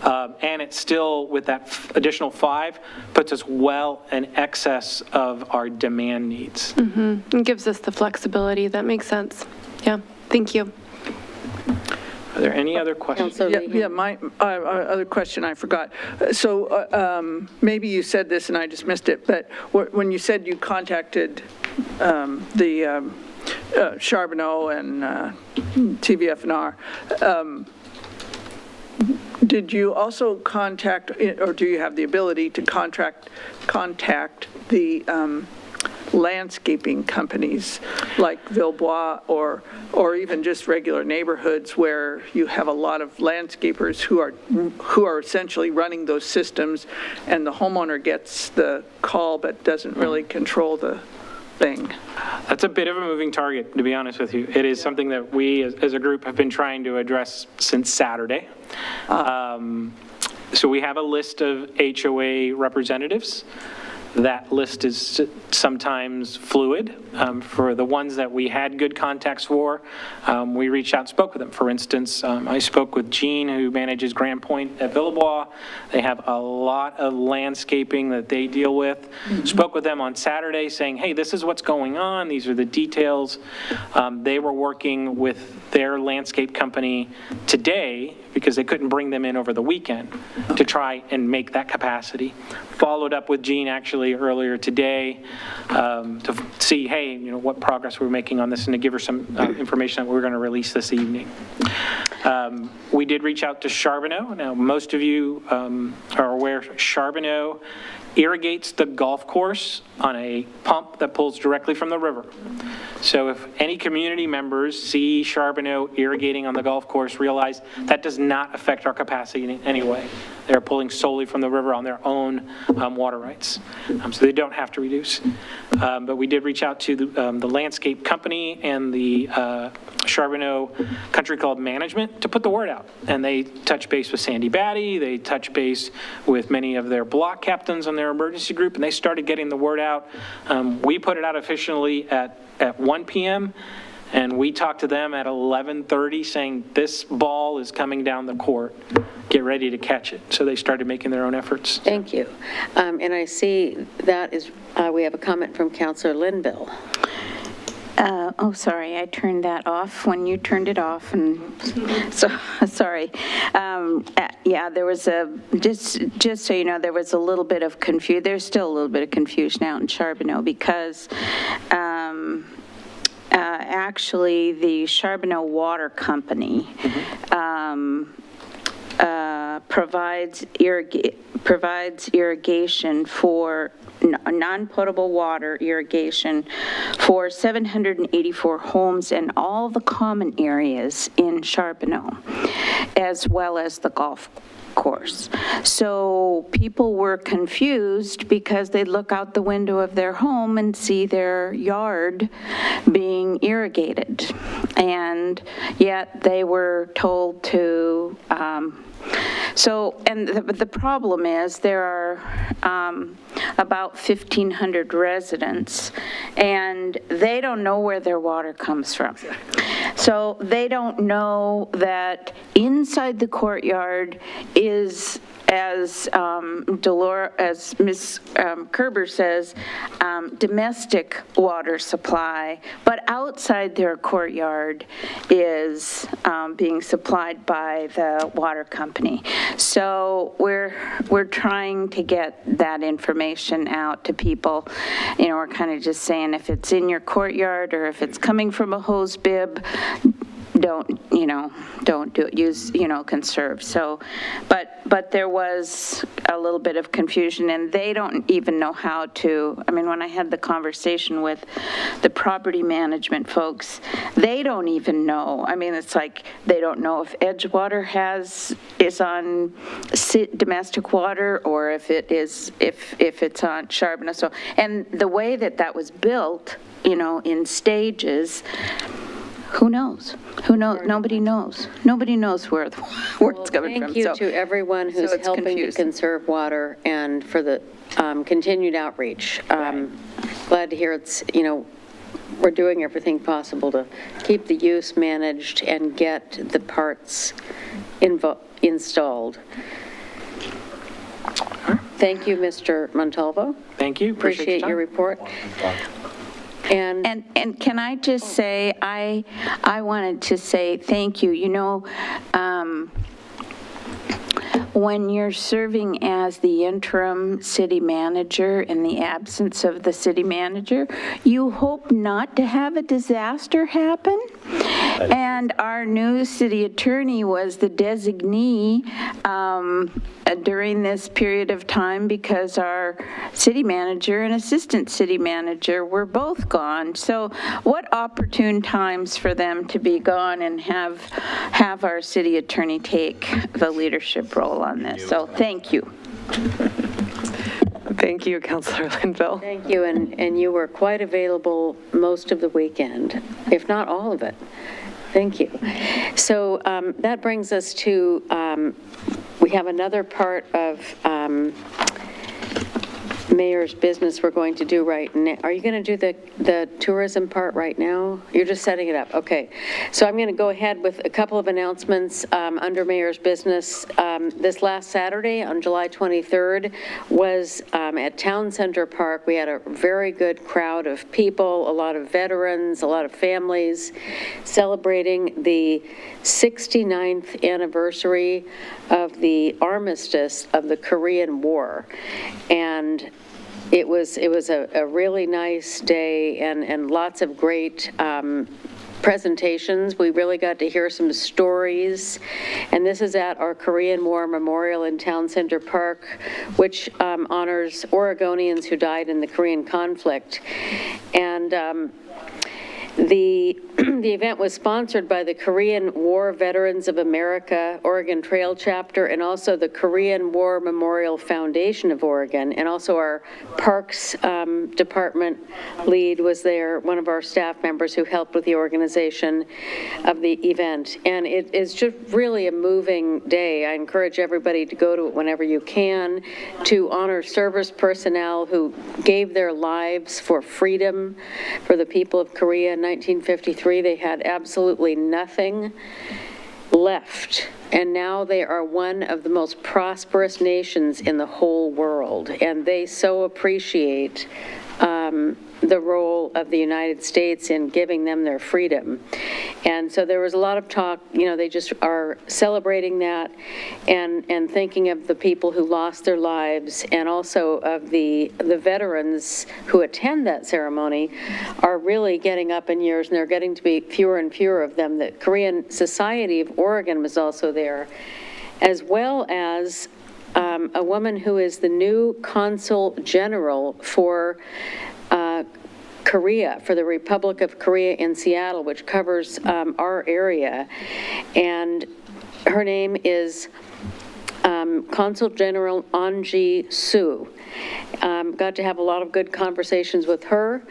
And it's still, with that additional 5, puts us well in excess of our demand needs. It gives us the flexibility. That makes sense. Yeah, thank you. Are there any other questions? Yeah, my other question, I forgot. So maybe you said this and I just missed it, but when you said you contacted the Charbonneau and TVF&R, did you also contact, or do you have the ability to contact the landscaping companies like Villebois or even just regular neighborhoods where you have a lot of landscapers who are essentially running those systems, and the homeowner gets the call but doesn't really control the thing? That's a bit of a moving target, to be honest with you. It is something that we as a group have been trying to address since Saturday. So we have a list of HOA representatives. That list is sometimes fluid. For the ones that we had good contacts for, we reached out and spoke with them. For instance, I spoke with Jean, who manages Grand Point at Villebois. They have a lot of landscaping that they deal with. Spoke with them on Saturday saying, hey, this is what's going on. These are the details. They were working with their landscape company today because they couldn't bring them in over the weekend to try and make that capacity. Followed up with Jean actually earlier today to see, hey, what progress we're making on this, and to give her some information that we're going to release this evening. We did reach out to Charbonneau. Now, most of you are aware Charbonneau irrigates the golf course on a pump that pulls directly from the river. So if any community members see Charbonneau irrigating on the golf course, realize that does not affect our capacity in any way. They're pulling solely from the river on their own water rights. So they don't have to reduce. But we did reach out to the landscape company and the Charbonneau Country Club management to put the word out. And they touch base with Sandy Batty. They touch base with many of their block captains on their emergency group, and they started getting the word out. We put it out officially at 1 p.m., and we talked to them at 11:30 saying, this ball is coming down the court. Get ready to catch it. So they started making their own efforts. Thank you. And I see that is, we have a comment from Councillor Linville. Oh, sorry, I turned that off when you turned it off, and so, sorry. Yeah, there was just so you know, there was a little bit of confusion. There's still a little bit of confusion out in Charbonneau because actually the Charbonneau Water Company provides irrigation for non-potable water irrigation for 784 homes and all the common areas in Charbonneau, as well as the golf course. So people were confused because they look out the window of their home and see their yard being irrigated, and yet they were told to and the problem is there are about 1,500 residents, and they don't know where their water comes from. So they don't know that inside the courtyard is, as Ms. Kerber says, domestic water supply, but outside their courtyard is being supplied by the water company. So we're trying to get that information out to people. We're kind of just saying if it's in your courtyard or if it's coming from a hose bib, don't do it, use, conserve. So, but there was a little bit of confusion, and they don't even know how to, when I had the conversation with the property management folks, they don't even know. It's like, they don't know if Edgewater is on domestic water, or if it's on Charbonneau. So, and the way that was built, in stages, who knows? Nobody knows. Nobody knows where it's coming from. Thank you to everyone who's helping to conserve water and for the continued outreach. Glad to hear we're doing everything possible to keep the use managed and get the parts installed. Thank you, Mr. Montalvo. Thank you. Appreciate your report. And can I just say, I wanted to say thank you. When you're serving as the interim city manager in the absence of the city manager, you hope not to have a disaster happen. And our new city attorney was the designee during this period of time because our city manager and assistant city manager were both gone. So what opportune times for them to be gone and have our city attorney take the leadership role on this. So thank you. Thank you, Councillor Linville. Thank you, and you were quite available most of the weekend, if not all of it. Thank you. So that brings us to, we have another part of mayor's business we're going to do right now. Are you going to do the tourism part right now? You're just setting it up. Okay. So I'm going to go ahead with a couple of announcements under mayor's business. This last Saturday on July 23rd was at Town Center Park. We had a very good crowd of people, a lot of veterans, a lot of families celebrating the 69th anniversary of the armistice of the Korean War. And it was a really nice day and lots of great presentations. We really got to hear some stories, and this is at our Korean War Memorial in Town Center Park, which honors Oregonians who died in the Korean conflict. And the event was sponsored by the Korean War Veterans of America Oregon Trail Chapter and also the Korean War Memorial Foundation of Oregon, and also our Parks Department lead was there, one of our staff members who helped with the organization of the event. And it is just really a moving day. I encourage everybody to go to it whenever you can, to honor service personnel who gave their lives for freedom for the people of Korea in 1953. They had absolutely nothing left, and now they are one of the most prosperous nations in the whole world, and they so appreciate the role of the United States in giving them their freedom. And so there was a lot of talk, they just are celebrating that and thinking of the people who lost their lives, and also of the veterans who attend that ceremony are really getting up in years, and they're getting to be fewer and fewer of them. The Korean Society of Oregon was also there, as well as a woman who is the new Consul General for Korea, for the Republic of Korea in Seattle, which covers our area. And her name is Consul General Anji Soo. Got to have a lot of good conversations with her.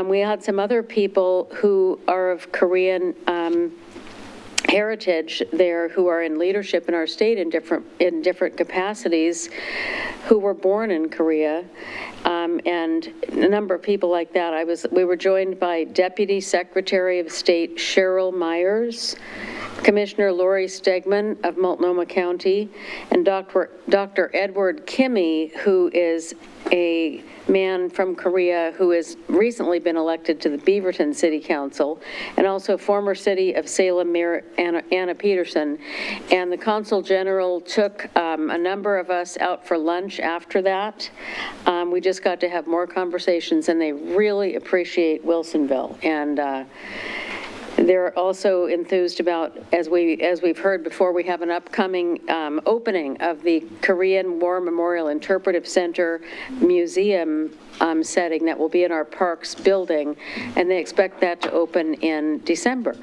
We had some other people who are of Korean heritage there, who are in leadership in our state in different capacities, who were born in Korea, and a number of people like that. We were joined by Deputy Secretary of State Cheryl Myers, Commissioner Lori Stegman of Multnomah County, and Dr. Edward Kimmy, who is a man from Korea who has recently been elected to the Beaverton City Council, and also former city of Salem Mayor Anna Peterson. And the Consul General took a number of us out for lunch after that. We just got to have more conversations, and they really appreciate Wilsonville. And They're also enthused about, as we've heard before, we have an upcoming opening of the Korean War Memorial Interpretive Center Museum setting that will be in our Parks building, and they expect that to open in December.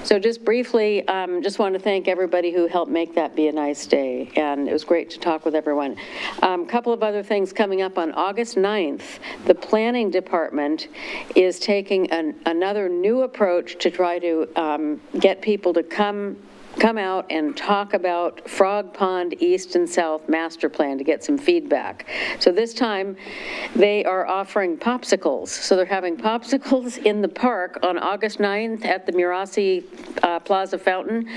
So just briefly, just want to thank everybody who helped make that be a nice day, and it was great to talk with everyone. A couple of other things coming up on August 9th, the Planning Department is taking another new approach to try to get people to come out and talk about Frog Pond East and South Master Plan to get some feedback. So this time, they are offering popsicles. So they're having popsicles in the park on August 9th at the Murasi Plaza Fountain.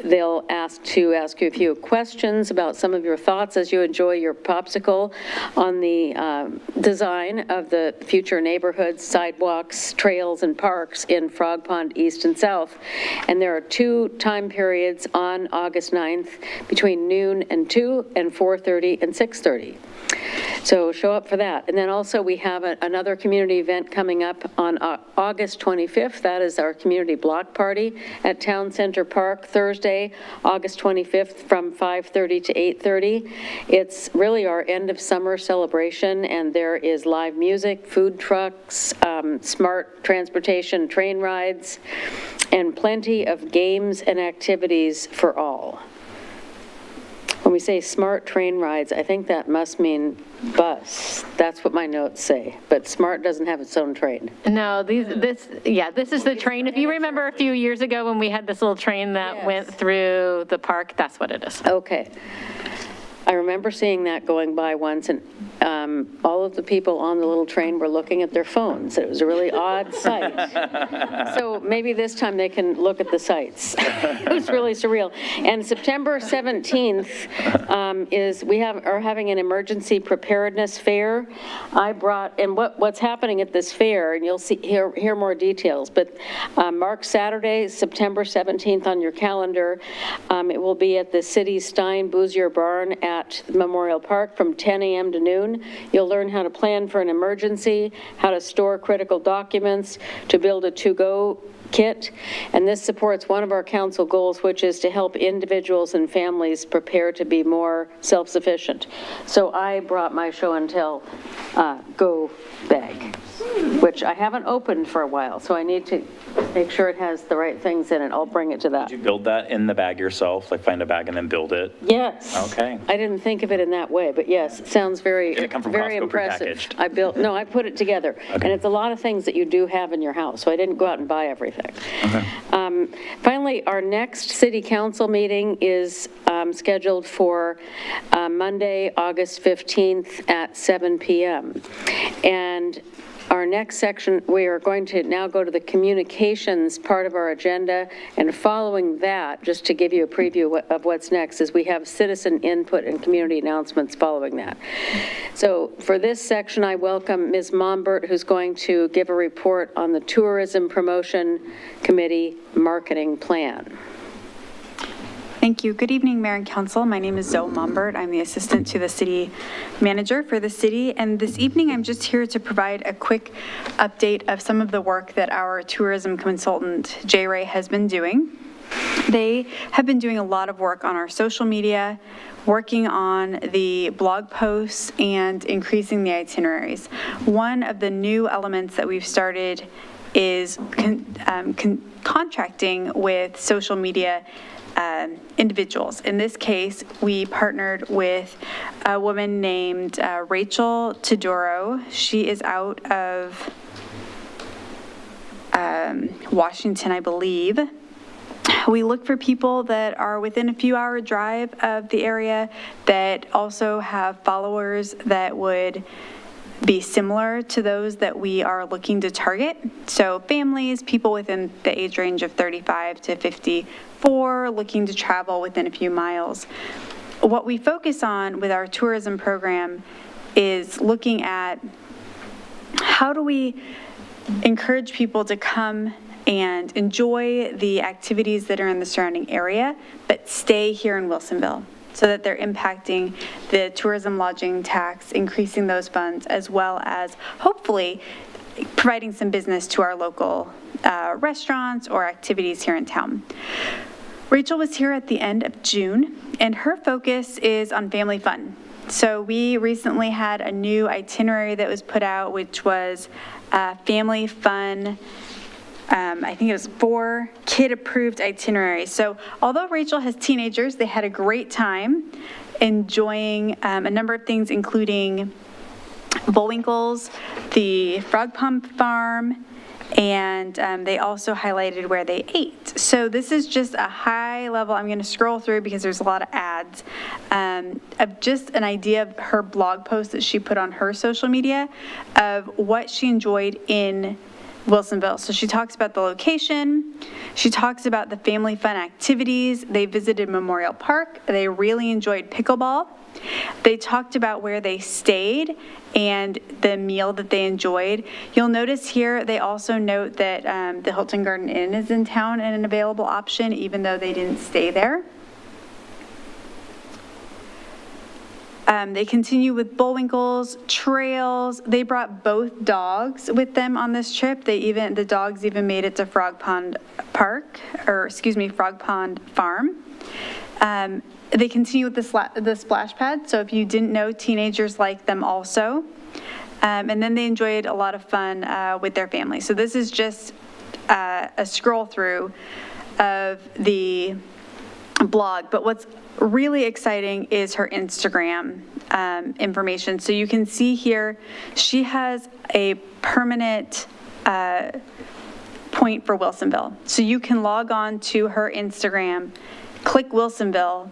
They'll ask you a few questions about some of your thoughts as you enjoy your popsicle on the design of the future neighborhoods, sidewalks, trails, and parks in Frog Pond East and South. And there are two time periods on August 9th between noon and 2 and 4:30 and 6:30. So show up for that. And then also we have another community event coming up on August 25th. That is our community block party at Town Center Park, Thursday, August 25th from 5:30 to 8:30. It's really our end of summer celebration, and there is live music, food trucks, smart transportation, train rides, and plenty of games and activities for all. When we say smart train rides, I think that must mean bus. That's what my notes say, but smart doesn't have its own train. No, this is the train. If you remember a few years ago when we had this little train that went through the park, that's what it is. Okay. I remember seeing that going by once, and all of the people on the little train were looking at their phones. It was a really odd sight. So maybe this time they can look at the sights. It was really surreal. And September 17th are having an emergency preparedness fair. And what's happening at this fair, and you'll hear more details, but mark Saturday, September 17th on your calendar. It will be at the city's Stein Boozier Barn at Memorial Park from 10 a.m. to noon. You'll learn how to plan for an emergency, how to store critical documents, to build a to-go kit, and this supports one of our council goals, which is to help individuals and families prepare to be more self-sufficient. So I brought my show and tell go bag, which I haven't opened for a while, so I need to make sure it has the right things in it. I'll bring it to that. Did you build that in the bag yourself, like find a bag and then build it? Yes. Okay. I didn't think of it in that way, but yes, it sounds very, Did it come from very Costco impressive. prepackaged? I put it together. Okay. And it's a lot of things that you do have in your house, so I didn't go out and buy everything. Okay. Finally, our next city council meeting is scheduled for Monday, August 15th at 7 p.m. And our next section, we are going to now go to the communications part of our agenda, and following that, just to give you a preview of what's next, is we have citizen input and community announcements following that. So for this section, I welcome Ms. Mombert, who's going to give a report on the Tourism Promotion Committee Marketing Plan. Thank you. Good evening, Mayor and Council. My name is Zoe Mombert. I'm the assistant to the city manager for the city. And this evening, I'm just here to provide a quick update of some of the work that our tourism consultant, J. Ray, has been doing. They have been doing a lot of work on our social media, working on the blog posts, and increasing the itineraries. One of the new elements that we've started is contracting with social media individuals. In this case, we partnered with a woman named Rachel Tedoro. She is out of Washington, I believe. We look for people that are within a few hour drive of the area that also have followers that would be similar to those that we are looking to target. So families, people within the age range of 35 to 54, looking to travel within a few miles. What we focus on with our tourism program is looking at how do we encourage people to come and enjoy the activities that are in the surrounding area, but stay here in Wilsonville, so that they're impacting the tourism lodging tax, increasing those funds, as well as hopefully providing some business to our local restaurants or activities here in town. Rachel was here at the end of June, and her focus is on family fun. So we recently had a new itinerary that was put out, which was family fun. I think it was 4 kid-approved itineraries. So although Rachel has teenagers, they had a great time enjoying a number of things, including Bullwinkle's, the Frog Pump Farm, and they also highlighted where they ate. So this is just a high level, I'm going to scroll through because there's a lot of ads, of just an idea of her blog post that she put on her social media of what she enjoyed in Wilsonville. So she talks about the location, she talks about the family fun activities, they visited Memorial Park, they really enjoyed pickleball, they talked about where they stayed and the meal that they enjoyed. You'll notice here they also note that the Hilton Garden Inn is in town and an available option even though they didn't stay there. They continue with Bullwinkle's, trails. They brought both dogs with them on this trip. The dogs even made it to Frog Pond Farm. They continue with the splash pad. So if you didn't know, teenagers like them also. And then they enjoyed a lot of fun with their family. So this is just a scroll through of the blog. But what's really exciting is her Instagram information. So you can see here, she has a permanent point for Wilsonville. So you can log on to her Instagram, click Wilsonville,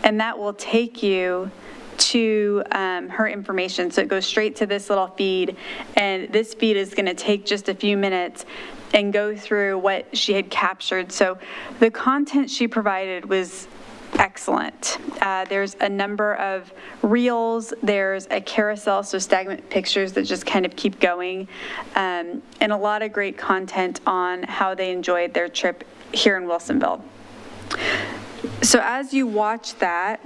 and that will take you to her information. So it goes straight to this little feed, and this feed is going to take just a few minutes and go through what she had captured. So the content she provided was excellent. There's a number of reels, there's a carousel, so stagnant pictures that just kind of keep going, and a lot of great content on how they enjoyed their trip here in Wilsonville. So as you watch that,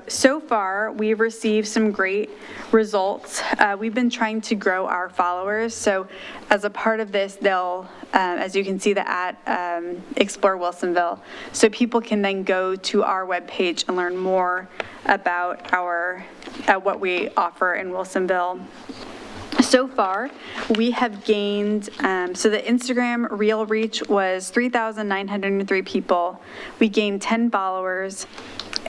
so far we've received some great results. We've been trying to grow our followers. So as a part of this, they'll, as you can see the at Explore Wilsonville, so people can then go to our webpage and learn more about our what we offer in Wilsonville. So far, we have gained, so the Instagram reel reach was 3,903 people. We gained 10 followers,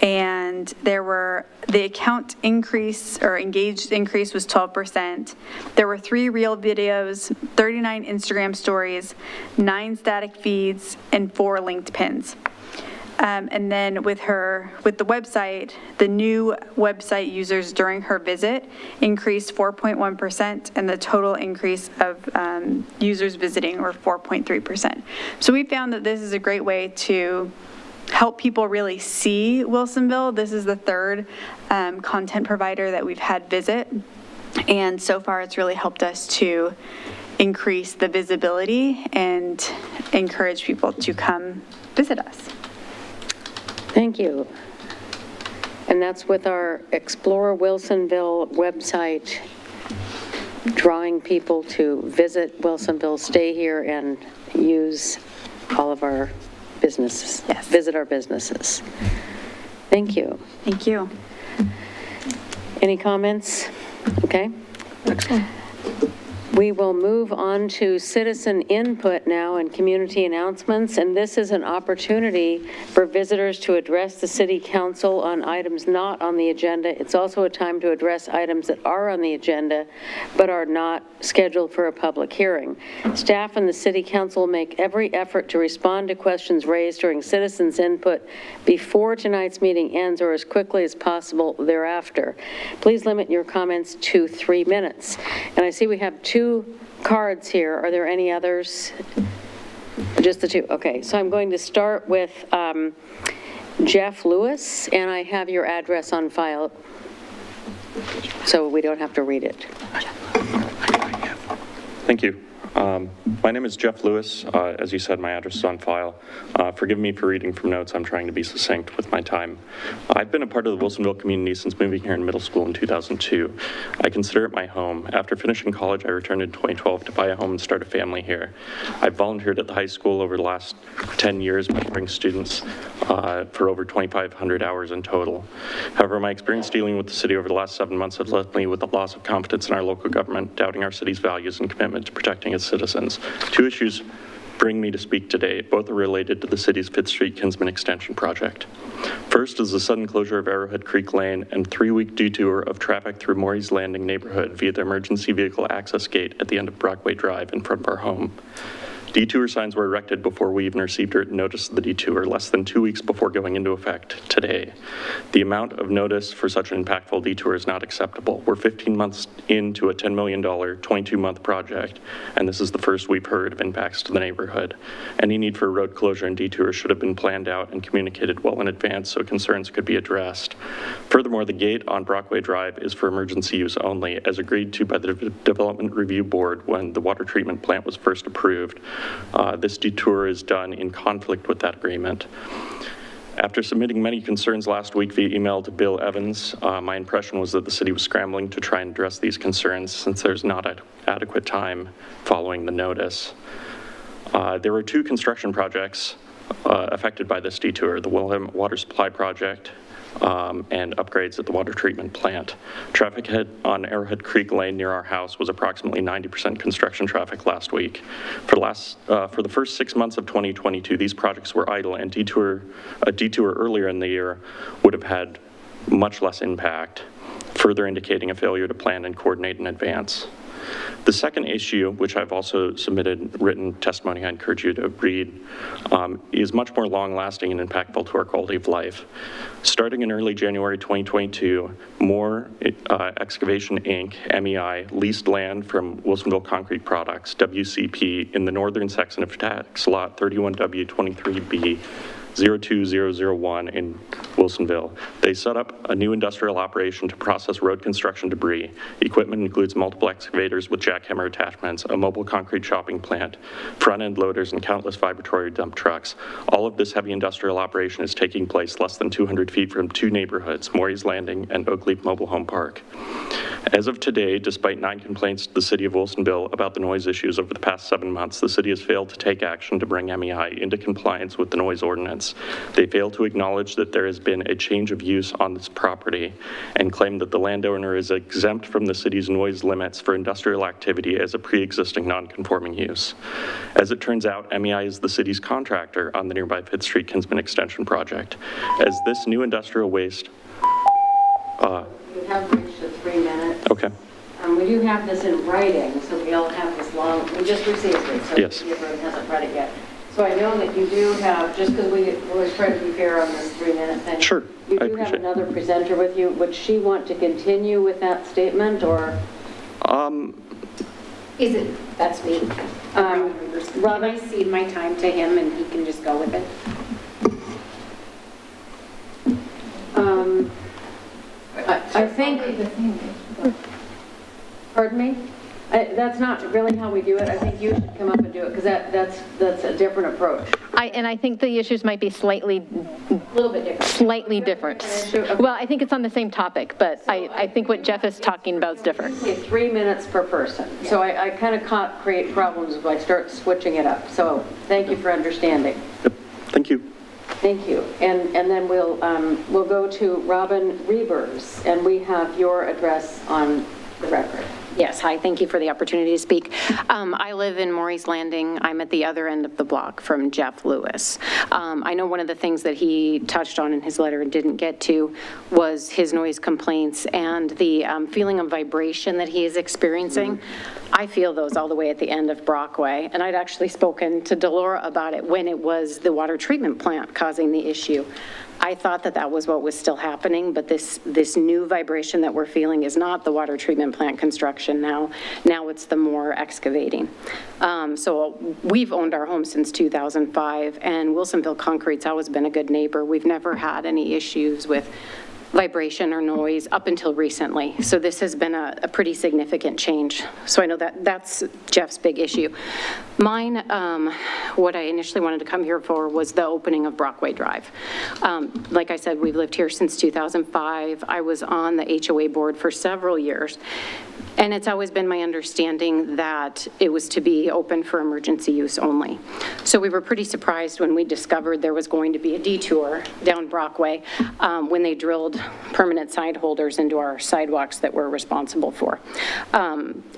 and the account increase or engaged increase was 12%. There were 3 reel videos, 39 Instagram stories, 9 static feeds, and 4 linked pins. And then with the website, the new website users during her visit increased 4.1%, and the total increase of users visiting were 4.3%. So we found that this is a great way to help people really see Wilsonville. This is the 3rd content provider that we've had visit, and so far it's really helped us to increase the visibility and encourage people to come visit us. Thank you. And that's with our Explore Wilsonville website, drawing people to visit Wilsonville, stay here, and use all of our businesses. Yes. Visit our businesses. Thank you. Thank you. Any comments? Okay. Excellent. We will move on to citizen input now and community announcements, and this is an opportunity for visitors to address the city council on items not on the agenda. It's also a time to address items that are on the agenda but are not scheduled for a public hearing. Staff and the city council make every effort to respond to questions raised during citizens input before tonight's meeting ends or as quickly as possible thereafter. Please limit your comments to 3 minutes. And I see we have 2 cards here. Are there any others? Just the 2. Okay, so I'm going to start with Jeff Lewis, and I have your address on file, so we don't have to read it. Thank you. My name is Jeff Lewis. As you said, my address is on file. Forgive me for reading from notes. I'm trying to be succinct with my time. I've been a part of the Wilsonville community since moving here in middle school in 2002. I consider it my home. After finishing college, I returned in 2012 to buy a home and start a family here. I've volunteered at the high school over the last 10 years, mentoring students for over 2,500 hours in total. However, my experience dealing with the city over the last 7 months has left me with a loss of confidence in our local government, doubting our city's values and commitment to protecting its citizens. Two issues bring me to speak today. Both are related to the city's 5th Street Kinsman Extension project. First is the sudden closure of Arrowhead Creek Lane and 3-week detour of traffic through Morey's Landing neighborhood via the emergency vehicle access gate at the end of Brockway Drive in front of our home. Detour signs were erected before we even received written notice of the detour, less than 2 weeks before going into effect today. The amount of notice for such an impactful detour is not acceptable. We're 15 months into a $10 million, 22-month project, and this is the first we've heard of impacts to the neighborhood. Any need for a road closure and detour should have been planned out and communicated well in advance so concerns could be addressed. Furthermore, the gate on Brockway Drive is for emergency use only, as agreed to by the Development Review Board when the water treatment plant was first approved. This detour is done in conflict with that agreement. After submitting many concerns last week via email to Bill Evans, my impression was that the city was scrambling to try and address these concerns since there's not adequate time following the notice. There were 2 construction projects affected by this detour, the Wilhelm Water Supply Project and upgrades at the water treatment plant. Traffic on Arrowhead Creek Lane near our house was approximately 90% construction traffic last week. For the first 6 months of 2022, these projects were idle, and a detour earlier in the year would have had much less impact, further indicating a failure to plan and coordinate in advance. The second issue, which I've also submitted written testimony I encourage you to read, is much more long-lasting and impactful to our quality of life. Starting in early January 2022, Moore Excavation Inc., MEI, leased land from Wilsonville Concrete Products, WCP, in the northern section of tax lot 31W23B, 02001 in Wilsonville. They set up a new industrial operation to process road construction debris. Equipment includes multiple excavators with jackhammer attachments, a mobile concrete chopping plant, front-end loaders, and countless vibratory dump trucks. All of this heavy industrial operation is taking place less than 200 feet from 2 neighborhoods, Morey's Landing and Oakleaf Mobile Home Park. As of today, despite 9 complaints to the city of Wilsonville about the noise issues over the past 7 months, the city has failed to take action to bring MEI into compliance with the noise ordinance. They fail to acknowledge that there has been a change of use on this property and claim that the landowner is exempt from the city's noise limits for industrial activity as a pre-existing non-conforming use. As it turns out, MEI is the city's contractor on the nearby 5th Street Kinsman Extension project. As this new industrial waste... You have reached the 3 minutes. Okay. We do have this in writing, so we all have this long, we just received it, so yes. Everyone hasn't read it yet. So I know that you do have, just because we always try to be fair on this 3-minute thing. Sure. You do have another presenter with you. Would she want to continue with that statement, or? Is it, that's me. Can I cede my time to him and he can just go with it? I think, pardon me? That's not really how we do it. I think you should come up and do it, because that's a different approach. And I think the issues might be slightly, A little bit different. slightly different. Well, I think it's on the same topic, but I think what Jeff is talking about is different. 3 minutes per person. So I kind of create problems if I start switching it up. So thank you for understanding. Yep. Thank you. Thank you. And then we'll go to Robin Reavers, and we have your address on the record. Yes, hi, thank you for the opportunity to speak. I live in Morey's Landing. I'm at the other end of the block from Jeff Lewis. I know one of the things that he touched on in his letter and didn't get to was his noise complaints and the feeling of vibration that he is experiencing. I feel those all the way at the end of Brockway, and I'd actually spoken to Delora about it when it was the water treatment plant causing the issue. I thought that was what was still happening, but this new vibration that we're feeling is not the water treatment plant construction now. Now it's the more excavating. So we've owned our home since 2005, and Wilsonville Concrete's always been a good neighbor. We've never had any issues with vibration or noise up until recently. So this has been a pretty significant change. So I know that's Jeff's big issue. Mine, what I initially wanted to come here for was the opening of Brockway Drive. Like I said, we've lived here since 2005. I was on the HOA board for several years. And it's always been my understanding that it was to be open for emergency use only. So we were pretty surprised when we discovered there was going to be a detour down Brockway when they drilled permanent side holders into our sidewalks that we're responsible for.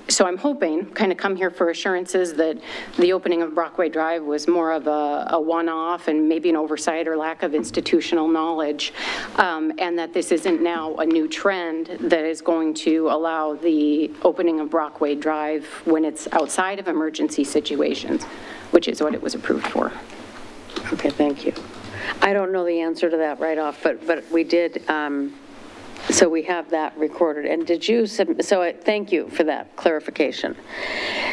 So I'm hoping, kind of come here for assurances that the opening of Brockway Drive was more of a one-off and maybe an oversight or lack of institutional knowledge, and that this isn't now a new trend that is going to allow the opening of Brockway Drive when it's outside of emergency situations, which is what it was approved for. Okay, thank you. I don't know the answer to that right off, but we did, so we have that recorded. And did you, so thank you for that clarification.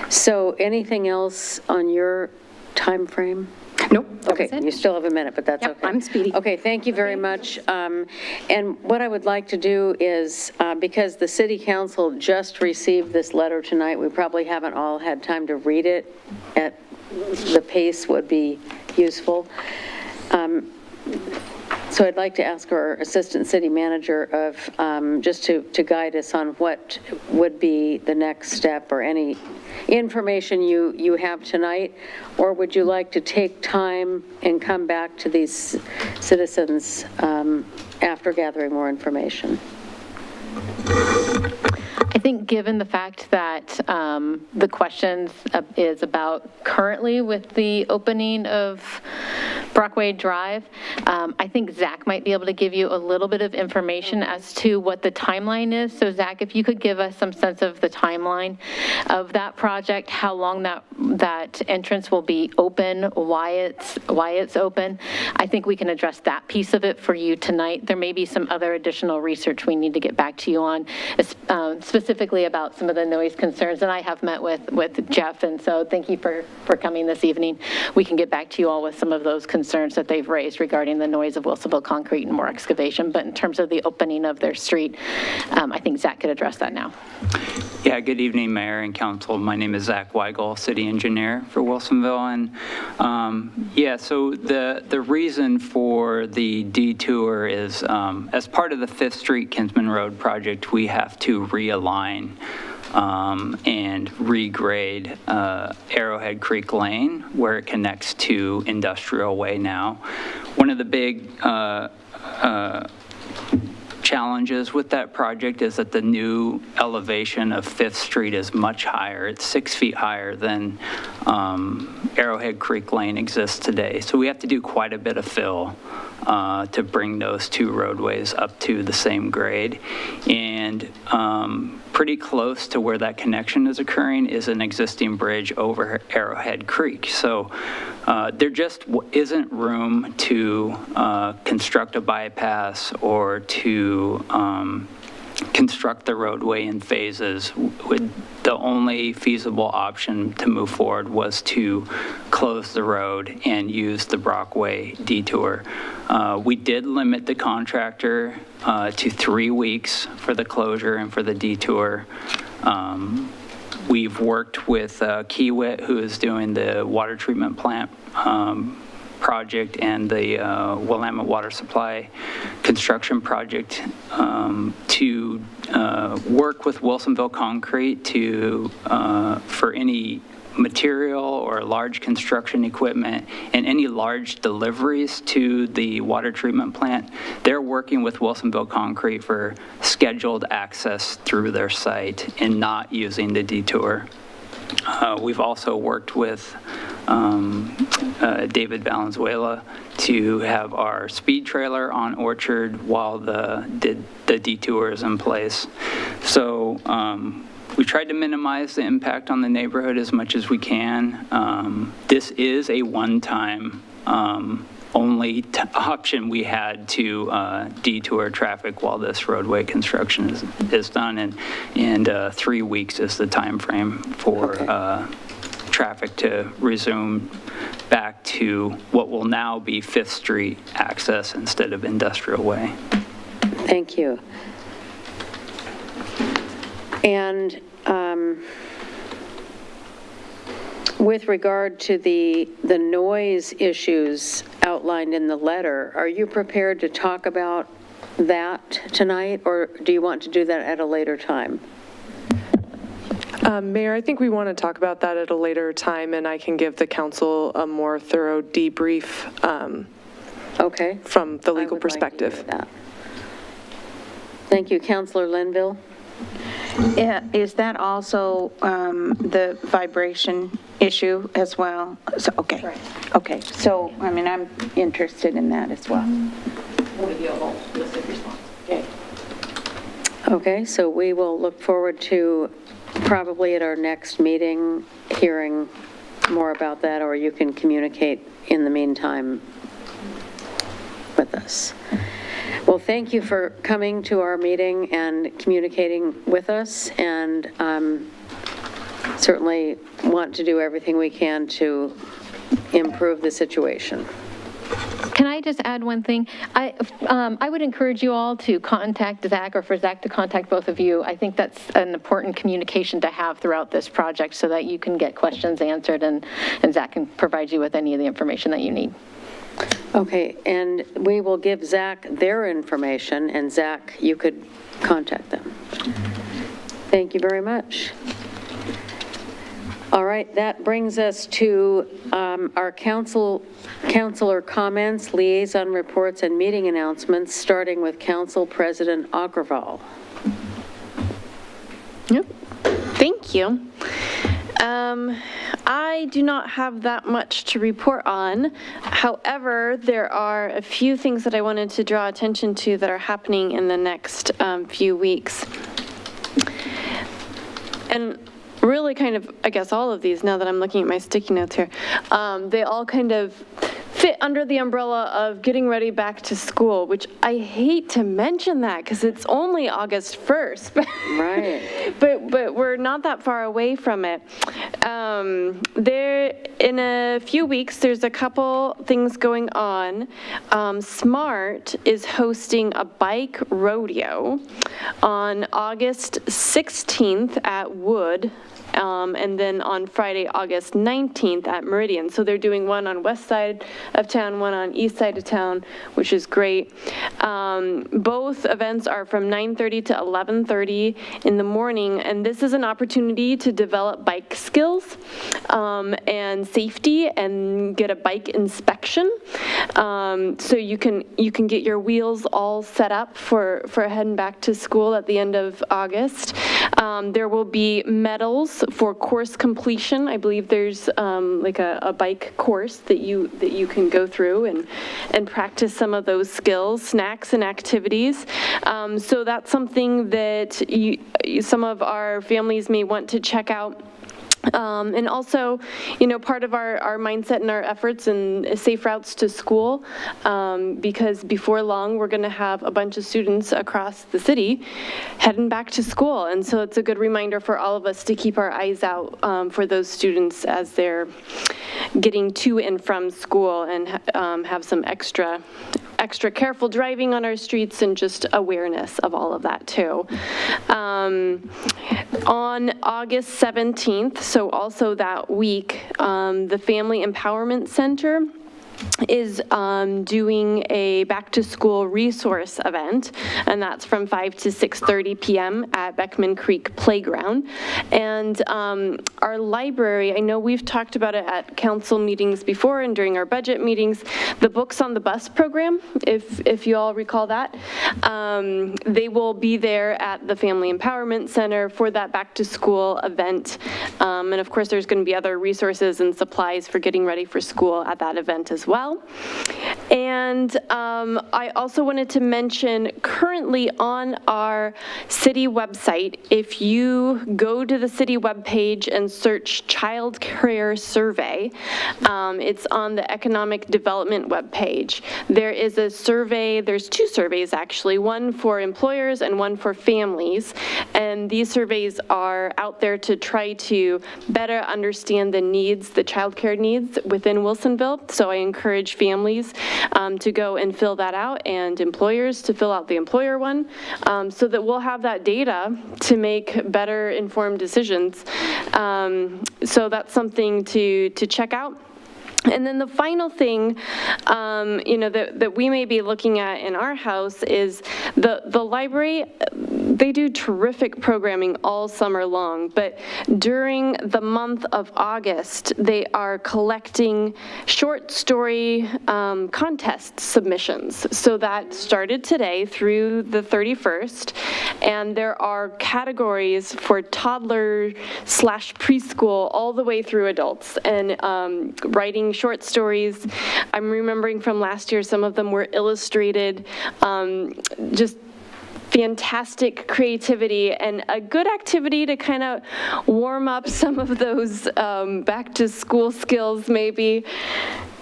So anything else on your time frame? Nope. Okay, you still have a minute, but that's Yep, okay. I'm speedy. Okay, thank you very much. And what I would like to do is, because the city council just received this letter tonight, we probably haven't all had time to read it at the pace would be useful. So I'd like to ask our assistant city manager of, just to guide us on what would be the next step or any information you have tonight, or would you like to take time and come back to these citizens after gathering more information? I think given the fact that the questions is about currently with the opening of Brockway Drive, I think Zach might be able to give you a little bit of information as to what the timeline is. So Zach, if you could give us some sense of the timeline of that project, how long that entrance will be open, why it's open, I think we can address that piece of it for you tonight. There may be some other additional research we need to get back to you on, specifically about some of the noise concerns, and I have met with Jeff, and so thank you for coming this evening. We can get back to you all with some of those concerns that they've raised regarding the noise of Wilsonville concrete and more excavation, but in terms of the opening of their street, I think Zach could address that now. Yeah, good evening, Mayor and Council. My name is Zach Weigel, City Engineer for Wilsonville, and yeah, so the reason for the detour is as part of the 5th Street Kinsman Road project, we have to realign and regrade Arrowhead Creek Lane where it connects to Industrial Way now. One of the big challenges with that project is that the new elevation of 5th Street is much higher. It's 6 feet higher than Arrowhead Creek Lane exists today. So we have to do quite a bit of fill to bring those two roadways up to the same grade. And pretty close to where that connection is occurring is an existing bridge over Arrowhead Creek. So there just isn't room to construct a bypass or to construct the roadway in phases. The only feasible option to move forward was to close the road and use the Brockway detour. We did limit the contractor to 3 weeks for the closure and for the detour. We've worked with Kiewit, who is doing the water treatment plant project and the Willamette Water Supply construction project to work with Wilsonville Concrete to for any material or large construction equipment and any large deliveries to the water treatment plant. They're working with Wilsonville Concrete for scheduled access through their site and not using the detour. We've also worked with David Valenzuela to have our speed trailer on Orchard while the detour is in place. So we tried to minimize the impact on the neighborhood as much as we can. This is a one-time only option we had to detour traffic while this roadway construction is done, and 3 weeks is the time frame for traffic to resume back to what will now be 5th Street access instead of Industrial Way. Thank you. And with regard to the noise issues outlined in the letter, are you prepared to talk about that tonight, or do you want to do that at a later time? Mayor, I think we want to talk about that at a later time, and I can give the council a more thorough debrief Okay. from the I legal would like to perspective. hear that. Thank you. Councillor Linville? Yeah, is that also the vibration issue as well? So, okay. Okay, so, I mean, I'm interested in that as well. Okay, so we will look forward to probably at our next meeting hearing more about that, or you can communicate in the meantime with us. Well, thank you for coming to our meeting and communicating with us, and certainly want to do everything we can to improve the situation. Can I just add one thing? I would encourage you all to contact Zach, or for Zach to contact both of you. I think that's an important communication to have throughout this project so that you can get questions answered, and Zach can provide you with any of the information that you need. Okay, and we will give Zach their information, and Zach, you could contact them. Thank you very much. All right, that brings us to our councilor comments, liaison reports, and meeting announcements, starting with Council President Agrawal. Yep. Thank you. I do not have that much to report on. However, there are a few things that I wanted to draw attention to that are happening in the next few weeks. And really kind of, I guess, all of these, now that I'm looking at my sticky notes here, they all kind of fit under the umbrella of getting ready back to school, which I hate to mention that because it's only August 1st. Right. But we're not that far away from it. There, in a few weeks, there's a couple things going on. SMART is hosting a bike rodeo on August 16th at Wood. And then on Friday, August 19th at Meridian. So they're doing one on west side of town, one on east side of town, which is great. Both events are from 9:30 to 11:30 in the morning, and this is an opportunity to develop bike skills and safety and get a bike inspection. So you can get your wheels all set up for heading back to school at the end of August. There will be medals for course completion. I believe there's like a bike course that you can go through and practice some of those skills, snacks and activities. So that's something that some of our families may want to check out. And also, you know, part of our mindset and our efforts and safe routes to school, because before long, we're going to have a bunch of students across the city heading back to school. And so it's a good reminder for all of us to keep our eyes out for those students as they're getting to and from school, and have some extra careful driving on our streets and just awareness of all of that too. On August 17th, so also that week, the Family Empowerment Center is doing a back-to-school resource event, and that's from 5 to 6:30 p.m. at Beckman Creek Playground. And our library, I know we've talked about it at council meetings before and during our budget meetings, the Books on the Bus program, if you all recall that, they will be there at the Family Empowerment Center for that back-to-school event. And of course, there's going to be other resources and supplies for getting ready for school at that event as well. And I also wanted to mention, currently on our city website, if you go to the city webpage and search Child Care Survey, it's on the Economic Development webpage. There is a survey, there's two surveys actually, one for employers and one for families. And these surveys are out there to try to better understand the needs, the childcare needs within Wilsonville. So I encourage encourage families to go and fill that out, and employers to fill out the employer one, so that we'll have that data to make better informed decisions. So that's something to check out. And then the final thing, that we may be looking at in our house is the library. They do terrific programming all summer long, but during the month of August, they are collecting short story contest submissions. So that started today through the 31st, and there are categories for toddler / preschool all the way through adults, and writing short stories. I'm remembering from last year, some of them were illustrated, just fantastic creativity, and a good activity to kind of warm up some of those back to school skills maybe.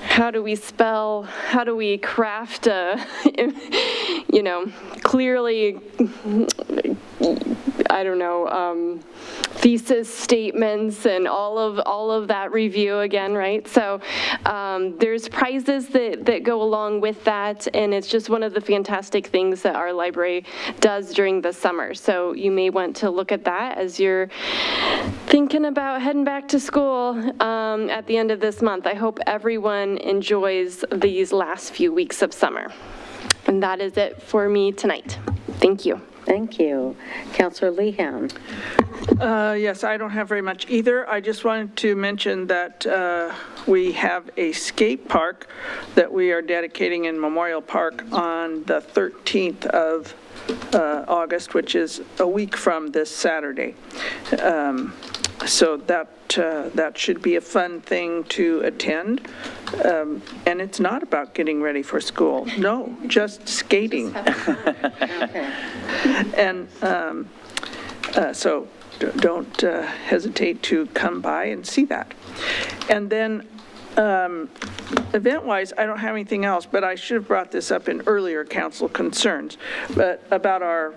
How do we spell? How do we craft clearly, I don't know, thesis statements and all of that review again, right? So there's prizes that go along with that, and it's just one of the fantastic things that our library does during the summer. So you may want to look at that as you're thinking about heading back to school at the end of this month. I hope everyone enjoys these last few weeks of summer. And that is it for me tonight. Thank you. Thank you. Councillor Lehan. Yes, I don't have very much either. I just wanted to mention that we have a skate park that we are dedicating in Memorial Park on the 13th of August, which is a week from this Saturday. So that should be a fun thing to attend. And it's not about getting ready for school. No, just skating. Okay. And so don't hesitate to come by and see that. And then event-wise, I don't have anything else, but I should have brought this up in earlier council concerns, but about our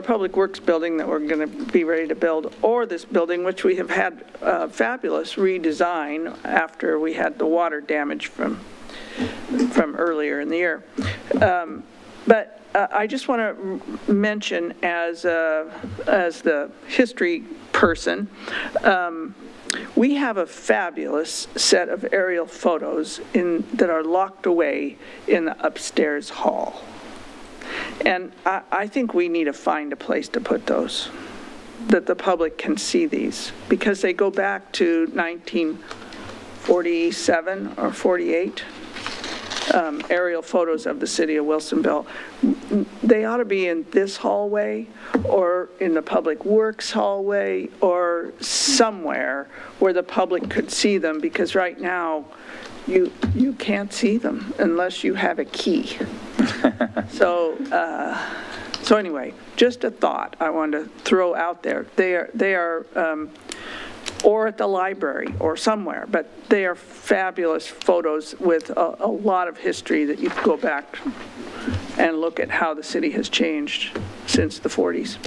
public works building that we're going to be ready to build, or this building, which we have had fabulous redesign after we had the water damage from earlier in the year. But I just want to mention, as the history person, we have a fabulous set of aerial photos that are locked away in the upstairs hall. And I think we need to find a place to put those, that the public can see these, because they go back to 1947 or 48, aerial photos of the city of Wilsonville. They ought to be in this hallway, or in the Public Works hallway, or somewhere where the public could see them, because right now, you can't see them unless you have a key. So anyway, just a thought I wanted to throw out there. They are or at the library or somewhere, but they are fabulous photos with a lot of history that you can go back and look at how the city has changed since the 40s.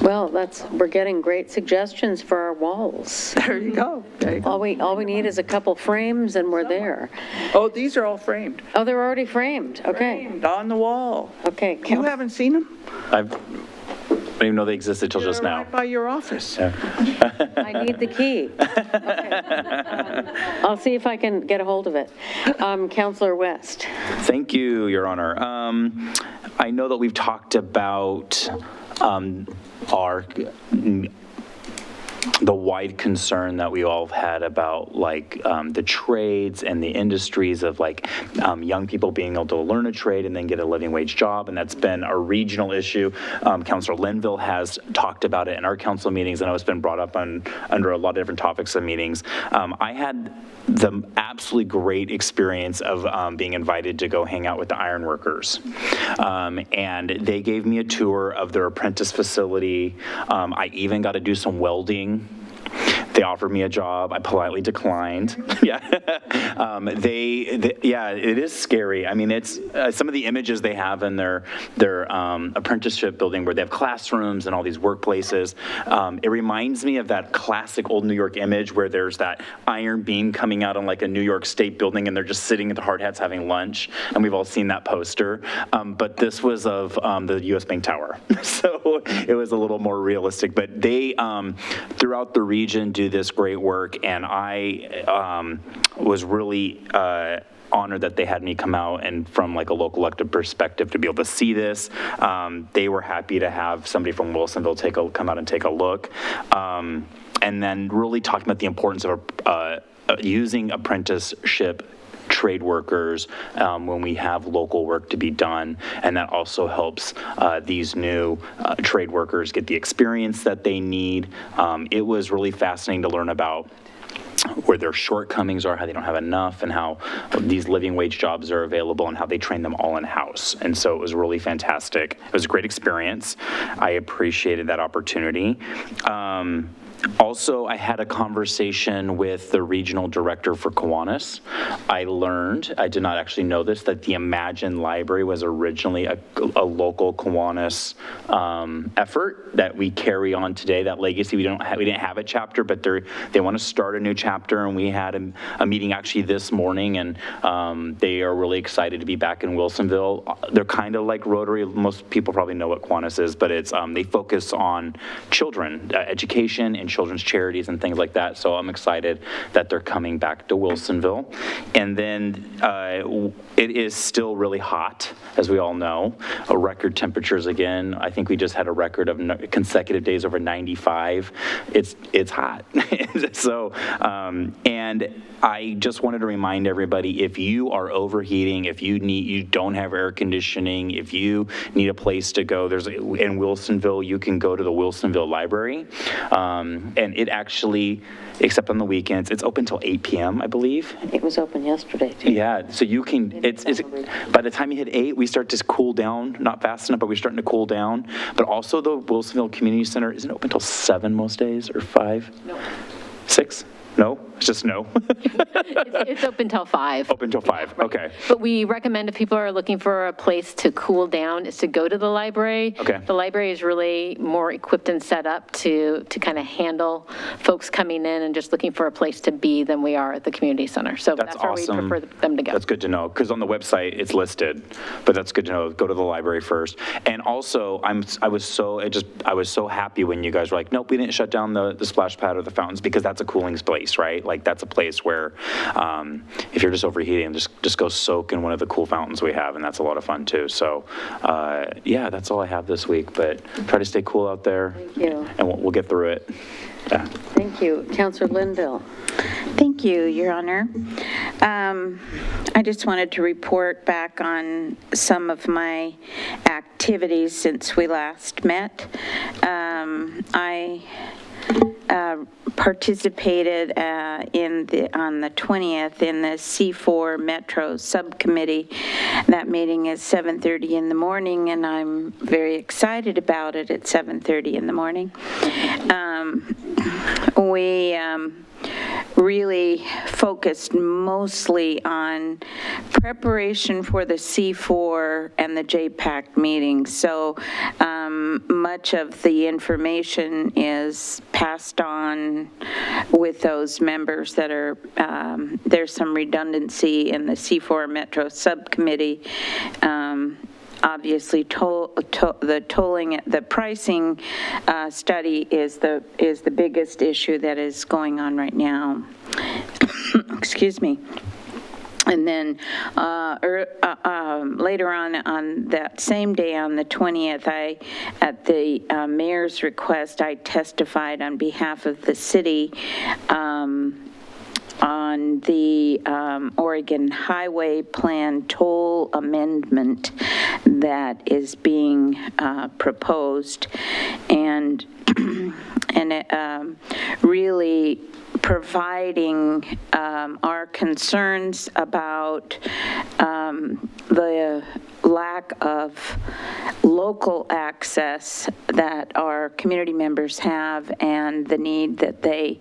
Well, we're getting great suggestions for our walls. There you go. All we need is a couple frames and we're there. Oh, these are all framed. Oh, they're already framed. Okay. Framed on the wall. Okay. You haven't seen them? I didn't even know they existed till just now. Right by your office. I need the key. Okay. I'll see if I can get a hold of it. Councillor West. Thank you, Your Honor. I know that we've talked about the wide concern that we all have had about the trades and the industries of young people being able to learn a trade and then get a living wage job, and that's been a regional issue. Councillor Linville has talked about it in our council meetings. I know it's been brought up under a lot of different topics of meetings. I had the absolutely great experience of being invited to go hang out with the ironworkers. And they gave me a tour of their apprentice facility. I even got to do some welding. They offered me a job. I politely declined. Yeah. Yeah, it is scary. I mean, it's some of the images they have in their apprenticeship building where they have classrooms and all these workplaces. It reminds me of that classic old New York image where there's that iron beam coming out on like a New York State building and they're just sitting at the hard hats having lunch. And we've all seen that poster. But this was of the US Bank Tower. So it was a little more realistic. But they, throughout the region, do this great work. And I was really honored that they had me come out and from like a local elected perspective to be able to see this. They were happy to have somebody from Wilsonville come out and take a look. And then really talking about the importance of using apprenticeship trade workers when we have local work to be done, and that also helps these new trade workers get the experience that they need. It was really fascinating to learn about where their shortcomings are, how they don't have enough, and how these living wage jobs are available and how they train them all in-house. And so it was really fantastic. It was a great experience. I appreciated that opportunity. Also, I had a conversation with the regional director for Kiwanis. I learned, I did not actually know this, that the Imagine Library was originally a local Kiwanis effort that we carry on today, that legacy. We didn't have a chapter, but they want to start a new chapter, and we had a meeting actually this morning, and they are really excited to be back in Wilsonville. They're kind of like Rotary. Most people probably know what Kiwanis is, but it's they focus on children, education, and children's charities and things like that. So I'm excited that they're coming back to Wilsonville. And then it is still really hot, as we all know. Record temperatures again. I think we just had a record of consecutive days over 95. It's hot. So, and I just wanted to remind everybody, if you are overheating, if you don't have air conditioning, if you need a place to go, in Wilsonville, you can go to the Wilsonville Library. And it actually, except on the weekends, it's open till 8 p.m., I believe. It was open yesterday, too. Yeah, so you can, it's by the time you hit 8, we start to cool down, not fast enough, but we're starting to cool down. But also the Wilsonville Community Center isn't open till 7 most days, or 5? No. 6? No? It's just no? It's open till 5. Open till 5, okay. But we recommend if people are looking for a place to cool down is to go to the library. Okay. The library is really more equipped and set up to kind of handle folks coming in and just looking for a place to be than we are at the community center. So that's where awesome. we prefer them to go. That's good to know, because on the website it's listed, but that's good to know. Go to the library first. And also, I was so happy when you guys were like, nope, we didn't shut down the splash pad or the fountains, because that's a cooling place, right? Like that's a place where if you're just overheating, just go soak in one of the cool fountains we have, and that's a lot of fun too. So yeah, that's all I have this week, but try to stay cool out there. Thank you. And we'll get through it. Yeah. Thank you. Councillor Linville. Thank you, Your Honor. I just wanted to report back on some of my activities since we last met. I participated on the 20th in the C4 Metro Subcommittee. That meeting is 7:30 in the morning, and I'm very excited about it at 7:30 in the morning. We really focused mostly on preparation for the C4 and the JPAC meetings. So much of the information is passed on with those members that are, there's some redundancy in the C4 Metro Subcommittee. Obviously, the pricing study is the biggest issue that is going on right now. Excuse me. And then later on that same day, on the 20th, at the mayor's request, I testified on behalf of the city on the Oregon Highway Plan toll amendment that is being proposed, and it really providing our concerns about the lack of local access that our community members have, and the need that they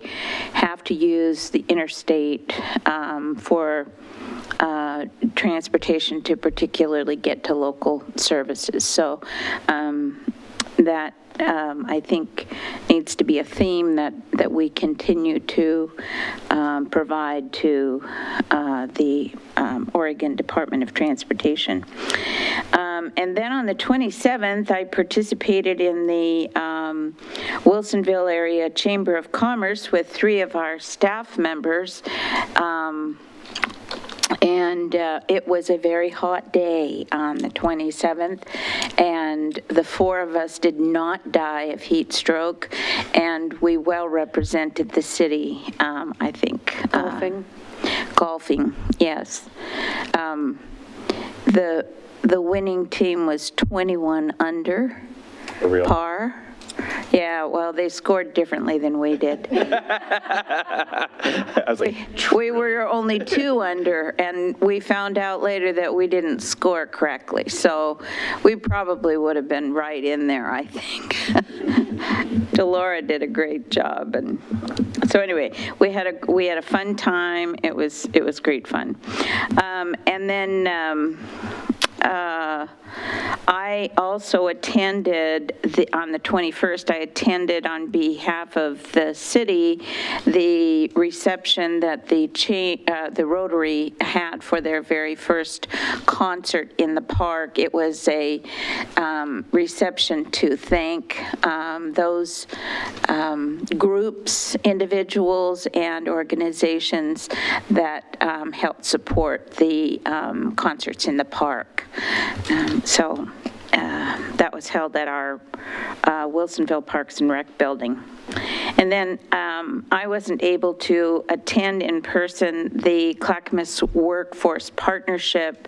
have to use the interstate for transportation to particularly get to local services. So that I think needs to be a theme that we continue to provide to the Oregon Department of Transportation. And then on the 27th, I participated in the Wilsonville Area Chamber of Commerce with 3 of our staff members. And it was a very hot day on the 27th, and the 4 of us did not die of heat stroke, and we well represented the city, I think. Golfing, yes. The winning team was 21 under par. Yeah, well, they scored differently than we did. I was like, We were only 2 under, and we found out later that we didn't score correctly. So we probably would have been right in there, I think. Delora did a great job, and so anyway, we had a fun time. It was great fun, and then. I also attended, on the 21st, I attended on behalf of the city the reception that the Rotary had for their very first concert in the park. It was a reception to thank those groups, individuals, and organizations that helped support the concerts in the park. So that was held at our Wilsonville Parks and Rec building. And then I wasn't able to attend in person the Clackamas Workforce Partnership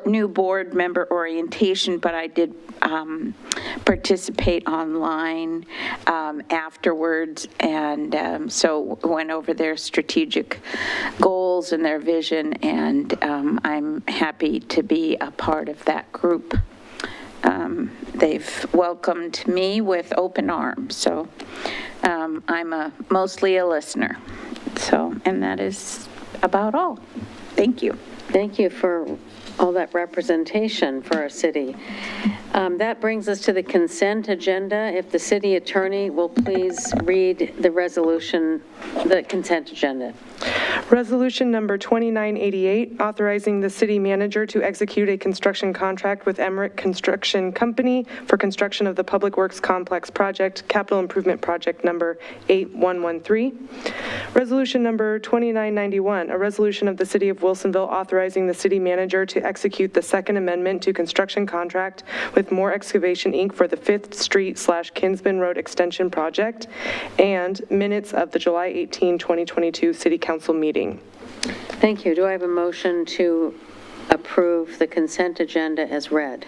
new board member orientation, but I did participate online afterwards, and so went over their strategic goals and their vision, and I'm happy to be a part of that group. They've welcomed me with open arms, so I'm mostly a listener. So, and that is about all. Thank you. Thank you for all that representation for our city. That brings us to the consent agenda. If the city attorney will please read the resolution, the consent agenda. Resolution number 2988, authorizing the city manager to execute a construction contract with Emmerich Construction Company for construction of the Public Works Complex Project, Capital Improvement Project number 8113. Resolution number 2991, a resolution of the City of Wilsonville authorizing the city manager to execute the Second Amendment to construction contract with Moore Excavation, Inc. for the 5th Street/Kinsman Road Extension Project, and minutes of the July 18, 2022 City Council meeting. Thank you. Do I have a motion to approve the consent agenda as read?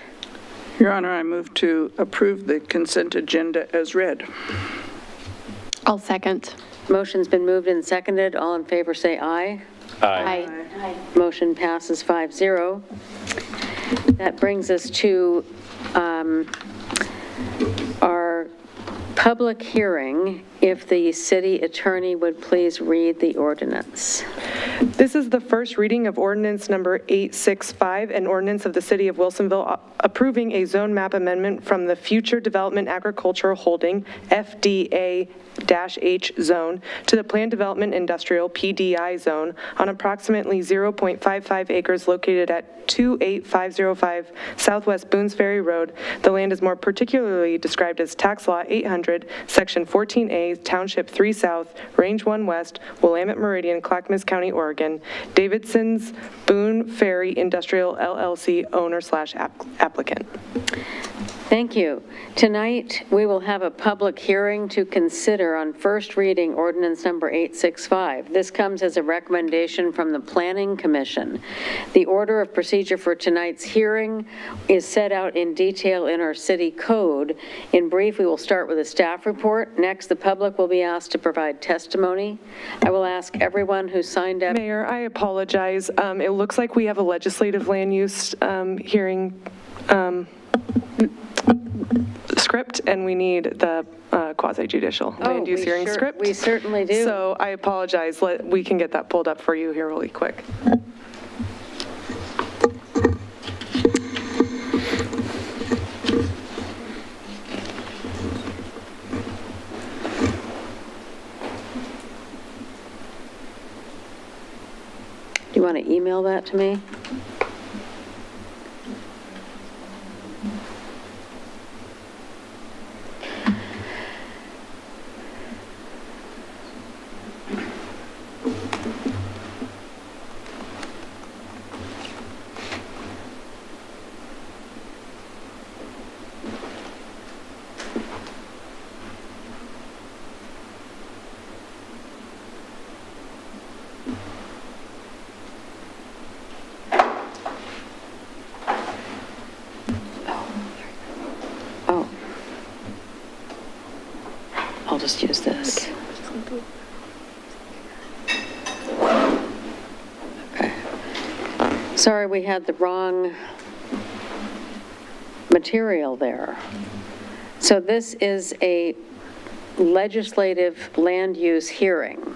Your Honor, I move to approve the consent agenda as read. I'll second. Motion's been moved and seconded. All in favor say aye. Aye. Motion passes 5-0. That brings us to our public hearing. If the city attorney would please read the ordinance. This is the first reading of ordinance number 865, an ordinance of the City of Wilsonville approving a zone map amendment from the Future Development Agricultural Holding, FDA-H zone, to the Planned Development Industrial, PDI zone, on approximately 0.55 acres located at 28505 Southwest Boones Ferry Road. The land is more particularly described as Tax Law 800, Section 14A, Township 3 South, Range 1 West, Willamette Meridian, Clackamas County, Oregon. Oregon, Davidson's Boone Ferry Industrial LLC owner/applicant. Thank you. Tonight, we will have a public hearing to consider on first reading ordinance number 865. This comes as a recommendation from the Planning Commission. The order of procedure for tonight's hearing is set out in detail in our city code. In brief, we will start with a staff report. Next, the public will be asked to provide testimony. I will ask everyone who signed up. Mayor, I apologize. It looks like we have a legislative land use hearing script, and we need the quasi-judicial land use hearing script. We certainly do. So I apologize. We can get that pulled up for you here really quick. Do you want to email that to me? Oh. I'll just use this. Okay. Sorry, we had the wrong material there. So this is a legislative land use hearing.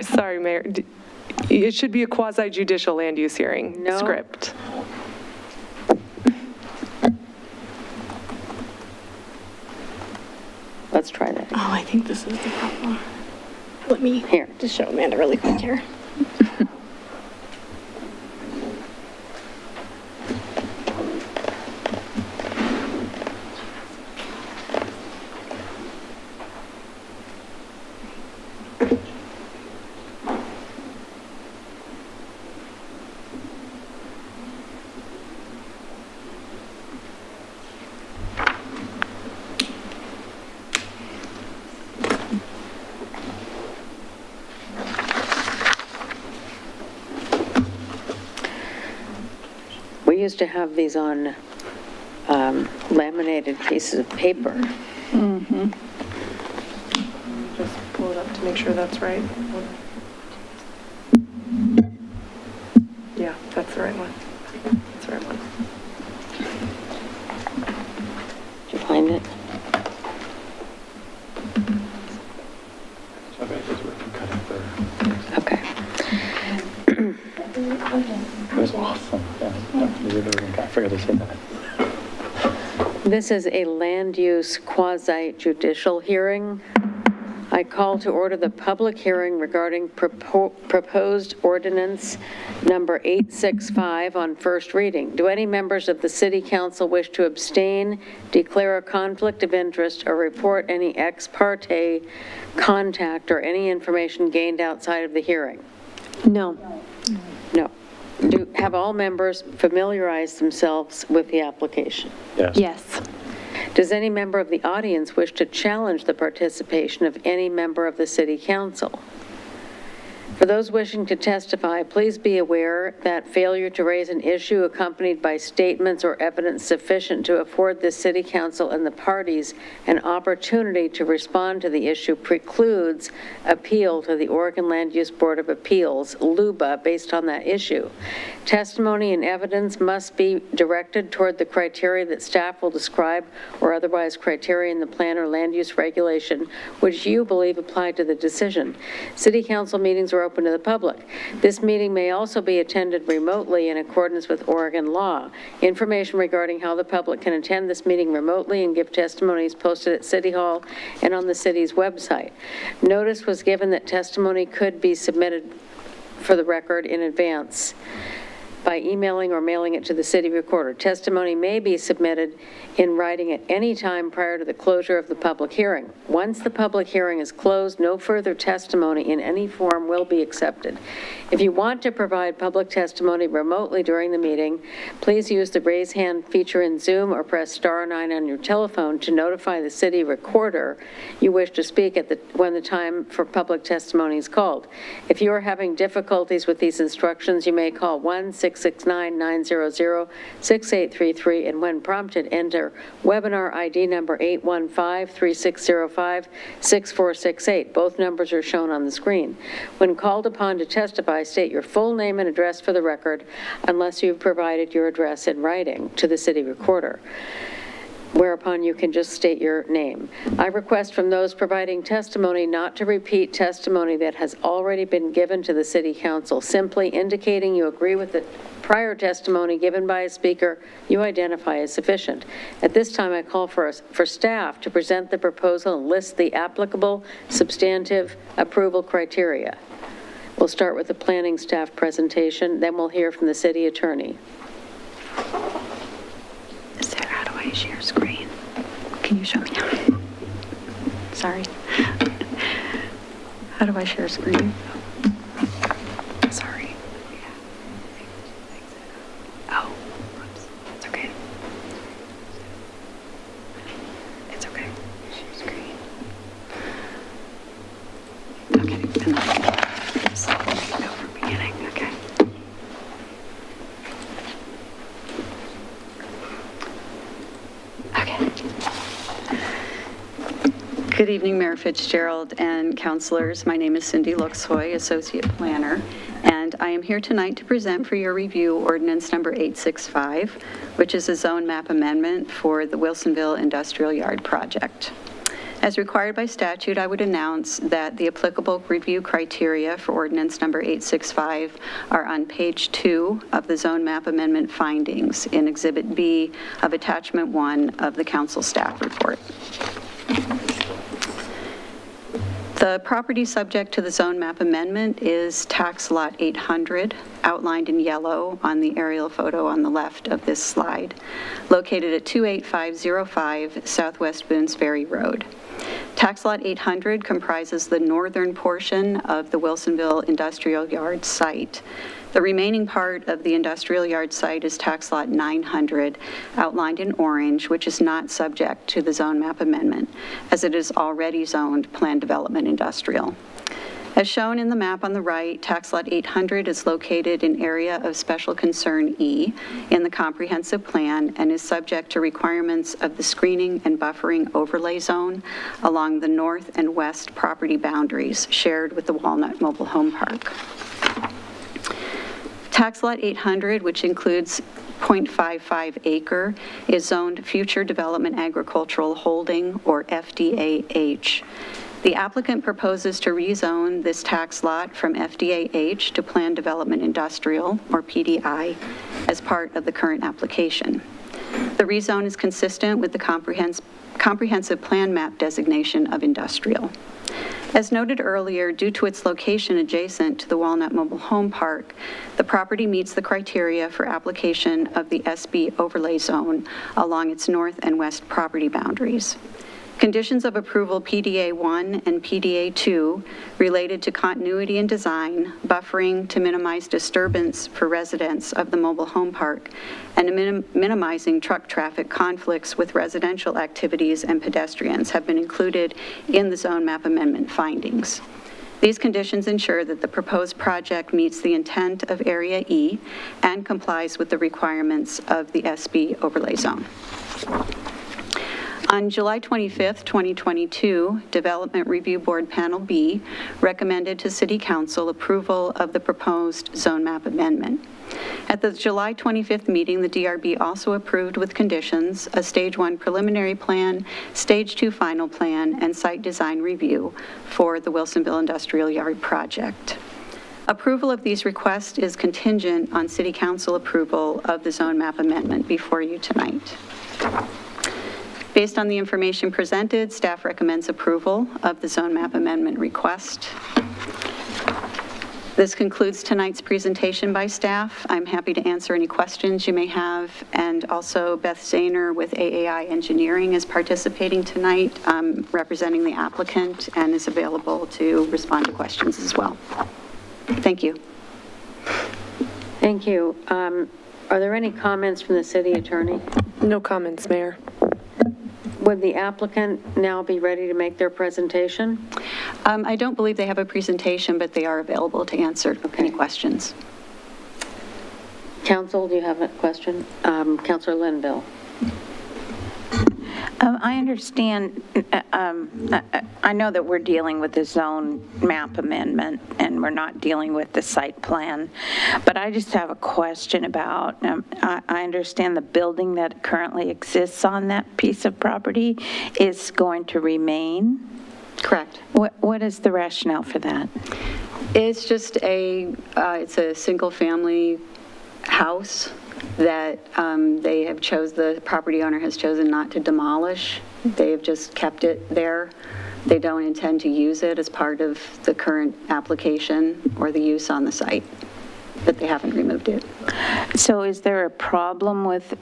Sorry, Mayor. It should be a quasi-judicial land use hearing No. script. Let's try that. Oh, I think this is the problem. Let me Here. just show Amanda really quick here. We used to have these on laminated pieces of paper. Just pull it up to make sure that's right. Yeah, that's the right one. That's the right one. Did you find it? Okay. It was awesome. I forgot to say that. This is a land use quasi-judicial hearing. I call to order the public hearing regarding proposed ordinance number 865 on first reading. Do any members of the City Council wish to abstain, declare a conflict of interest, or report any ex parte contact or any information gained outside of the hearing? No. No. Have all members familiarized themselves with the application? Yes. Yes. Does any member of the audience wish to challenge the participation of any member of the City Council? For those wishing to testify, please be aware that failure to raise an issue accompanied by statements or evidence sufficient to afford the City Council and the parties an opportunity to respond to the issue precludes appeal to the Oregon Land Use Board of Appeals, LUBA, based on that issue. Testimony and evidence must be directed toward the criteria that staff will describe or otherwise criteria in the plan or land use regulation which you believe apply to the decision. City Council meetings are open to the public. This meeting may also be attended remotely in accordance with Oregon law. Information regarding how the public can attend this meeting remotely and give testimony is posted at City Hall and on the city's website. Notice was given that testimony could be submitted for the record in advance. by emailing or mailing it to the city recorder. Testimony may be submitted in writing at any time prior to the closure of the public hearing. Once the public hearing is closed, no further testimony in any form will be accepted. If you want to provide public testimony remotely during the meeting, please use the raise hand feature in Zoom or press *9 on your telephone to notify the city recorder you wish to speak when the time for public testimony is called. If you are having difficulties with these instructions, you may call 1-669-900-6833, and when prompted, enter webinar ID number 815-3605-6468. Both numbers are shown on the screen. When called upon to testify, state your full name and address for the record, unless you've provided your address in writing to the city recorder, whereupon you can just state your name. I request from those providing testimony not to repeat testimony that has already been given to the City Council. Simply indicating you agree with the prior testimony given by a speaker you identify as sufficient. At this time, I call for staff to present the proposal and list the applicable substantive approval criteria. We'll start with the planning staff presentation, then we'll hear from the city attorney. Sarah, how do I share screen? Can you show me? Sorry. How do I share screen? Sorry. Oh, whoops. It's okay. It's okay. Share screen. Okay. And then go from beginning. Okay. Good evening, Mayor Fitzgerald and councilors. My name is Cindy Luxhoy, Associate Planner, and I am here tonight to present for your review ordinance number 865, which is a zone map amendment for the Wilsonville Industrial Yard project. As required by statute, I would announce that the applicable review criteria for ordinance number 865 are on page 2 of the zone map amendment findings in Exhibit B of Attachment 1 of the council staff report. The property subject to the zone map amendment is tax lot 800, outlined in yellow on the aerial photo on the left of this slide, located at 28505 Southwest Boones Ferry Road. Tax lot 800 comprises the northern portion of the Wilsonville Industrial Yard site. The remaining part of the industrial yard site is tax lot 900, outlined in orange, which is not subject to the zone map amendment, as it is already zoned planned development industrial. As shown in the map on the right, tax lot 800 is located in area of special concern E in the comprehensive plan and is subject to requirements of the screening and buffering overlay zone along the north and west property boundaries shared with the Walnut Mobile Home Park. Tax lot 800, which includes 0.55 acre, is zoned Future Development Agricultural Holding, or FDAH. The applicant proposes to rezone this tax lot from FDAH to Planned Development Industrial, or PDI, as part of the current application. The rezone is consistent with the comprehensive plan map designation of industrial. As noted earlier, due to its location adjacent to the Walnut Mobile Home Park, the property meets the criteria for application of the SB overlay zone along its north and west property boundaries. Conditions of approval PDA 1 and PDA 2 related to continuity and design, buffering to minimize disturbance for residents of the mobile home park, and minimizing truck traffic conflicts with residential activities and pedestrians have been included in the zone map amendment findings. These conditions ensure that the proposed project meets the intent of Area E and complies with the requirements of the SB overlay zone. On July 25th, 2022, Development Review Board Panel B recommended to City Council approval of the proposed zone map amendment. At the July 25th meeting, the DRB also approved with conditions a Stage 1 preliminary plan, Stage 2 final plan, and site design review for the Wilsonville Industrial Yard project. Approval of these requests is contingent on City Council approval of the zone map amendment before you tonight. Based on the information presented, staff recommends approval of the zone map amendment request. This concludes tonight's presentation by staff. I'm happy to answer any questions you may have. And also Beth Zahner with AAI Engineering is participating tonight, representing the applicant, and is available to respond to questions as well. Thank you. Thank you. Are there any comments from the city attorney? No comments, Mayor. Would the applicant now be ready to make their presentation? I don't believe they have a presentation, but they are available to answer any questions. Council, do you have a question? Councillor Linville. I understand, I know that we're dealing with the zone map amendment and we're not dealing with the site plan, but I just have a question about, I understand the building that currently exists on that piece of property is going to remain? Correct. What is the rationale for that? It's just it's a single-family house that the property owner has chosen not to demolish. They have just kept it there. They don't intend to use it as part of the current application or the use on the site, but they haven't removed it. So is there a problem with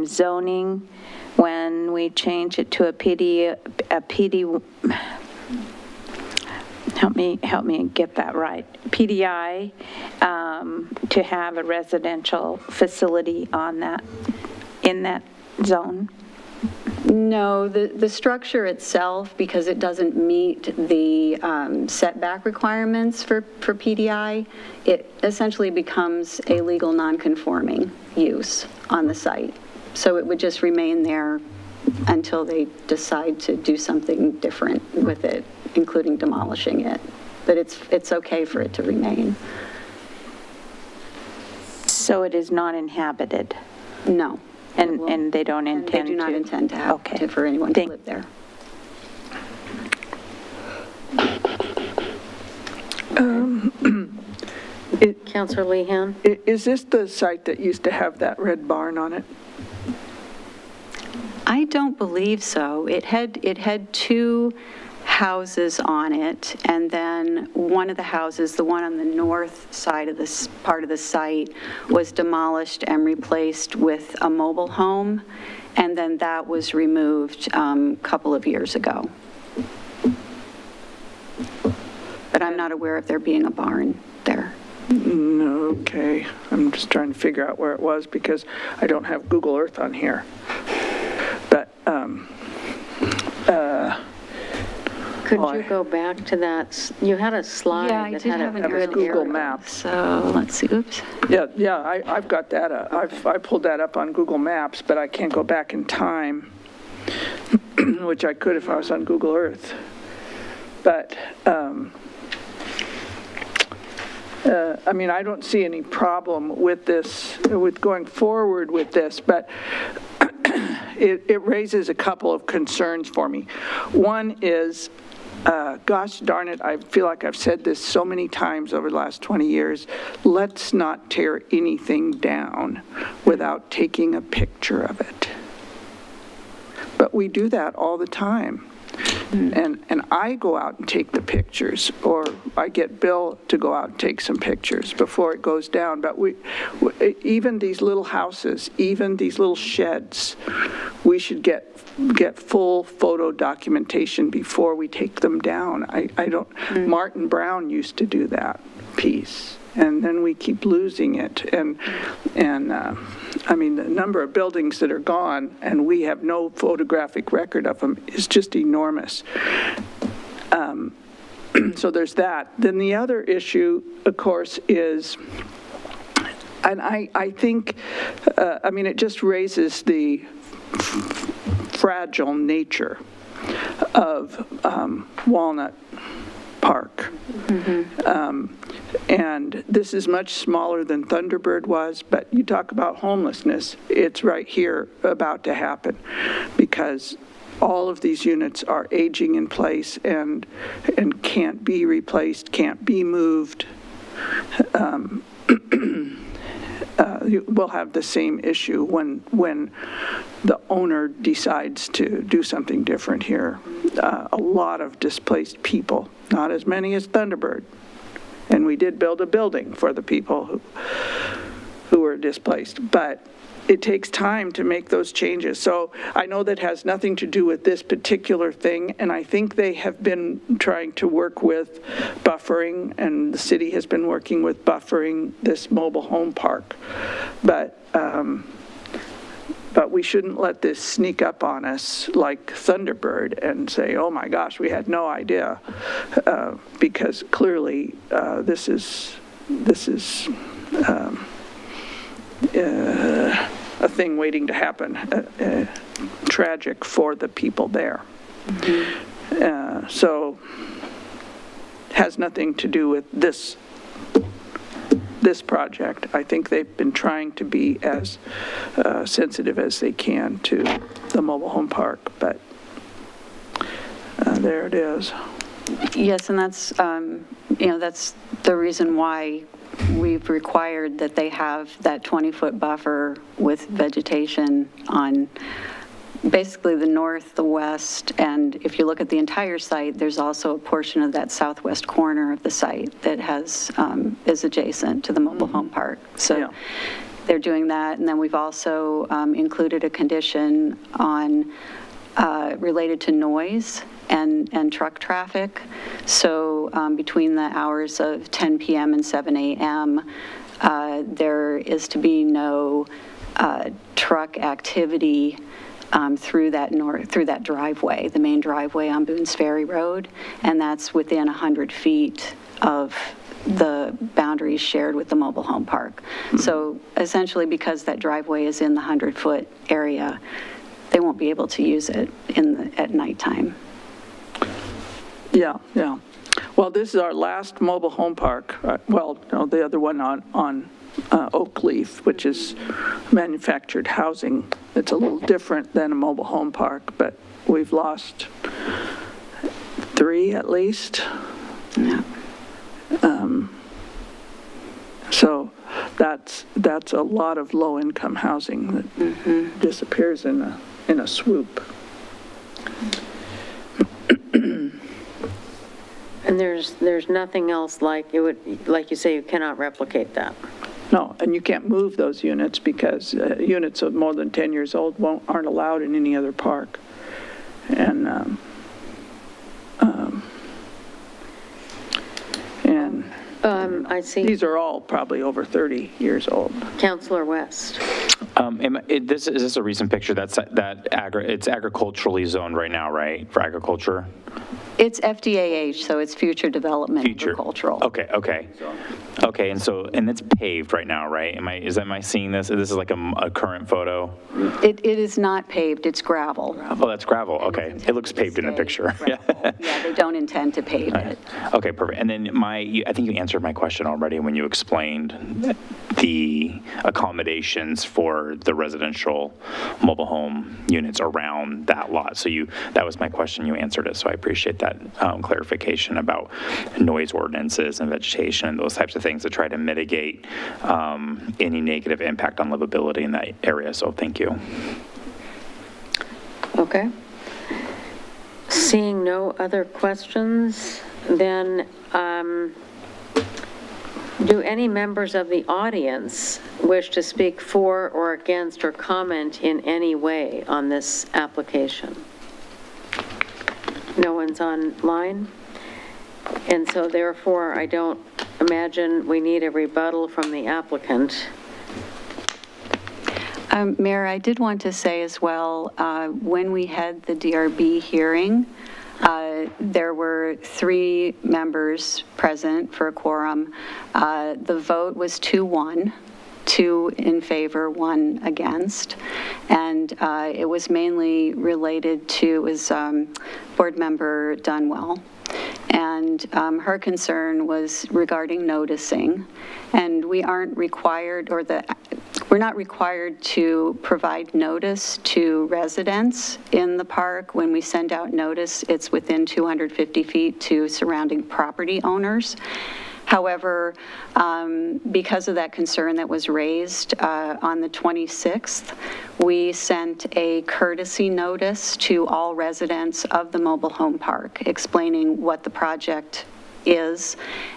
zoning when we change it to a PD, help me get that right, PDI, to have a residential facility on that, in that zone? No, the structure itself, because it doesn't meet the setback requirements for PDI, it essentially becomes a legal non-conforming use on the site. So it would just remain there until they decide to do something different with it, including demolishing it. But it's okay for it to remain. So it is not inhabited? No. And they don't intend to? They do not intend to have, Okay. for anyone to live there. Councillor Lehan? Is this the site that used to have that red barn on it? I don't believe so. It had two houses on it, and then one of the houses, the one on the north side of this part of the site, was demolished and replaced with a mobile home, and then that was removed a couple of years ago. But I'm not aware of there being a barn there. Okay, I'm just trying to figure out where it was because I don't have Google Earth on here. But, Could you go back to that? You had a slide Yeah, I that did had have a an good Google area. Maps. So let's see, oops. Yeah, I've got that. I pulled that up on Google Maps, but I can't go back in time, which I could if I was on Google Earth. But, I mean, I don't see any problem with this, with going forward with this, but it raises a couple of concerns for me. One is, gosh darn it, I feel like I've said this so many times over the last 20 years, let's not tear anything down without taking a picture of it. But we do that all the time. And I go out and take the pictures, or I get Bill to go out and take some pictures before it goes down. But even these little houses, even these little sheds, we should get full photo documentation before we take them down. I don't. Martin Brown used to do that piece, and then we keep losing it. And I mean, the number of buildings that are gone, and we have no photographic record of them, is just enormous. So there's that. Then the other issue, of course, is, and I think, I mean, it just raises the fragile nature of Walnut Park. And this is much smaller than Thunderbird was, but you talk about homelessness, it's right here about to happen, because all of these units are aging in place and can't be replaced, can't be moved. We'll have the same issue when the owner decides to do something different here. A lot of displaced people, not as many as Thunderbird, And we did build a building for the people who were displaced, but it takes time to make those changes. So I know that has nothing to do with this particular thing, and I think they have been trying to work with buffering, and the city has been working with buffering this mobile home park. But we shouldn't let this sneak up on us like Thunderbird and say, oh my gosh, we had no idea, because clearly this is a thing waiting to happen, tragic for the people there. So has nothing to do with this project. I think they've been trying to be as sensitive as they can to the mobile home park, but there it is. Yes, and that's, that's the reason why we've required that they have that 20-foot buffer with vegetation on basically the north, the west, and if you look at the entire site, there's also a portion of that southwest corner of the site that has, is adjacent to the mobile home park. So Yeah. they're doing that, and then we've also included a condition on, related to noise and truck traffic. So between the hours of 10 p.m. and 7 a.m., there is to be no truck activity through that driveway, the main driveway on Boone's Ferry Road, and that's within 100 feet of the boundaries shared with the mobile home park. So essentially, because that driveway is in the 100-foot area, they won't be able to use it at nighttime. Yeah. Well, this is our last mobile home park. Well, no, the other one on Oak Leaf, which is manufactured housing. It's a little different than a mobile home park, but we've lost 3 at least. Yeah. So that's a lot of low-income housing that disappears in a swoop. And there's nothing else like it would, like you say, you cannot replicate that. No, and you can't move those units because units of more than 10 years old aren't allowed in any other park. And I see. These are all probably over 30 years old. Councillor West. Is this a recent picture? It's agriculturally zoned right now, right, for agriculture? It's FDAH, so it's future development agricultural. Okay, and it's paved right now, right? Am I seeing this? This is like a current photo? It is not paved, it's gravel. Oh, that's gravel, okay. It looks paved in the picture. Yeah, they don't intend to pave it. Okay, perfect. And then I think you answered my question already when you explained the accommodations for the residential mobile home units around that lot. So that was my question, you answered it, so I appreciate that clarification about noise ordinances and vegetation and those types of things to try to mitigate any negative impact on livability in that area, so thank you. Okay. Seeing no other questions, then do any members of the audience wish to speak for or against or comment in any way on this application? No one's online? And so therefore, I don't imagine we need a rebuttal from the applicant. Mayor, I did want to say as well, when we had the DRB hearing, there were 3 members present for a quorum. The vote was 2-1, 2 in favor, 1 against, and it was mainly related to Board Member Dunwell. And her concern was regarding noticing, and we aren't required, we're not required to provide notice to residents in the park. When we send out notice, it's within 250 feet to surrounding property owners. However, because of that concern that was raised on the 26th, we sent a courtesy notice to all residents of the mobile home park explaining what the project is,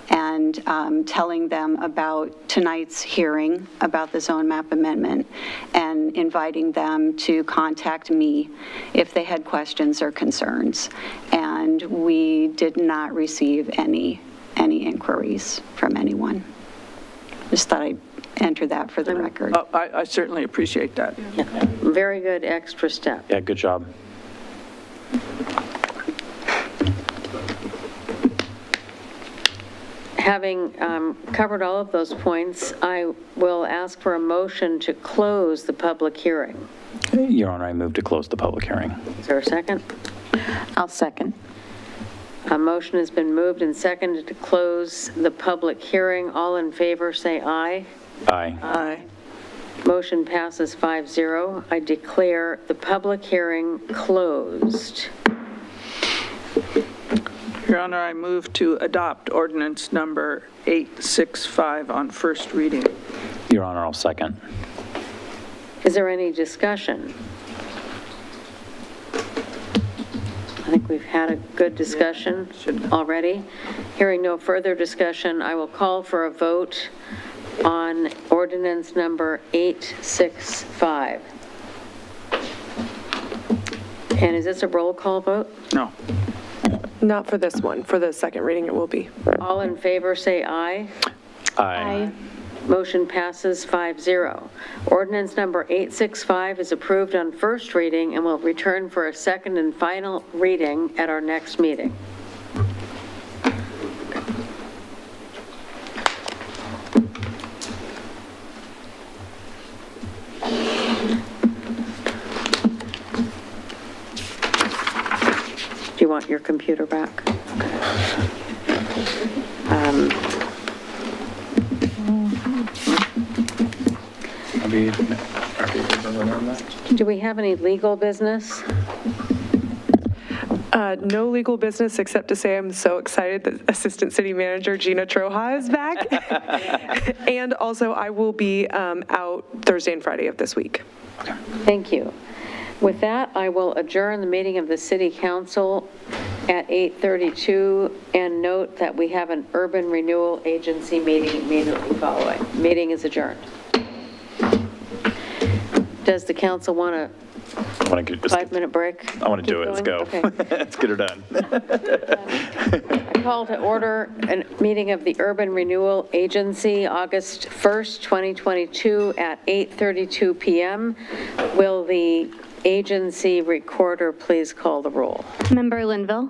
and telling them about tonight's hearing about the zone map amendment, and inviting them to contact me if they had questions or concerns. And we did not receive any inquiries from anyone. Just thought I'd enter that for the record. I certainly appreciate that. Very good extra step. Yeah, good job. Having covered all of those points, I will ask for a motion to close the public hearing. Your Honor, I move to close the public hearing. Is there a second? I'll second. A motion has been moved and seconded to close the public hearing. All in favor, say aye. Aye. Aye. Motion passes 5-0. I declare the public hearing closed. Your Honor, I move to adopt ordinance number 865 on first reading. Your Honor, I'll second. Is there any discussion? I think we've had a good discussion already. Hearing no further discussion, I will call for a vote on ordinance number 865. And is this a roll call vote? No. Not for this one. For the second reading, it will be. All in favor, say aye. Aye. Motion passes 5-0. Ordinance number 865 is approved on first reading and will return for a second and final reading at our next meeting. Do you want your computer back? Do we have any legal business? No legal business except to say I'm so excited that Assistant City Manager Gina Troja is back. And also I will be out Thursday and Friday of this week. Thank you. With that, I will adjourn the meeting of the City Council at 8:32 and note that we have an Urban Renewal Agency meeting immediately following. Meeting is adjourned. Does the council want a 5-minute break? I want to do it. Let's go. Okay. Let's get her done. I call to order a meeting of the Urban Renewal Agency, August 1st, 2022 at 8:32 p.m. Will the agency recorder please call the roll? Member Linville?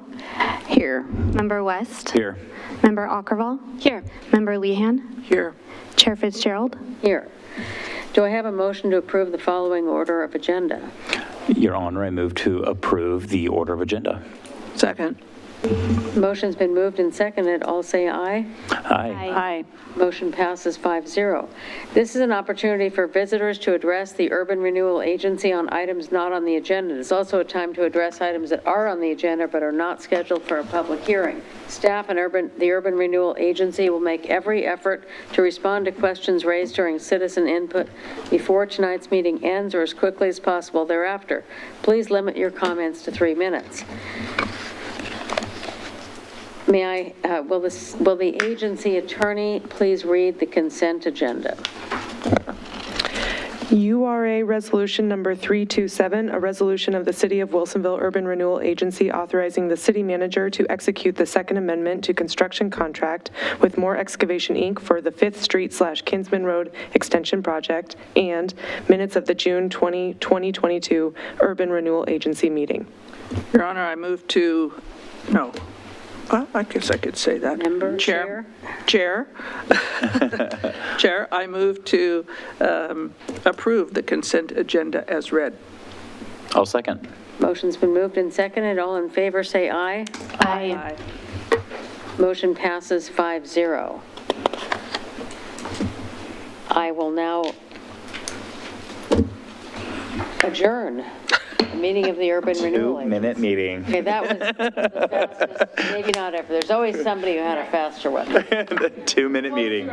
Here. Member West? Here. Member Ockervall? Here. Member Lehan? Here. Chair Fitzgerald? Here. Do I have a motion to approve the following order of agenda? Your Honor, I move to approve the order of agenda. Second. Motion's been moved and seconded. All say aye. Aye. Aye. Motion passes 5-0. This is an opportunity for visitors to address the Urban Renewal Agency on items not on the agenda. It's also a time to address items that are on the agenda but are not scheduled for a public hearing. Staff and the Urban Renewal Agency will make every effort to respond to questions raised during citizen input before tonight's meeting ends or as quickly as possible thereafter. Please limit your comments to 3 minutes. May I, will the agency attorney please read the consent agenda? URA Resolution Number 327, a resolution of the City of Wilsonville Urban Renewal Agency authorizing the city manager to execute the Second Amendment to construction contract with Moore Excavation, Inc. for the 5th Street/Kinsman Road Extension Project, and minutes of the June 20, 2022 Urban Renewal Agency meeting. Your Honor, I move to, no. Well, I guess I could say that. Member, Chair. Chair, I move to approve the consent agenda as read. I'll second. Motion's been moved and seconded. All in favor, say aye. Aye. Motion passes 5-0. I will now adjourn the meeting of the Urban Renewal Agency. 2-minute meeting. Okay, that was the fastest, maybe not ever. There's always somebody who had a faster one. 2-minute meeting.